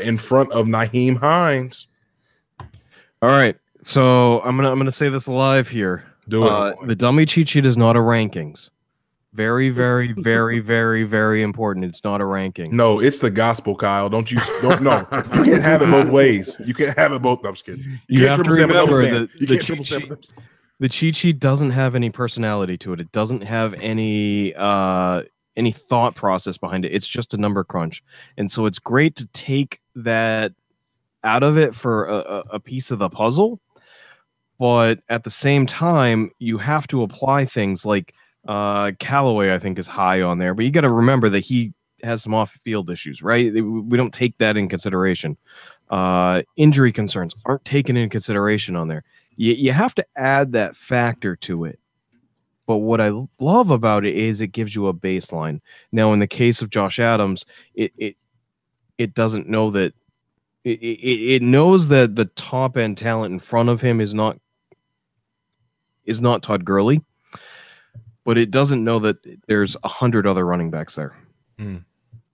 in front of Nyheim Hines. All right, so I'm gonna say this live here. Do it. The dummy cheat sheet is not a rankings. Very, very, very, very, very important. It's not a ranking. No, it's the gospel, Kyle. No. You can't have it both ways. You can't have it both. I'm just kidding. You have to remember that the cheat sheet doesn't have any personality to it. It doesn't have any thought process behind it. It's just a number crunch. And so it's great to take that out of it for a piece of the puzzle. But at the same time, you have to apply things like Callaway, I think, is high on there, but you got to remember that he has some off-field issues, right? We don't take that in consideration. Injury concerns aren't taken in consideration on there. You have to add that factor to it. But what I love about it is it gives you a baseline. Now, in the case of Josh Adams, it doesn't know that it knows that the top end talent in front of him is not Todd Gurley. But it doesn't know that there's 100 other running backs there.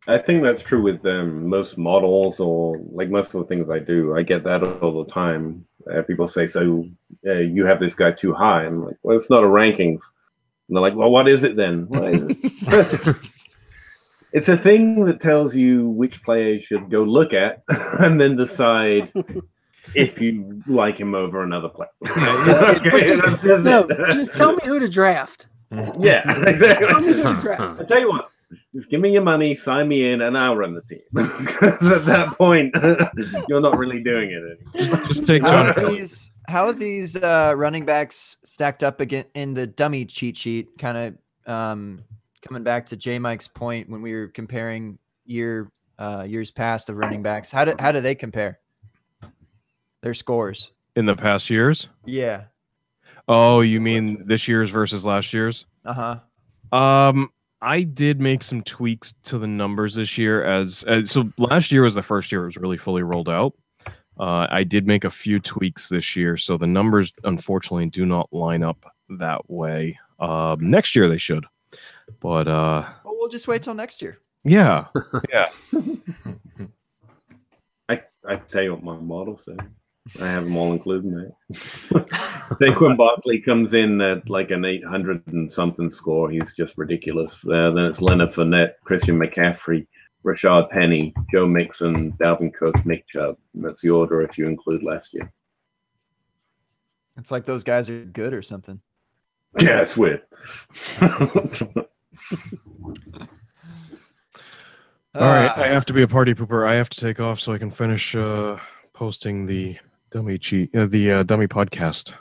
I think that's true with most models or like most of the things I do. I get that all the time. People say, so you have this guy too high. I'm like, well, it's not a rankings. And they're like, well, what is it then? What is it? It's a thing that tells you which player you should go look at and then decide if you like him over another player. Just tell me who to draft. Yeah, exactly. I tell you what, just give me your money, sign me in, and I'll run the team. Because at that point, you're not really doing it anymore. Just take John. How are these running backs stacked up again in the dummy cheat sheet? Kind of coming back to J Mike's point when we were comparing years past of running backs. How do they compare their scores In the past years? Yeah. Oh, you mean this year's versus last year's? Uh-huh. I did make some tweaks to the numbers this year. So last year was the first year it was really fully rolled out. I did make a few tweaks this year, so the numbers unfortunately do not line up that way. Next year they should, but well, we'll just wait till next year. Yeah. I tell you what my model said. I have them all included in that. Saquon Barkley comes in at like an 800 and something score. He's just ridiculous. Then it's Leonard Fournette, Christian McCaffrey, Rashad Penny, Joe Mixon, Dalvin Cook, Nick Chubb. And that's the order if you include last year. It's like those guys are good or something. Yeah, it's weird. All right, I have to be a party pooper. I have to take off so I can finish posting the dummy dummy podcast.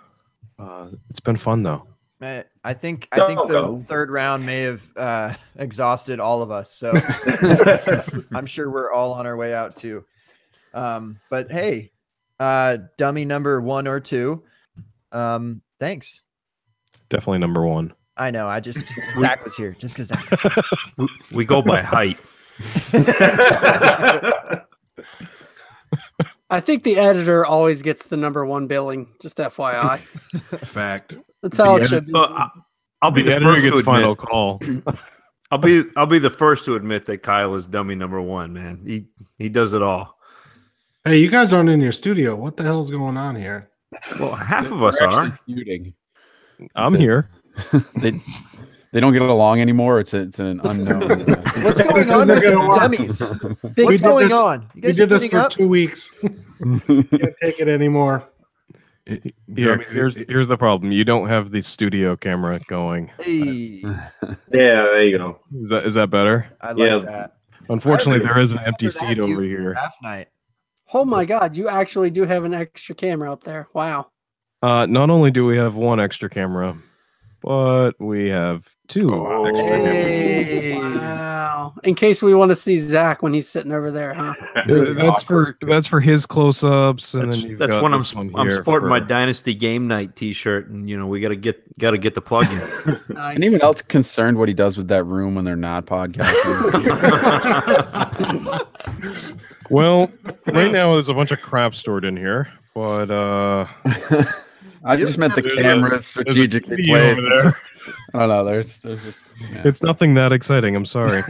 It's been fun though. I think the third round may have exhausted all of us, so I'm sure we're all on our way out too. But hey, dummy number 1 or 2. Thanks. Definitely number 1. I know. I just Zach was here. Just because Zach was here. We go by height. I think the editor always gets the number 1 billing. Just FYI. Fact. That's how it should be. I'll be the editor first gets to final admit, call. I'll be the first to admit that Kyle is dummy number 1. Man, he does it all. Hey, you guys aren't in your studio. What the hell's going on here? Well, half of us are. Feuding. I'm here. They don't get along anymore. It's an unknown. What's going on with the dummies? What's going on? You We guys did this splitting for up? 2 weeks. Can't take it anymore. Here's the problem. You don't have the studio camera going. Hey, Yeah, there you go. Is that better? I like Yeah. that. Unfortunately, there is an empty After that, seat over you here. Draft night. Oh my God, you actually do have an extra camera up there. Wow. Not only do we have 1 extra camera, but we have 2 extra cameras. Hey. Wow. In case we want to see Zach when he's sitting over there, huh? That's for his close-ups, and then you've That's got when I'm this one I'm here sporting my for- Dynasty Game Night T-shirt, and we gotta get the plug in. Nice. Anyone else concerned what he does with that room when they're not podcasting? Well, right now there's a bunch of crap stored in here, but I just meant the There's camera a strategically TV placed. over there. I don't know. There's just. Yeah. it's nothing that exciting. I'm sorry.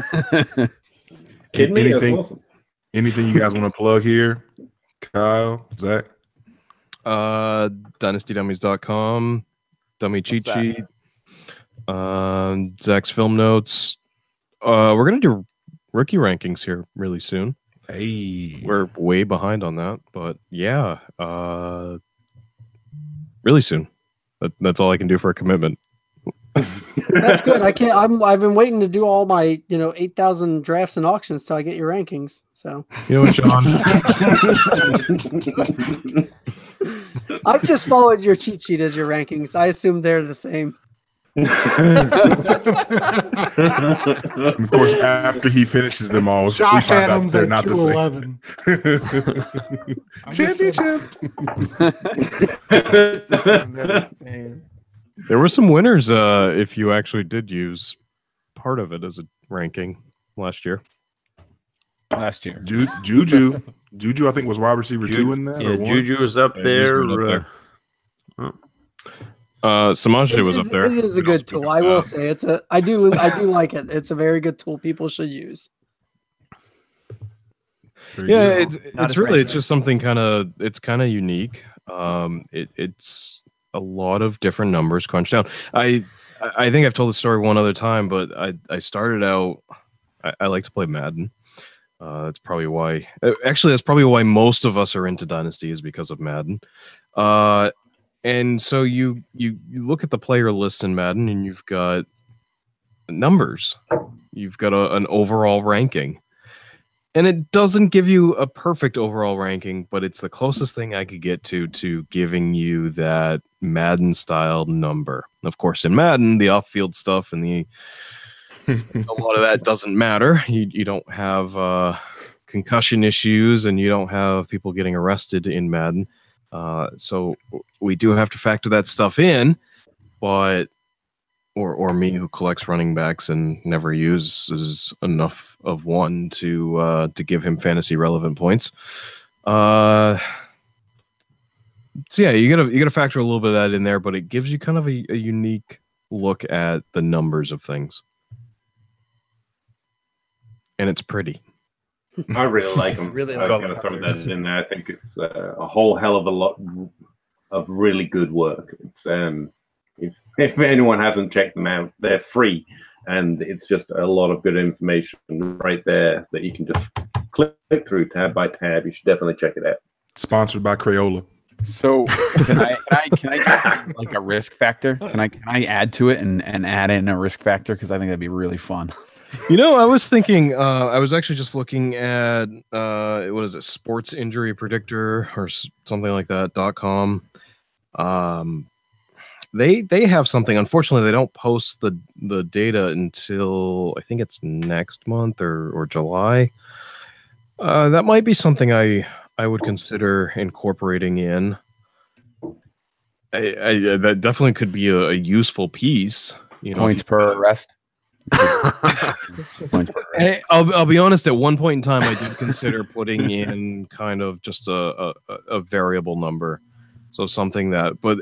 Kidding me? That's Anything, awesome. anything you guys want to plug here? Kyle, Zach? DynastyDummies.com, dummy cheat What's that? sheet, Zach's film notes. We're gonna do rookie rankings here really soon. Hey. We're way behind on that, but yeah, really soon. That's all I can do for a commitment. That's good. I've been waiting to do all my 8,000 drafts and auctions till I get your rankings. So You know what, John? I've just followed your cheat sheet as your rankings. I assume they're the same. And of course, after he finishes them all, Josh we find out Adams they're at not the same. 211. Championship. There were some winners if you actually did use part of it as a ranking last year. Last year. Juju, I think was wide receiver 2 in that. Yeah, or one? Juju was up Yeah, there. Juju was up Samaje was up there. It is a good tool. I will say I do like it. It's a very good tool. People should use. Very Yeah, good. it's as really ranking. it's just something kind of unique. It's a lot of different numbers crunched down. I think I've told the story one other time, but I started out. I like to play Madden. That's probably why. Actually, that's probably why most of us are into Dynasty is because of Madden. And so you look at the player list in Madden, and you've got numbers. You've got an overall ranking. And it doesn't give you a perfect overall ranking, but it's the closest thing I could get to giving you that Madden-style number. Of course, in Madden, the off-field stuff and a lot of that doesn't matter. You don't have concussion issues, and you don't have people getting arrested in Madden. So we do have to factor that stuff in, but or me who collects running backs and never uses enough of one to give him fantasy relevant points. So yeah, you gotta factor a little bit of that in there, but it gives you kind of a unique look at the numbers of things, and it's pretty. I really like them. Really I'm like going to throw numbers. that in there. I think it's a whole hell of a lot of really good work. It's if anyone hasn't checked them out, they're free, and it's just a lot of good information right there that you can just click through tab by tab. You should definitely check it out. Sponsored by Crayola. So can I get like a risk factor? Can I add to it and add in a risk factor? Because I think that'd be really fun. You know, I was thinking, I was actually just looking at what is it, Sports Injury Predictor or something like that .com. They have something. Unfortunately, they don't post the data until I think it's next month or July. That might be something I would consider incorporating in. That definitely could be a useful piece. You know, Points per arrest. Hey, I'll be honest. At one point in time, I did consider putting in kind of just a variable number, so something that. But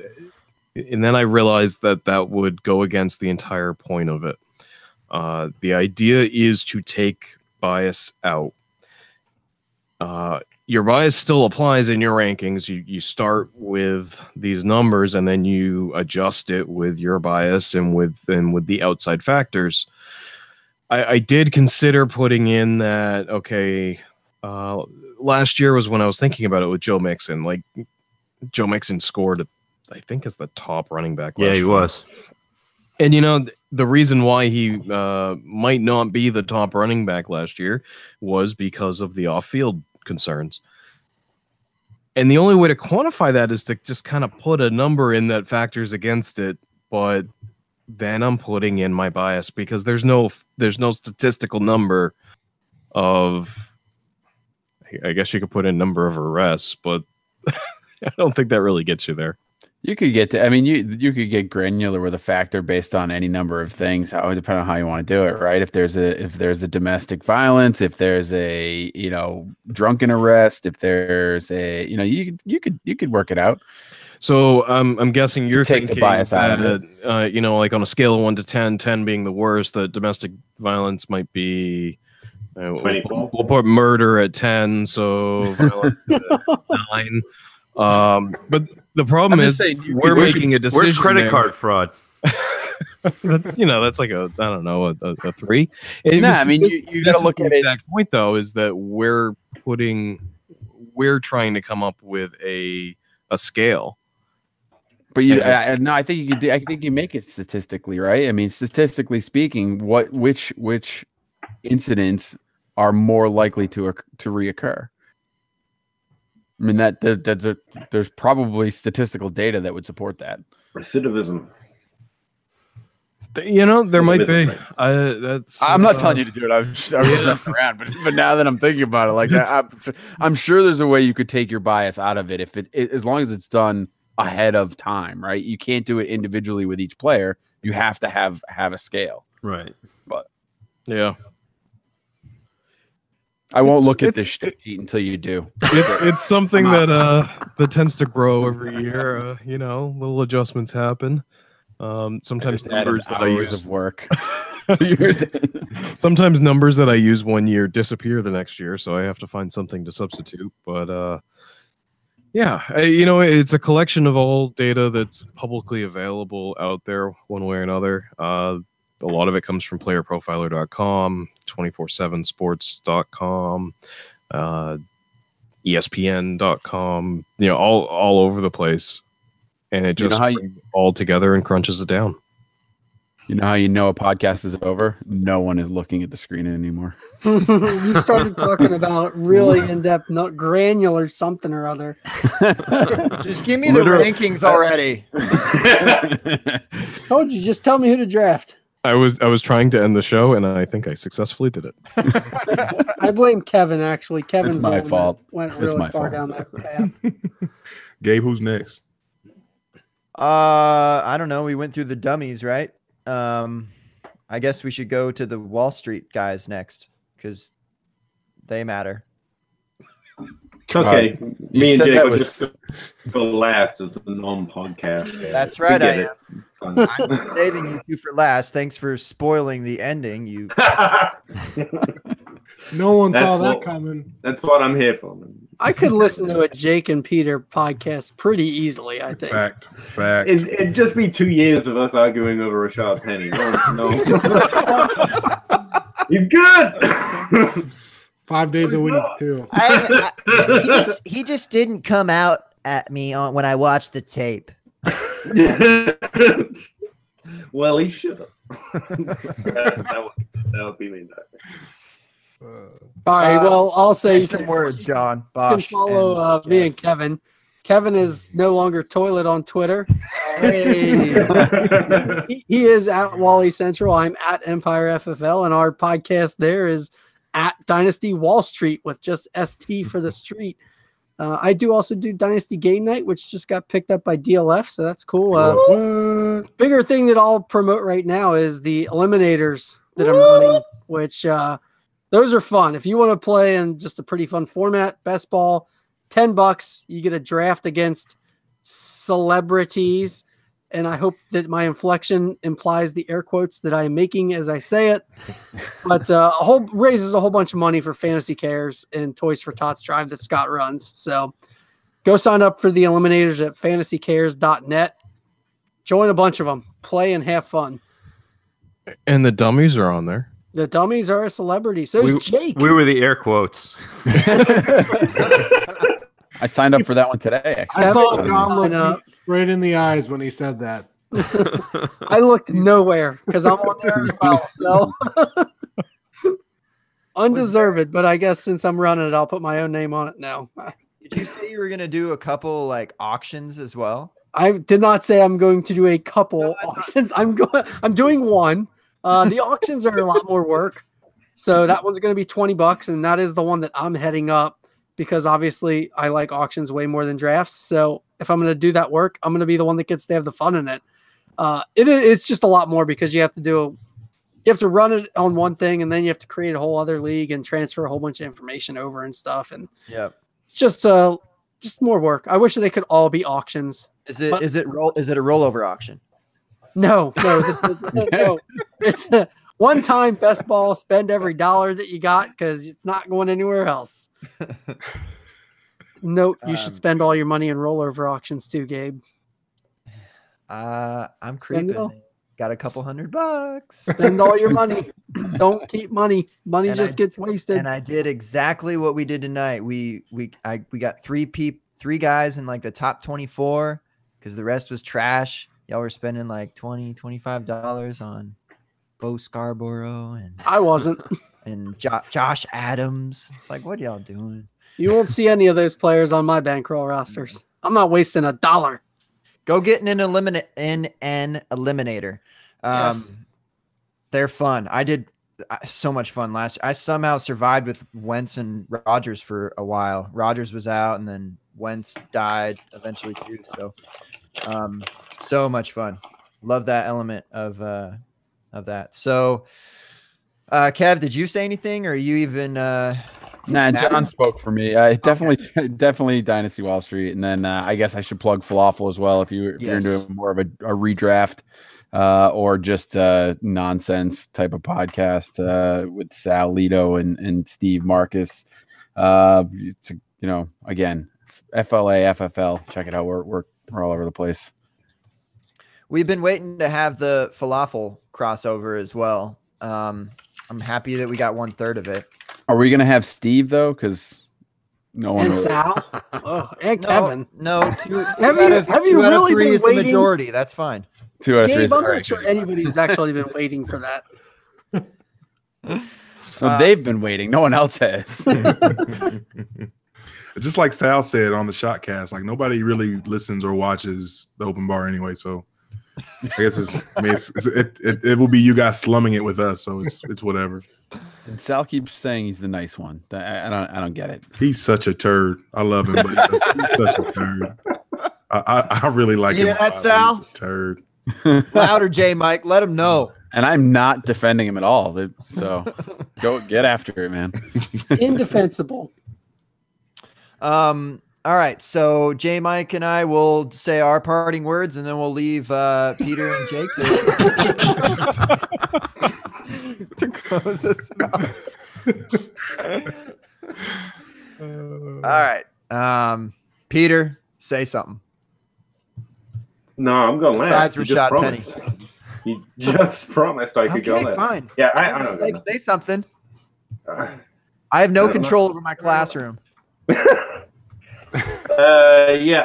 and then I realized that would go against the entire point of it. The idea is to take bias out. Your bias still applies in your rankings. You start with these numbers and then you adjust it with your bias and with the outside factors. I did consider putting in that, okay, last year was when I was thinking about it with Joe Mixon. Like, Joe Mixon scored, I think, as the top running back. Yeah, he was. And, you know, the reason why he might not be the top running back last year was because of the off-field concerns. And the only way to quantify that is to just kind of put a number in that factors against it, but then I'm putting in my bias because there's no statistical number of, I guess you could put in number of arrests, but I don't think that really gets you there. You could get to, I mean, you could get granular with a factor based on any number of things, depending on how you want to do it, right? If there's a domestic violence, if there's a, you know, drunken arrest, if there's a, you know, you could work it out. So I'm guessing you're take thinking the bias out of that, you know, like on a scale of 1 to 10, 10 being the worst, that domestic violence might be, we'll put murder at 10, so violence at 9. But the problem is we're making a decision. Where's credit there. card fraud? That's like a, I don't know, a 3. I mean, you got to look at it. The exact point though is that we're trying to come up with a scale. But I think you make it statistically, right? I mean, statistically speaking, which incidents are more likely to reoccur? I mean, there's probably statistical data that would support that. Recidivism. You know, there might be. I'm not telling you to do it. I'm just messing around. But now that I'm thinking about it, like I'm sure there's a way you could take your bias out of it if as long as it's done ahead of time, right? You can't do it individually with each player. You have to have a scale, right? But yeah. I won't look at this sheet until you do. It's something that tends to grow every year. You know, little adjustments happen. Sometimes numbers that I use of work. Sometimes numbers that I use one year disappear the next year, so I have to find something to substitute. But yeah, you know, it's a collection of all data that's publicly available out there, one way or another. A lot of it comes from playerprofiler.com, 247sports.com, ESPN.com, you know, all over the place. And it just brings it all together and crunches it down. You know how you know a podcast is over? No one is looking at the screen anymore. You started talking about really in-depth, not granular something or other. Just give me the rankings already. Told you, just tell me who to draft. I was trying to end the show, and I think I successfully did it. I blame Kevin, actually. Kevin's my fault. Went really far down that path. Gabe, who's next? I don't know. We went through the dummies, right? I guess we should go to the Wall Street guys next because they matter. Okay, you me and said Jake that will was- just go last as a non-podcast. That's right, We I get am. it. It's fun. I'm saving you two for last. Thanks for spoiling the ending. You No one saw That's that what- coming. That's what I'm here for. Man. I could listen to a Jake and Peter podcast pretty easily, I think. Fact. Fact. It'd just be 2 years of us arguing over Rashad Penny. No. He's good. 5 days a week too. he just didn't come out at me when I watched the tape. Well, he should have. that would be me. All right. Well, I'll say you Some can, words, John. you can Bosch. follow and me Jeff. and Kevin. Kevin is no longer toilet on Twitter. He is at Wally Central. I'm at Empire FFL, and our podcast there is at Dynasty Wall Street with just ST for the street. I do also do Dynasty Game Night, which just got picked up by DLF, so that's cool. What? Bigger thing that I'll promote right now is the Eliminators that I'm running, which those are fun. If you want to play in just a pretty fun format, best ball, $10, you get a draft against celebrities. And I hope that my inflection implies the air quotes that I am making as I say it. But raises a whole bunch of money for Fantasy Cares and Toys for Tots Drive that Scott runs. So go sign up for the Eliminators at fantasycares.net. Join a bunch of them. Play and have fun. And the dummies are on there. The dummies are a celebrity. So is Jake. We were the air quotes. I signed up for that one today. Actually. I saw Kevin, John look uh, me right in the eyes when he said that. I looked nowhere because I'm on there as well. So undeserved, but I guess since I'm running it, I'll put my own name on it now. Did you say you were gonna do a couple like auctions as well? I did not say I'm going to do a couple auctions. I'm doing one. The auctions are a lot more work. So that one's going to be $20, and that is the one that I'm heading up because obviously I like auctions way more than drafts. So if I'm going to do that work, I'm going to be the one that gets to have the fun in it. It's just a lot more because you have to run it on one thing, and then you have to create a whole other league and transfer a whole bunch of information over and stuff. And Yep. it's just more work. I wish they could all be auctions. Is it a rollover auction? No, no. It's a one-time best ball. Spend every dollar that you got because it's not going anywhere else. Note you should spend all your money in rollover auctions too, Gabe. I'm Spend it all. creeping. Got a couple $100. Spend all your money. Don't keep money. Money And just gets wasted. And I did exactly what we did tonight. We got three guys in like the top 24 because the rest was trash. Y'all were spending like $25 on Bo Scarborough and I wasn't. Josh Adams. It's like, what y'all doing? You won't see any of those players on my bankroll rosters. I'm not wasting $1. Go get in an eliminator. Yes. They're fun. I did so much fun last year. I somehow survived with Wentz and Rodgers for a while. Rodgers was out, and then Wentz died eventually too. So much fun. Love that element of that. So, Kev, did you say anything, or are you even? Nah, John spoke for me. Definitely Dynasty Wall Street, and then I guess I should plug Falafel as well if you're into more of a redraft or just nonsense type of podcast with Sal Lito and Steve Marcus. It's again FLA FFL. Check it out. We're all over the place. We've been waiting to have the Falafel crossover as well. I'm happy that we got 1/3 of it. Are we gonna have Steve though? Because no one. And Sal. And Kevin. No, Have you really been is the waiting? majority. That's fine. 2 out of 3. Gabe, I'm All right, not sure good. anybody's actually been waiting for that. No, they've been waiting. No one else has. Just like Sal said on the Shotcast, like nobody really listens or watches the open bar anyway. So I guess it will be you guys slumming it with us. So it's whatever. And Sal keeps saying he's the nice one. I don't get it. He's such a turd. I love him, but he's such a turd. I really like You him. hear that, Sal? He's a turd. Louder, J Mike. Let him know. And I'm not defending him at all. So go get after it, man. Indefensible. All right. So J Mike and I will say our parting words, and then we'll leave Peter and Jake to close us out. All right. Peter, say something. No, I'm going last. Besides You just Rashad promised. You just promised I could go Okay, last. fine. Yeah, I don't know. Say something. I have no control over my classroom. Yeah,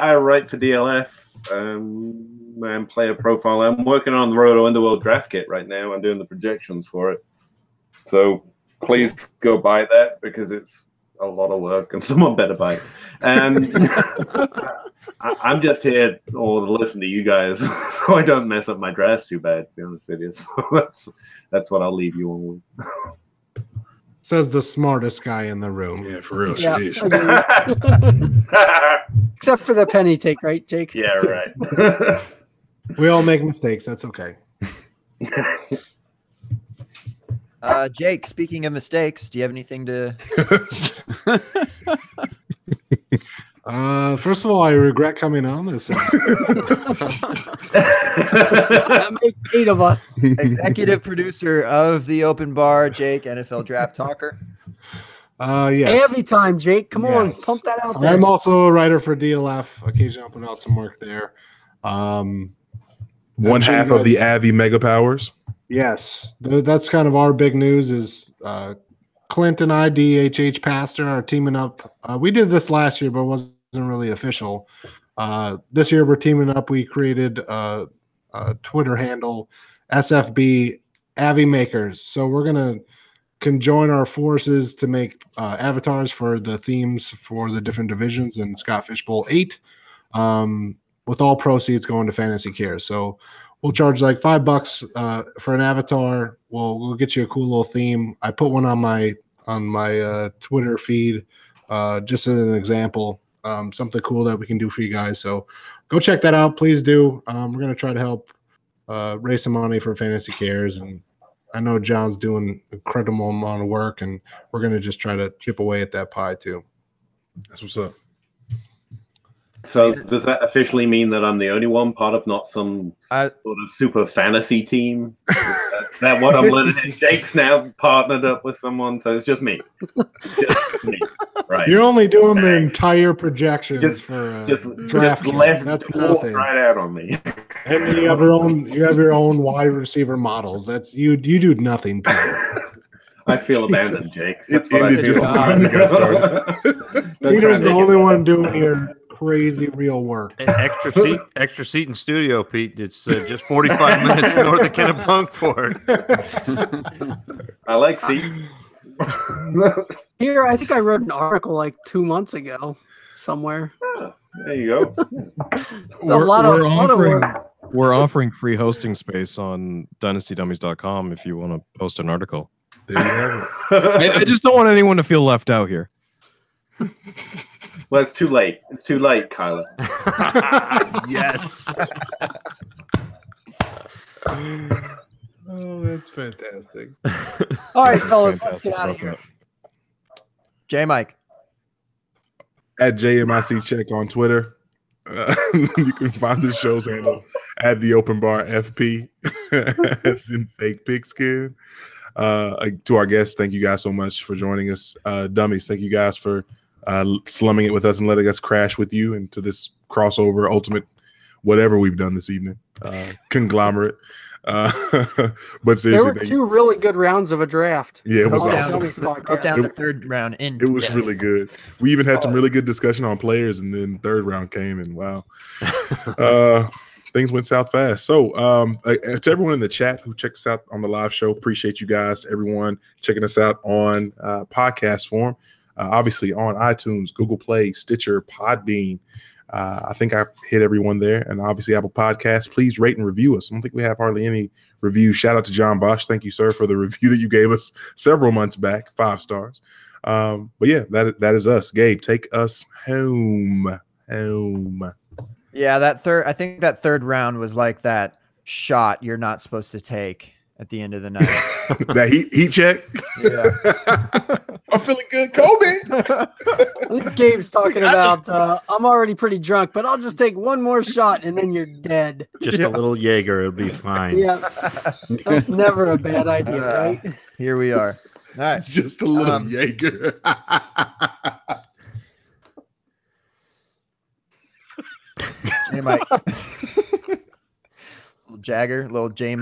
I write for DLF. I'm player profile. I'm working on the Roto Underworld draft kit right now. I'm doing the projections for it. So please go buy that because it's a lot of work and someone better buy it. And I'm just here to listen to you guys so I don't mess up my drafts too bad, to be honest with you. So that's what I'll leave you on with. Says the smartest guy in the room. Yeah, for real. Yeah. Sheesh. Except for the penny take, right, Jake? Yeah, right. We all make mistakes. That's okay. Jake, speaking of mistakes, do you have anything to? First of all, I regret coming on this episode. That makes 8 of us. Executive producer of the Open Bar, Jake, NFL Draft Talker. Yes. Every time, Jake. Come on, Yes. pump that out there. I'm also a writer for DLF. Occasionally I'll put out some work there. One I'm sure half you of the guys- Avi Mega Powers. Yes, that's kind of our big news is Clint and I, DHH Pastor, are teaming up. We did this last year, but it wasn't really official. This year we're teaming up. We created a Twitter handle, SFB Avi Makers. So we're going to conjoin our forces to make avatars for the themes for the different divisions in Scott Fishbowl 8, with all proceeds going to Fantasy Care. So we'll charge like $5 for an avatar. We'll get you a cool little theme. I put one on my Twitter feed just as an example. Something cool that we can do for you guys. So go check that out. Please do. We're going to try to help raise some money for Fantasy Cares. And I know John's doing an incredible amount of work, and we're going to just try to chip away at that pie too. That's what's up. So does that officially mean that I'm the only one part of not some sort of super fantasy team? Is that what I'm learning? Jake's now partnered up with someone, so it's just me. Just me. Right. You're only doing the entire projections for draft. Just left That's walked nothing. right out on me. And then you have your own wide receiver models. That's you do nothing, Peter. I feel abandoned, Jake. It That's what I ended feel. just as soon as it got started. Peter's the only one doing your crazy real work. Extra seat in studio, Pete. It's just 45 minutes north of Kennebunkport. I like seats. Here, I think I wrote an article like 2 months ago somewhere. There you go. We're offering free hosting space on dynastydummies.com if you want to post an article. There you have it. I just don't want anyone to feel left out here. Well, it's too late. It's too late, Kyler. Yes. Oh, that's fantastic. All right, fellas, let's get out of here. J Mike. At JMIC Check on Twitter. You can find the show's handle at the Open Bar FP. That's in fake pigskin. To our guests, thank you guys so much for joining us. Dummies, thank you guys for slumming it with us and letting us crash with you into this crossover, ultimate, whatever we've done this evening. Conglomerate. But seriously, There were 2 really good rounds of a draft. yeah, it was Broke awesome. down the third round in. It was really good. We even had some really good discussion on players, and then third round came, and wow, things went south fast. So, to everyone in the chat who checked us out on the live show, appreciate you guys. To everyone checking us out on podcast form, obviously on iTunes, Google Play, Stitcher, Podbean. I think I hit everyone there, and obviously Apple Podcasts. Please rate and review us. I don't think we have hardly any reviews. Shout out to John Bosch. Thank you, sir, for the review that you gave us several months back. 5 stars. But yeah, that is us. Gabe, take us home. Yeah, I think that third round was like that shot you're not supposed to take at the end of the night. That heat check. Yeah. I'm feeling good, Kobe. I think Gabe's talking about I'm already pretty drunk, but I'll just take one more shot and then you're dead. Just a little Jaeger, it'll be fine. Yeah. That's never a bad idea, right? Here we are. All right. Just a little Jaeger. Hey, Mike. Little J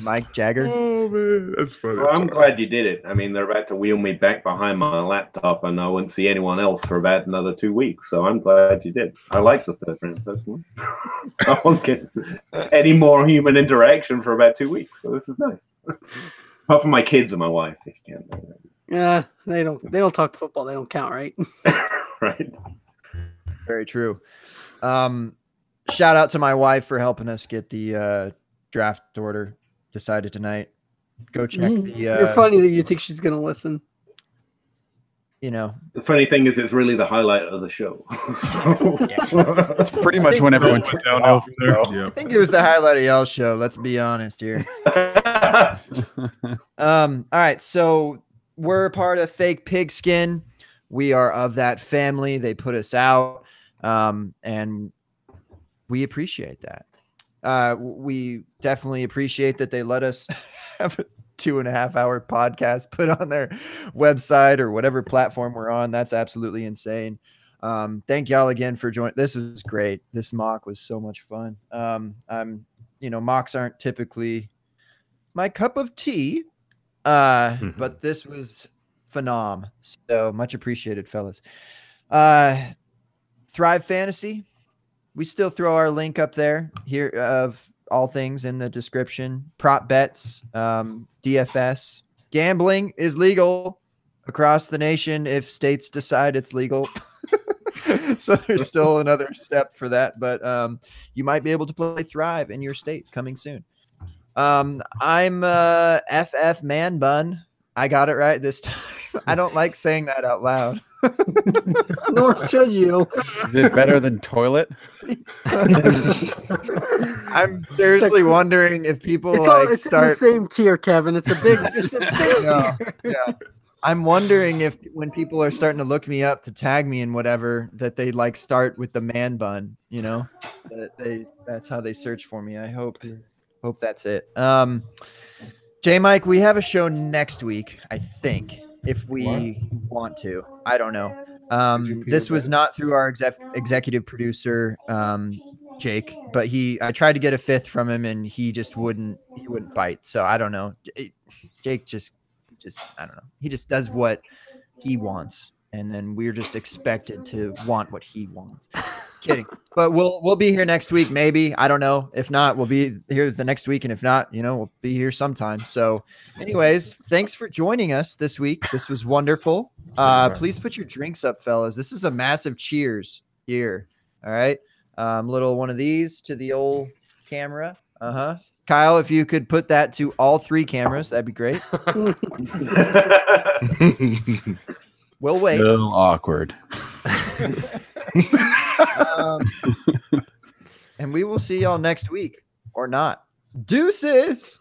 Mike Jagger. Oh man, that's funny. Well, I'm glad you did it. I mean, they're about to wheel me back behind my laptop, and I wouldn't see anyone else for about another 2 weeks. So I'm glad you did. I like the third round personally. I won't get any more human interaction for about 2 weeks. So this is nice. Apart from my kids and my wife, if you can't. Yeah, they don't talk football. They don't count, right? Right. Very true. Shout out to my wife for helping us get the draft order decided tonight. Go check the. You're funny that you think she's gonna listen. You know, The funny thing is, it's really the highlight of the show. It's pretty much when everyone took downhill from there. I think it was the highlight of y'all's show. Let's be honest here. All right, so we're part of Fake Pigskin. We are of that family. They put us out, and we appreciate that. We definitely appreciate that they let us have a 2.5 hour podcast put on their website or whatever platform we're on. That's absolutely insane. Thank y'all again for joining. This was great. This mock was so much fun. Mocks aren't typically my cup of tea, but this was phenom. So much appreciated, fellas. Thrive Fantasy. We still throw our link up there here of all things in the description. Prop bets, DFS. Gambling is legal across the nation if states decide it's legal. So there's still another step for that. But you might be able to play Thrive in your state coming soon. I'm FF Man Bun. I got it right this time. I don't like saying that out loud. Nor should you. Is it better than toilet? I'm seriously wondering if people It's start in the same tier, Kevin. It's a big No, tier. yeah. I'm wondering if when people are starting to look me up to tag me and whatever, that they start with the man bun, that's how they search for me. I hope that's it. J Mike, we have a show next week, I think, if we want to. I don't know. This was not through our executive producer, Jake, but I tried to get a fifth from him and he just wouldn't bite. So I don't know. Jake just I don't know. He just does what he wants. And then we're just expected to want what he wants. Kidding. But we'll be here next week, maybe. I don't know. If not, we'll be here the next week. And if not, we'll be here sometime. So anyways, thanks for joining us this week. This was wonderful. Please put your drinks up, fellas. This is a massive cheers here. All right. Little one of these to the old camera. Kyle, if you could put that to all 3 cameras, that'd be great. We'll wait. Still awkward. And we will see y'all next week or not. Deuces.